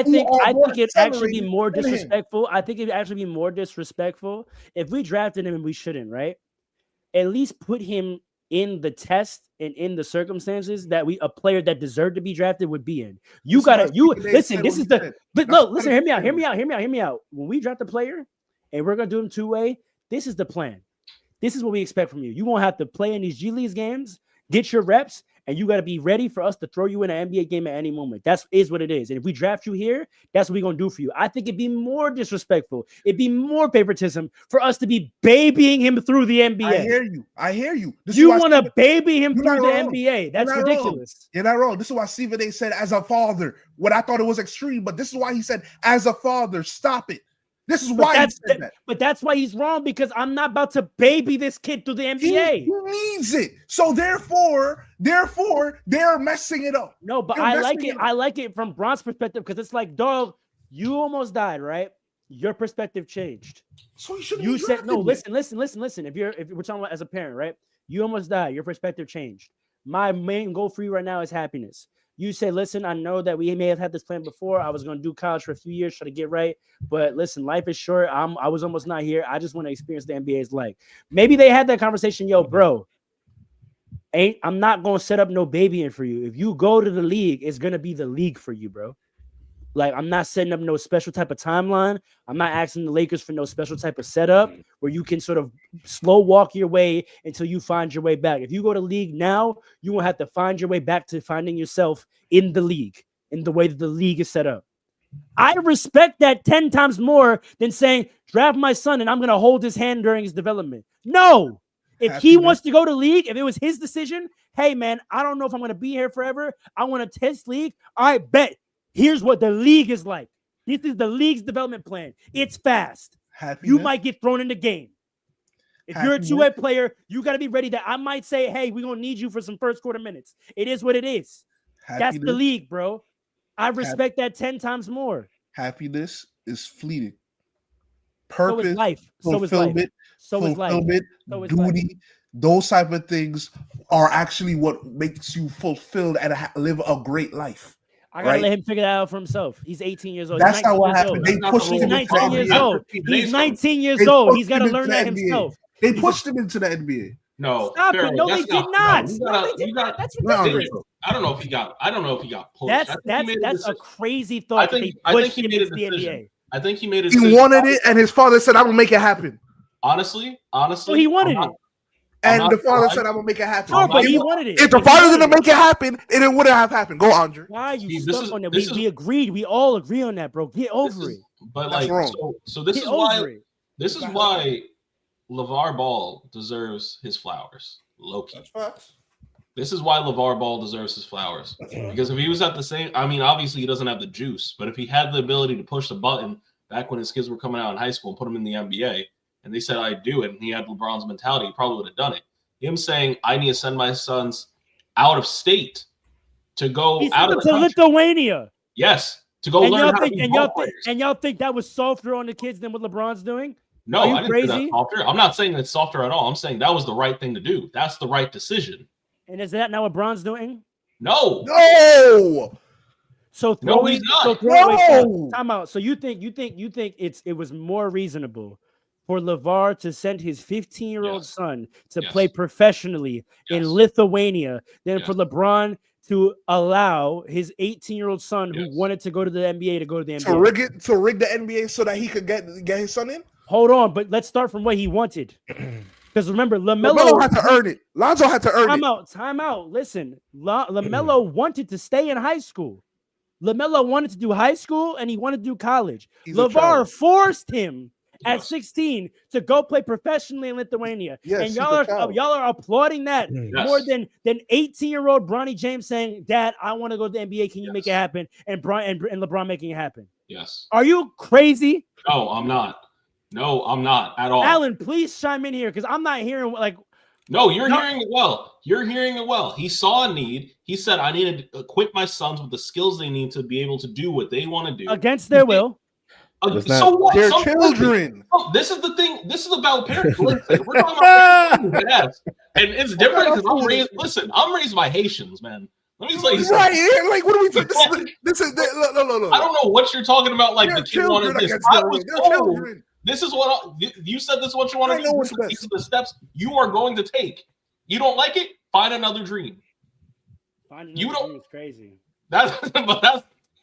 think it'd actually be more than him. disrespectful. I think it'd actually be more disrespectful if we drafted him and we shouldn't, right? At least put him in the test and in the circumstances that a player that deserved to be drafted would be in. Listen. This is the. But no, listen. Hear me out. When we draft a player and we're gonna do him two-way, this is the plan. This is what we expect from you. You won't have to play in these G League games, get your reps, and you got to be ready for us to throw you in an NBA game at any moment. That is what it is. And if we draft you here, that's what we're going to do for you. I think it'd be more disrespectful. It'd be more favoritism for us to be babying him through the NBA. I hear you. You want to baby him through the NBA. That's ridiculous. You're not wrong. This is why Stephen A said as a father, what I thought it was extreme, but this is why he said as a father, stop it. This is why he said that. But that's why he's wrong, because I'm not about to baby this kid through the NBA. He needs it. So therefore, they're messing it up. No, but I like it. I like it from Bron's perspective, because it's like, dog, you almost died, right? Your perspective changed. So you said no. Listen. If we're talking about as a parent, right? You almost died. Your perspective changed. My main goal for you right now is happiness. You say, listen, I know that we may have had this plan before. I was going to do college for a few years, try to get right. But listen, life is short. I was almost not here. I just want to experience the NBA's like. Maybe they had that conversation. Yo, bro, I'm not going to set up no babying for you. If you go to the league, it's going to be the league for you, bro. Like, I'm not setting up no special type of timeline. I'm not asking the Lakers for no special type of setup where you can sort of slow walk your way until you find your way back. If you go to league now, you will have to find your way back to finding yourself in the league, in the way that the league is set up. I respect that 10 times more than saying, draft my son and I'm going to hold his hand during his development. No. If he wants to go to league, if it was his decision, hey, man, I don't know if I'm going to be here forever. I want to test league. I bet. Here's what the league is like. This is the league's development plan. It's fast. You might get thrown in the game. If you're a two-way player, you got to be ready that I might say, hey, we're going to need you for some first quarter minutes. It is what it is. That's the league, bro. I respect that 10 times more. Happiness is fleeting. Purpose, so is life. Fulfillment, duty, those type of things are actually what makes you fulfilled and live a great life. I gotta let him figure that out for himself. He's 18 years old. That's not what happened. He's 19 years old. He's 19 years old. He's got to learn that himself. They pushed him into the NBA. No, stop it. No, they did not. That's ridiculous. I don't know if he got pushed. That's a crazy thought. I think he made a decision. I think he made a decision. He wanted it, and his father said, "I'm gonna make it happen." Honestly, so he wanted it. And the father said, "I'm gonna make it happen." No, but he wanted it. If the father didn't make it happen, it wouldn't have happened. Go, Andre. Why are you stuck on that? We agreed. We all agree on that, bro. Get over it. But like, so this is why. This is why LeVar Ball deserves his flowers. Low-key. This is why LeVar Ball deserves his flowers. Because if he was at the same, I mean, obviously he doesn't have the juice, but if he had the ability to push the button back when his kids were coming out in high school and put them in the NBA, and they said I'd do it, and he had LeBron's mentality, he probably would have done it. Him saying I need to send my sons out of state to go out of the country. Lithuania. Yes, to go learn how to be ball players. And y'all think that was softer on the kids than what LeBron's doing? No, I didn't say that's softer. I'm not saying it's softer at all. I'm saying that was the right thing to do. That's the right decision. And is that not what LeBron's doing? No. So no, he's not. Time out. So you think it was more reasonable for LeVar to send his 15-year-old son to play professionally in Lithuania than for LeBron to allow his 18-year-old son who wanted to go to the NBA to go to the NBA? To rig the NBA so that he could get his son in? Hold on, but let's start from what he wanted. Because remember, LaMelo had to earn it. Lonzo had to earn it. Time out. Listen, LaMelo wanted to stay in high school. LaMelo wanted to do high school and he wanted to do college. LeVar forced him at 16 to go play professionally in Lithuania. Yes, and y'all are applauding that more than 18-year-old Bronny James saying, "Dad, I want to go to the NBA. Can you make it happen?" And LeBron making it happen. Yes. Are you crazy? No, I'm not. No, I'm not at all. Alan, please chime in here because I'm not hearing like. No, you're hearing it well. You're hearing it well. He saw a need. He said, I need to equip my sons with the skills they need to be able to do what they want to do. Against their will. So what? They're children. This is the thing. This is about parents. Listen, we're talking about parents, and it's different because I'm raised by Haitians, man. Let me tell you something. Right, like what are we talking? This is no. I don't know what you're talking about. Like they're the kid wanted this. Children. This is what you said. This is what you want to do. These are the steps you are going to take. You don't like it? Find another dream. You don't. It's crazy. That's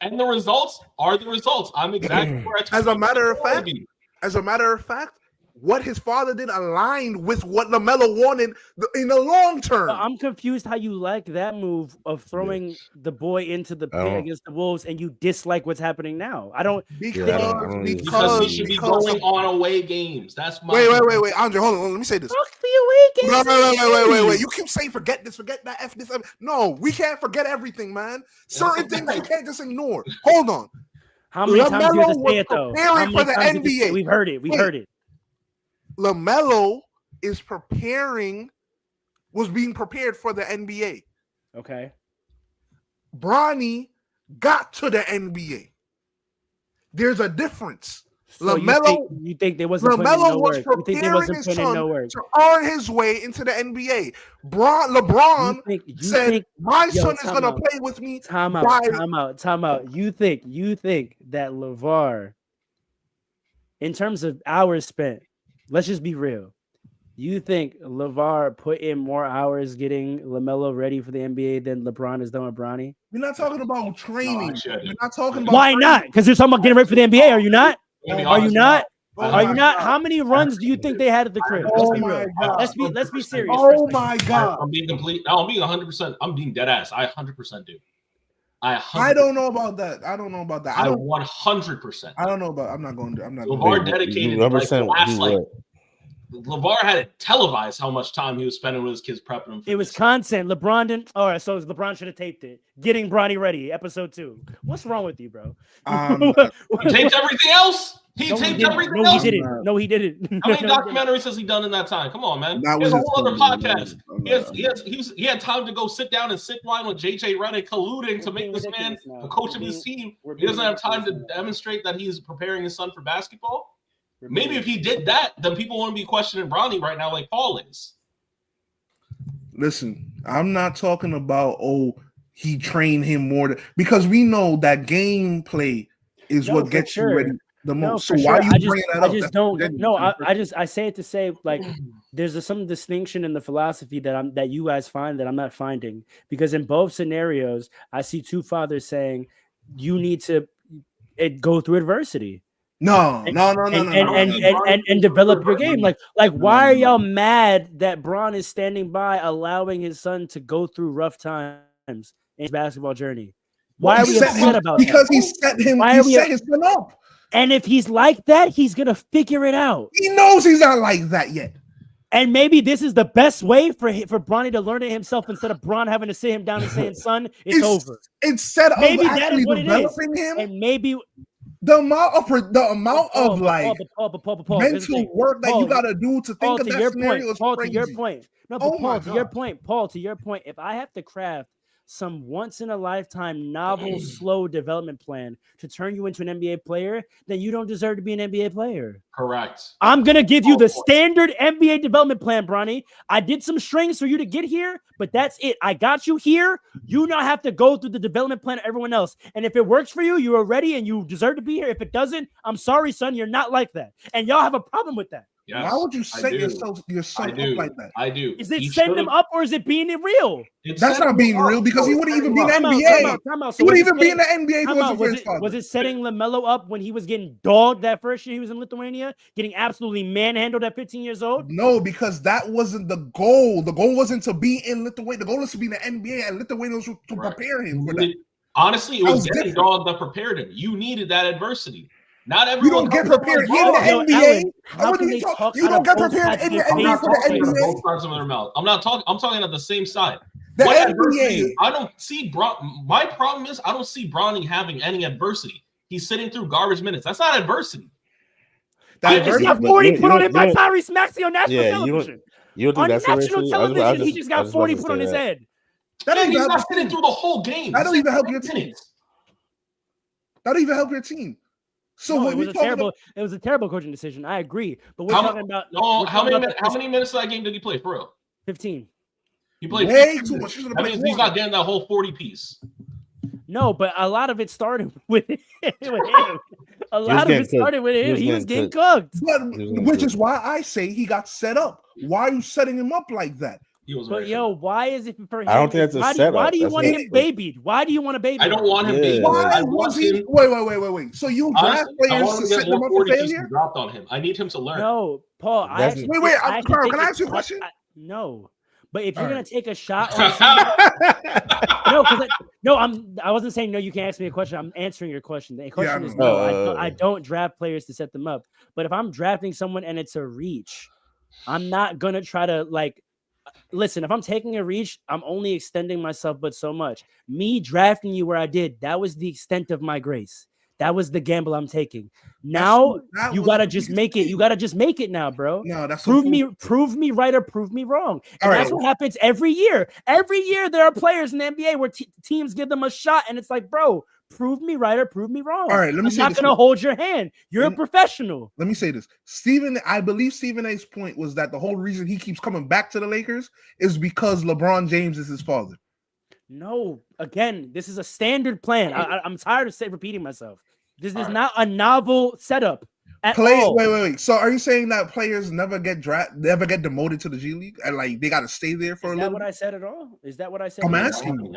and the results are the results. I'm exactly where I as a matter of fact, what his father did aligned with what LaMelo wanted in the long term. I'm confused how you like that move of throwing the boy into the pit against the Wolves and you dislike what's happening now. I don't because he should be going on away games. That's my wait, Andre, hold on. Let me say this. Fuck the away games. No, wait. You keep saying forget this, forget that, F this. No, we can't forget everything, man. Certain things you can't just ignore. Hold on. How many times do you have to say it though? For the NBA. We've heard it. We've heard it. LaMelo was being prepared for the NBA. Okay. Bronny got to the NBA. There's a difference. So LaMelo, you think there wasn't LaMelo was preparing his son to earn his way into the NBA. LeBron said, "My son is going to play with me." Time out. You think that LeVar, in terms of hours spent, let's just be real. You think LeVar put in more hours getting LaMelo ready for the NBA than LeBron has done with Bronny? We're not talking about training. We're not talking about why not? Because you're talking about getting ready for the NBA. Are you not? Are you not? Are you not? How many runs do you think they had at the crib? Let's be real. Let's be serious. Oh my God! I'm being complete. No, I'm being 100%. I'm being dead ass. I 100% do. I don't know about that. I 100%. I don't know about. I'm not going to. LeVar dedicated LeVar had it televised how much time he was spending with his kids prepping them. It was content. LeBron didn't. All right, so LeBron should have taped it. Getting Bronny ready, episode 2. What's wrong with you, bro? He taped everything else. He taped everything else. No, he didn't. How many documentaries has he done in that time? Come on, man. He has a whole other podcast. He had time to go sit down and sit wine with JJ Redick colluding to make this man a coach of his team. He doesn't have time to demonstrate that he's preparing his son for basketball. Maybe if he did that, then people wouldn't be questioning Bronny right now like Paul is. Listen, I'm not talking about, he trained him more because we know that gameplay is what gets you ready the most. So why you bring that up? I just don't. No, I say it to say like there's some distinction in the philosophy that you guys find that I'm not finding, because in both scenarios I see two fathers saying you need to go through adversity. No. And develop your game. Like why are y'all mad that Bron is standing by allowing his son to go through rough times in his basketball journey? Why are we upset about that? Because he set his son up. And if he's like that, he's gonna figure it out. He knows he's not like that yet. And maybe this is the best way for Bronny to learn it himself instead of Bron having to sit him down and saying, "Son, it's over." Instead of maybe that is what developing it is. Him, and maybe the amount of mental work that you gotta do to think of that scenario is crazy. To your point. No, but Paul, to your point, if I have to craft some once-in-a-lifetime novel, slow development plan to turn you into an NBA player, then you don't deserve to be an NBA player. Correct. I'm going to give you the standard NBA development plan, Bronny. I did some strings for you to get here, but that's it. I got you here. You now have to go through the development plan of everyone else. And if it works for you, you are ready and you deserve to be here. If it doesn't, I'm sorry, son, you're not like that. And y'all have a problem with that. Yes, why would you set your son up like that? I do. Is it setting him up or is it being real? That's not being real because he wouldn't even be in the NBA. He wouldn't even be in the NBA. Was it setting LaMelo up when he was getting dogged that first year he was in Lithuania, getting absolutely manhandled at 15 years old? No, because that wasn't the goal. The goal wasn't to be in Lithuania. The goal is to be in the NBA, and Lithuania was to prepare him for that. Honestly, it was getting dogged that prepared him. You needed that adversity. Not everyone. You don't get prepared in the NBA. You don't get prepared in the NBA for the NBA. Both parts of their mouth. I'm talking at the same side. The NBA. I don't see my problem is I don't see Bronny having any adversity. He's sitting through garbage minutes. That's not adversity. He just got 40 put on him by Tyrese Maxey on national television. You on national television, he just got 40 put on his head. He's not sitting through the whole game. That don't even help your team. That don't even help your team. So no, it was a terrible coaching decision. I agree, but we're talking about how many minutes of that game did he play for real? 15. He played way too much. That means he's not getting that whole 40 piece. No, but a lot of it started with him. A lot of it started with him. He was getting cooked. Which is why I say he got set up. Why are you setting him up like that? But why is it for him? I don't think that's a setup. Why do you want him babied? Why do you want a baby? I don't want him babied. Why was he? Wait. So you draft players to set them up for failure? Dropped on him. I need him to learn. No, Paul. Carl, can I ask you a question? No. But if you're gonna take a shot, on I wasn't saying no. You can't ask me a question. I'm answering your question. The question is no. I don't draft players to set them up. But if I'm drafting someone and it's a reach, I'm not gonna try to listen. If I'm taking a reach, I'm only extending myself, but so much. Me drafting you where I did, that was the extent of my grace. That was the gamble I'm taking. Now you gotta just make it. You gotta just make it now, bro. No, that's prove me right or prove me wrong. And that's what happens every year. Every year there are players in the NBA where teams give them a shot, and it's like, bro, prove me right or prove me wrong. All right, I'm not gonna hold your hand. You're a professional. Let me say this, I believe Stephen A's point was that the whole reason he keeps coming back to the Lakers is because LeBron James is his father. No, again, this is a standard plan. I'm tired of repeating myself. This is not a novel setup at all. Wait. So are you saying that players never get demoted to the G League and they got to stay there for a little? Is that what I said at all? Is that what I said? I'm asking you.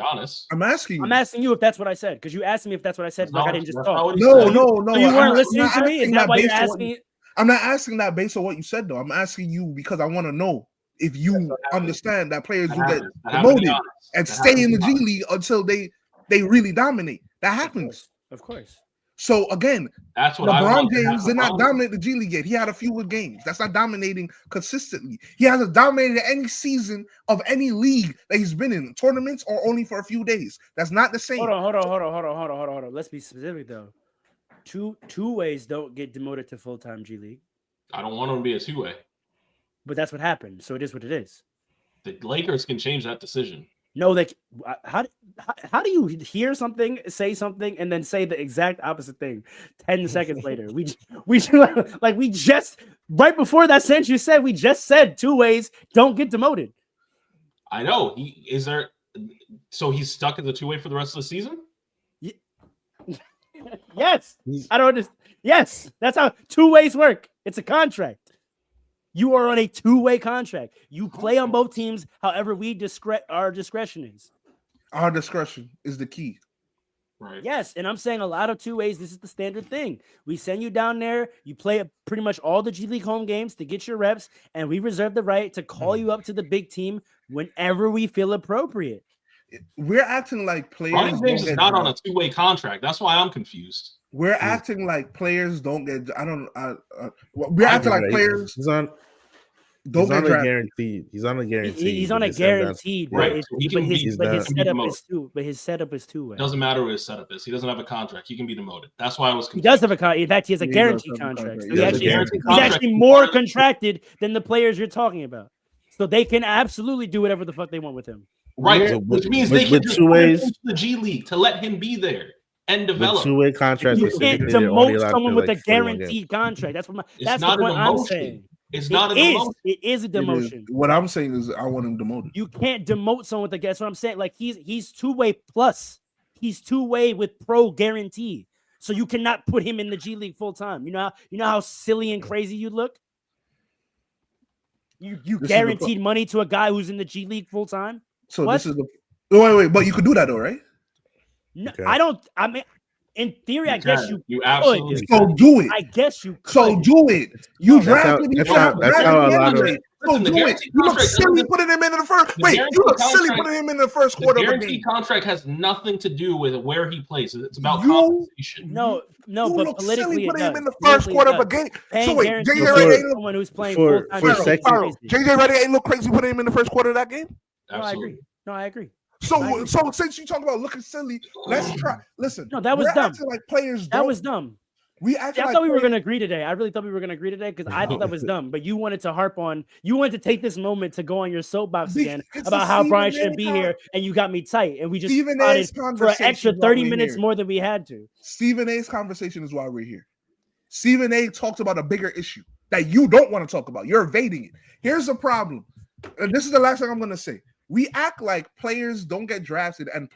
I'm asking you if that's what I said because you asked me if that's what I said. I didn't just talk. No. So you weren't listening to me. Is that why you're asking? I'm not asking that based on what you said though. I'm asking you because I want to know if you understand that players who get demoted and stay in the G League until they really dominate. That happens. Of course. So again, that's what LeBron James did not dominate the G League yet. He had a few good games. That's not dominating consistently. He hasn't dominated any season of any league that he's been in, tournaments or only for a few days. That's not the same. Hold on. Let's be specific though. Two ways don't get demoted to full-time G League. I don't want him to be a two-way. But that's what happened. So it is what it is. The Lakers can change that decision. No, how do you hear something, say something, and then say the exact opposite thing 10 seconds later? We just right before that sentence you said, we just said two ways don't get demoted. I know. So he's stuck as a two-way for the rest of the season? Yes. I don't understand. Yes, that's how two ways work. It's a contract. You are on a two-way contract. You play on both teams, however our discretion is. Our discretion is the key. Right. Yes, and I'm saying a lot of two ways. This is the standard thing. We send you down there. You play pretty much all the G League home games to get your reps, and we reserve the right to call you up to the big team whenever we feel appropriate. We're acting like players. Bronny James is not on a two-way contract. That's why I'm confused. We're acting like players don't get. We're acting like players. He's on a guaranteed. He's on a guaranteed. He's on a guaranteed. Right. But his setup is two-way. Doesn't matter what his setup is. He doesn't have a contract. He can be demoted. That's why I was confused. He does have a contract. In fact, he has a guaranteed contract. So he's actually more contracted than the players you're talking about. So they can absolutely do whatever the fuck they want with him. Right. Which means they can just put him into the G League to let him be there and develop. Two-way contract. You can't demote someone with a guaranteed contract. That's what I'm saying. It's not a demotion. It is a demotion. What I'm saying is I want him demoted. You can't demote someone with a guess. What I'm saying, like he's two-way plus. He's two-way with pro guarantee. So you cannot put him in the G League full time. You know how silly and crazy you look? You guaranteed money to a guy who's in the G League full time? So what? This is the wait, but you could do that though, right? No, okay. I mean, in theory, I guess you absolutely so do it. I guess you could. So do it. You drafted that's how a lot of so do it. You look silly putting him in the first. Wait, you look silly putting him in the first quarter. The guaranteed contract has nothing to do with where he plays. It's about compensation. No, but politically, putting him in the first quarter of a game. So wait, JJ Redick ain't someone who's playing full time. JJ Redick ain't look crazy putting him in the first quarter of that game. Absolutely. No, I agree. So since you talk about looking silly, let's try. Listen, no, that was dumb. Like players, that was dumb. I thought we were going to agree today. I really thought we were going to agree today because I thought that was dumb. But you wanted to take this moment to go on your soapbox again about how Brian shouldn't be here, and you got me tight, and we just started for an extra 30 minutes more than we had to. Stephen A's conversation is why we're here. Stephen A talked about a bigger issue that you don't want to talk about. You're evading it. Here's the problem. And this is the last thing I'm going to say. We act like players don't get drafted and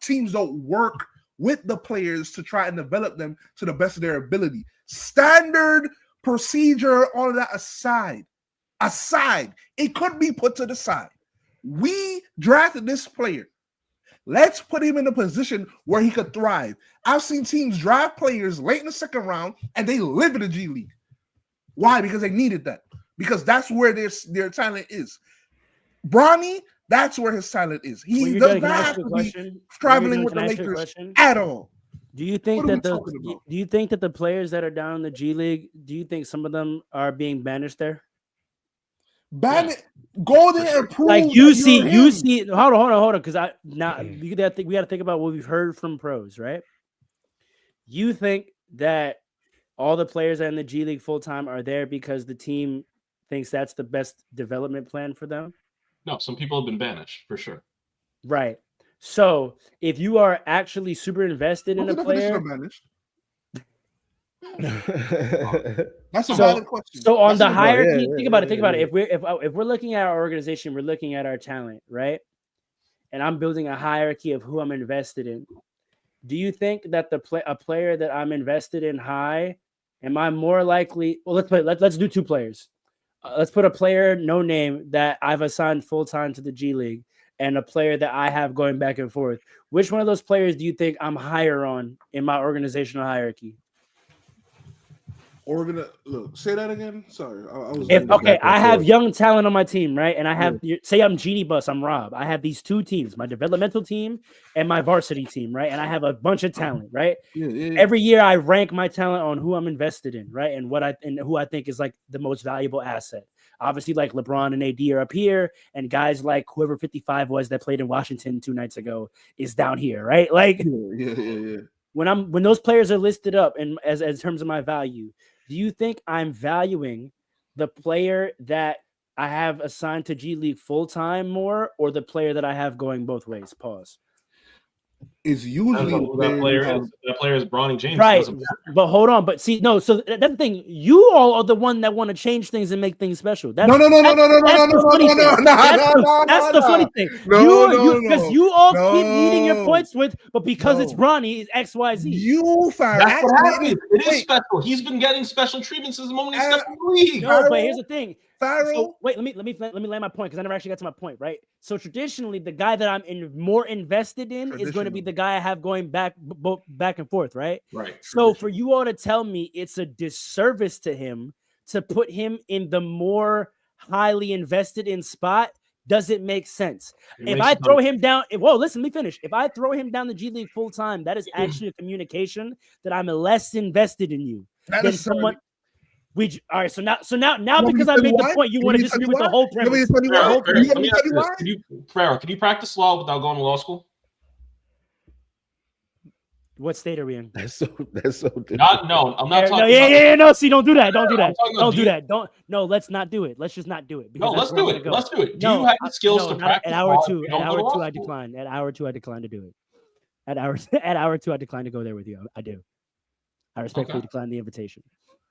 teams don't work with the players to try and develop them to the best of their ability. Standard procedure, all of that aside, it could be put to the side. We drafted this player. Let's put him in a position where he could thrive. I've seen teams draft players late in the second round and they live in the G League. Why? Because they needed that. Because that's where their talent is. Bronny, that's where his talent is. He does not have to be traveling with the Lakers at all. Do you think that the players that are down in the G League, do you think some of them are being banished there? Go there and prove. Like you see. Hold on, because we got to think about what we've heard from pros, right? You think that all the players that are in the G League full time are there because the team thinks that's the best development plan for them? No, some people have been banished for sure. Right. So if you are actually super invested in a player, that's a valid question. So on the hierarchy, think about it. If we're looking at our organization, we're looking at our talent, right? And I'm building a hierarchy of who I'm invested in. Do you think that a player that I'm invested in high, am I more likely? Well, let's do two players. Let's put a player, no name, that I've assigned full time to the G League, and a player that I have going back and forth. Which one of those players do you think I'm higher on in my organizational hierarchy? Say that again. Sorry, I have young talent on my team, right? And I have say I'm Genie Bus, I'm Rob. I have these two teams, my developmental team and my varsity team, right? And I have a bunch of talent, right? Every year I rank my talent on who I'm invested in, right? And who I think is like the most valuable asset. Obviously, like LeBron and AD are up here, and guys like whoever 55 was that played in Washington 2 nights ago is down here, right? Like when those players are listed up and as terms of my value. Do you think I'm valuing the player that I have assigned to G League full-time more, or the player that I have going both ways? Pause. Is usually that player is Bronny James, right? But hold on, but see, no. So that's the thing. You all are the one that want to change things and make things special. That's the funny thing. Because you all keep needing your points with, but because it's Bronny, it's X, Y, Z. That's what happened. It is special. He's been getting special treatment since the moment he stepped in the league. No, but here's the thing. So, wait, let me land my point because I never actually got to my point, right? So traditionally, the guy that I'm more invested in is going to be the guy I have going back and forth, right? Right. So for you all to tell me it's a disservice to him to put him in the more highly invested in spot doesn't make sense. If I throw him down, listen, let me finish. If I throw him down the G League full time, that is actually a communication that I'm less invested in you than someone. All right, so now because I made the point, you want to disagree with the whole premise. Can you practice law without going to law school? What state are we in? That's so different. I'm not talking. No, see, don't do that. Don't do that. No, let's not do it. Let's just not do it. No, let's do it. Let's do it. Do you have the skills to practice? At hour two, I decline. At hour two, I decline to do it. At hour two, I decline to go there with you. I do. I respectfully decline the invitation.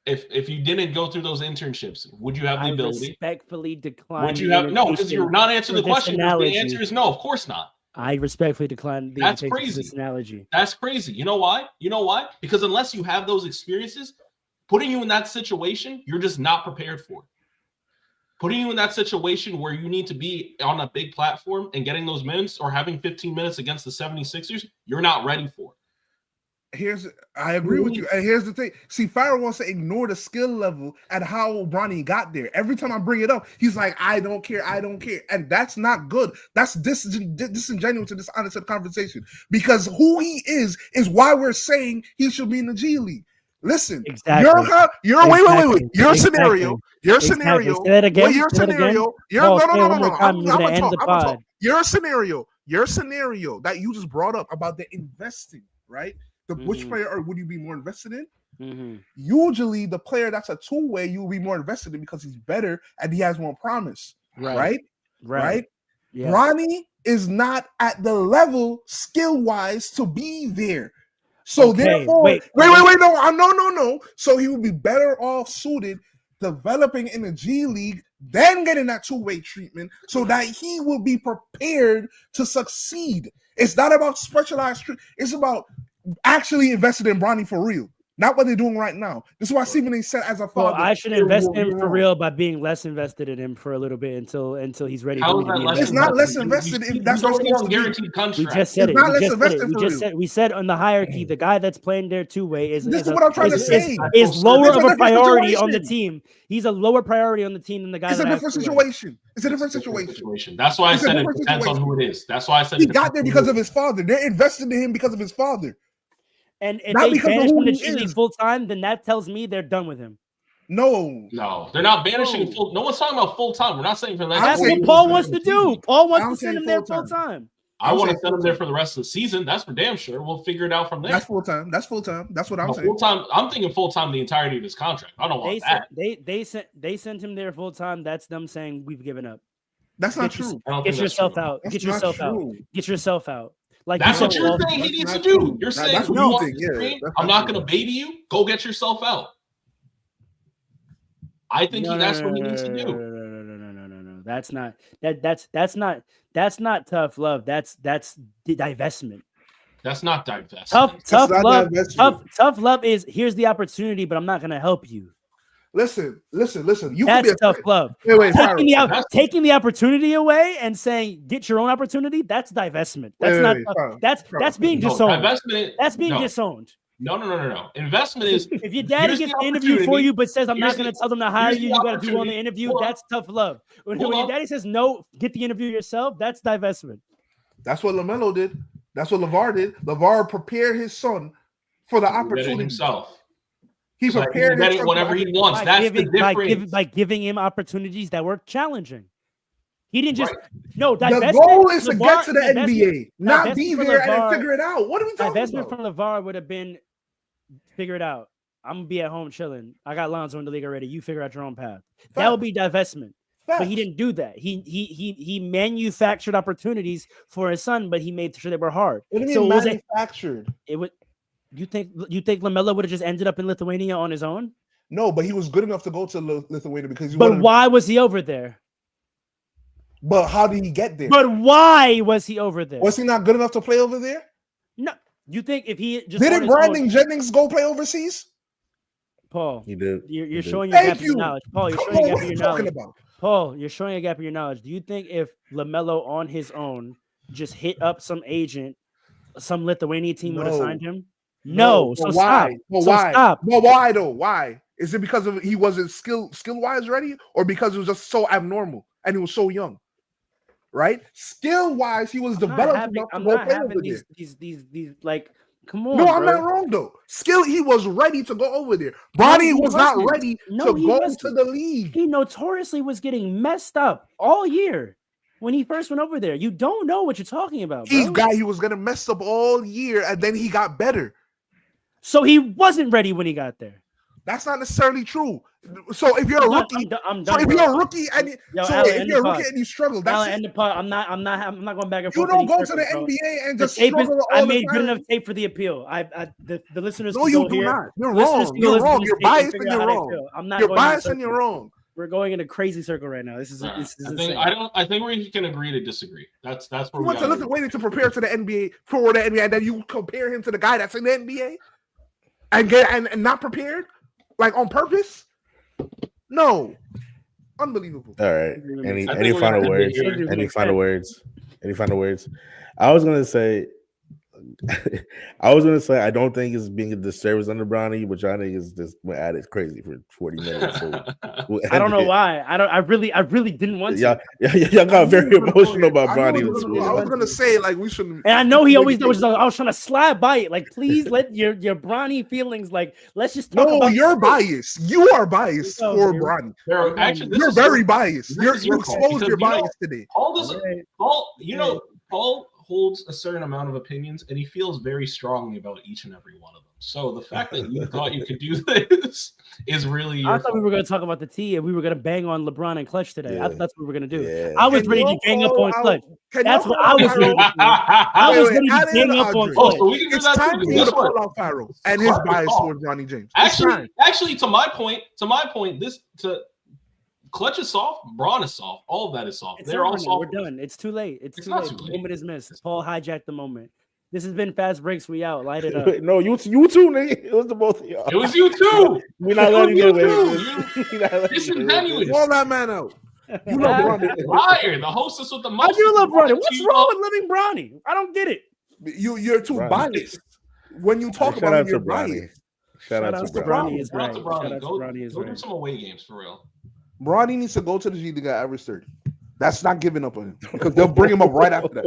If you didn't go through those internships, would you have the ability? Respectfully decline. Would you have because you're not answering the question. The answer is no. Of course not. I respectfully decline the That's crazy. This analogy. That's crazy. You know why? Because unless you have those experiences, putting you in that situation, you're just not prepared for. Putting you in that situation where you need to be on a big platform and getting those minutes or having 15 minutes against the 76ers, you're not ready for. I agree with you. And here's the thing. See, Fire wants to ignore the skill level and how Bronny got there. Every time I bring it up, he's like, I don't care. And that's not good. That's disingenuous to this honest conversation. Because who he is why we're saying he should be in the G League. Listen, exactly. Wait. Your scenario. Say that again. Your scenario. Your scenario that you just brought up about the investing, right? Which player would you be more invested in? Mm-hmm. Usually, the player that's a two-way, you will be more invested in because he's better and he has more promise. Right? Yeah. Bronny is not at the level skill-wise to be there. So therefore, wait. No. So he would be better off suited developing in the G League, then getting that two-way treatment so that he will be prepared to succeed. It's not about specialized treatment. It's about actually invested in Bronny for real. Not what they're doing right now. This is why Stephen A. said as a father. Well, I should invest in him for real by being less invested in him for a little bit until he's ready. It's not less invested if that's what it's guaranteed contract. We just said it. We said on the hierarchy, the guy that's playing their two-way is what I'm trying to say. Is lower of a priority on the team. He's a lower priority on the team than the guy. It's a different situation. It's a different situation. That's why I said it depends on who it is. That's why I said he got there because of his father. They're invested in him because of his father. And if they banish him to G League full time, then that tells me they're done with him. No, they're not banishing him full. No one's talking about full time. We're not saying for that. That's what Paul wants to do. Paul wants to send him there full time. I want to send him there for the rest of the season. That's for damn sure. We'll figure it out from there. That's full time. That's what I'm saying. Full time. I'm thinking full time the entirety of his contract. I don't want that. They sent him there full time. That's them saying we've given up. That's not true. Get yourself out. Get yourself out. Get yourself out. Like that's what you're saying he needs to do. You're saying I'm not going to baby you. Go get yourself out. I think that's what he needs to do. No. That's not tough love. That's divestment. That's not divestment. Tough love is here's the opportunity, but I'm not going to help you. Listen. You that's tough love. Wait, taking the opportunity away and saying get your own opportunity. That's divestment. That's being disowned. That's being disowned. No. Investment is if your daddy gets an interview for you, but says I'm not going to tell them to hire you. You got to do on the interview. That's tough love. When your daddy says no, get the interview yourself. That's divestment. That's what LaMelo did. That's what LeVar did. LeVar prepared his son for the opportunity himself. He prepared it whenever he wants. That's the difference. By giving him opportunities that were challenging. He didn't just the goal is to get to the NBA, not be there and figure it out. What are we talking about? Divestment from LeVar would have been figure it out. I'm gonna be at home chilling. I got Lonzo in the league already. You figure out your own path. That would be divestment. But he didn't do that. He manufactured opportunities for his son, but he made sure they were hard. What do you mean manufactured? You think LaMelo would have just ended up in Lithuania on his own? No, but he was good enough to go to Lithuania because. But why was he over there? But how did he get there? But why was he over there? Was he not good enough to play over there? No. You think if he just didn't Brandon Jennings go play overseas? Paul, he did. You're showing your gap in your knowledge. Paul, you're showing a gap in your knowledge. Paul, you're showing a gap in your knowledge. Do you think if LaMelo on his own just hit up some agent, some Lithuanian team would have signed him? No. So why? Stop. Well, why though? Why? Is it because he wasn't skill wise ready, or because it was just so abnormal and he was so young? Right? Skill wise, he was developed enough to go play over there. These like, come on. No, I'm not wrong though. Skill, he was ready to go over there. Bronny was not ready to go to the league. He notoriously was getting messed up all year when he first went over there. You don't know what you're talking about. He was gonna mess up all year, and then he got better. So he wasn't ready when he got there. That's not necessarily true. So if you're a rookie, if you're a rookie and you struggle, that's end the pod. I'm not going back and forth. You don't go to the NBA and just struggle. I made good enough tape for the appeal. The listeners. No, you do not. You're wrong. You're wrong. You're biased and you're wrong. I'm not. You're biased and you're wrong. We're going in a crazy circle right now. This is. I think we can agree to disagree. That's where we want to look at waiting to prepare to the NBA for the NBA, and then you compare him to the guy that's in the NBA, and not prepared, like on purpose. No, unbelievable. All right. Any final words? Any final words? Any final words? I was gonna say I don't think it's being a disservice under Bronny, which I think is just went at it crazy for 40 minutes. So I don't know why. I really didn't want to. Y'all got very emotional about Bronny. I was gonna say like we shouldn't. And I know he always knows. I was trying to slide by it. Like, please let your Bronny feelings. Like, let's just talk about. You're biased. You are biased for Bronny. You're very biased. You exposed your bias today. Paul, holds a certain amount of opinions, and he feels very strongly about each and every one of them. So the fact that you thought you could do this is really your I thought we were going to talk about the T and we were going to bang on LeBron and Clutch today. Yeah. That's what we were going to do. Yeah. I was ready to gang up on Clutch. That's what I I was ready to do. I was ready to gang up on Clutch. So we can do It's that time too. to Guess call what? out Pharaoh and his bias towards Bronny James. Actually, to my point, Clutch is soft, Braun is soft, all of that is soft. It's They're all over now. soft. We're done. It's too late. It's too not late. too The late. moment is missed. Paul hijacked the moment. This has been Fast Breaks. We out. Light it up. No, you too, nigga. It was the both of y'all. It was you too. We're not letting you away. Disingenuous. Call that man out. You love Bronny. Liar. The hostess with the most. I do love Bronny. What's wrong with loving Bronny? I don't get it. You're too biased. When you talk Shout about out him, to you're Bronny. biased. Shout out to Bronny. Bronny. Is Shout out right. to Bronny. Shout out to Bronny is Go do right. some away games for real. Bronny needs to go to the G League at average 30. That's not giving up on him because they'll bring him up right after that.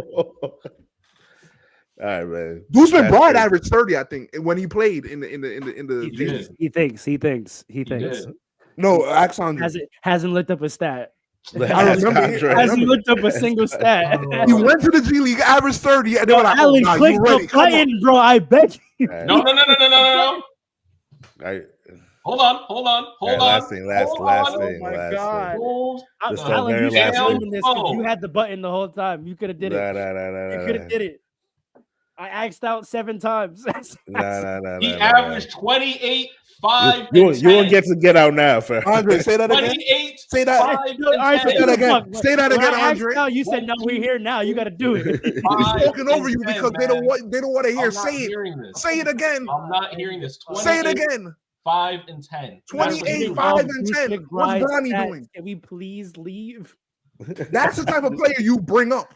All right, man. Deuceman Bryant averaged 30, I think, when he played in the G League. He thinks. did. No, ask Andre. Hasn't looked up a stat. I remember. Hasn't looked up a single stat. He went to the G League, averaged 30, and they were like, Alan, nah, click you ready? the button, bro. I bet you. No. All right. Hold on. Last thing. Oh my God. This is Alan, very you should last have thing. known this because you had the button the whole time. You could have did it. You could have did it. I axed out 7 times. He averaged 28, 5, You and 10. won't get to get out now, fam. Andre, say that again. 28, Say that. 5, All right, and Say that 10. again. Say that When again, I axed Andre. out, you said, no, we're here now. You got to do it. He's 5 talking over and you 10, because they man. don't want to hear. I'm not Say it. hearing this. Say it again. I'm not hearing this. Say it again. 5 and 10. 28, 5, and 10. What's Bronny doing? Can we please leave? That's the type of player you bring up.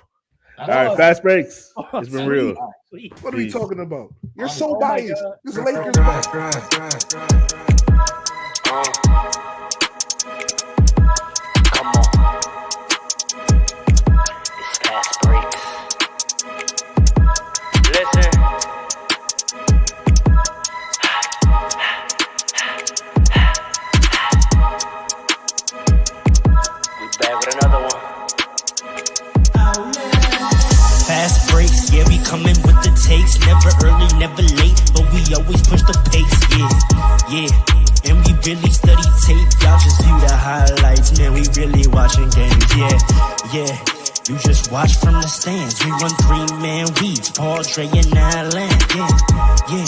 All right, Fast Breaks. It's been real. What are we talking about? You're Oh so my biased. God. This Lakers. Come on. It's Fast Breaks. Listen. We back with another one. Fast breaks, yeah, we coming with the takes. Never early, never late, but we always push the pace, yeah. And we really study tape, y'all just view the highlights. Man, we really watching games, yeah. You just watch from the stands. We run 3-man weeks, Paul, Trey, and Allen, yeah.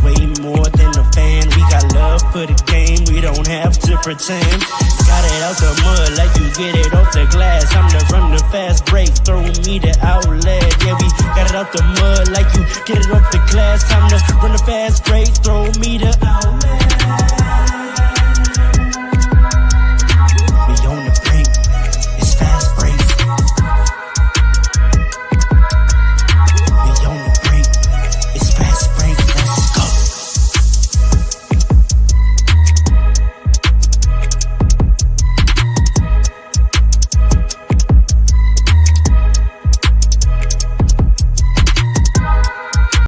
Way more than a fan. We got love for the game. We don't have to pretend. Got it out the mud like you get it off the glass. I'm the run the fast break, throw me the outlet. Yeah, we got it out the mud like you get it off the glass. Time to run the fast break, throw me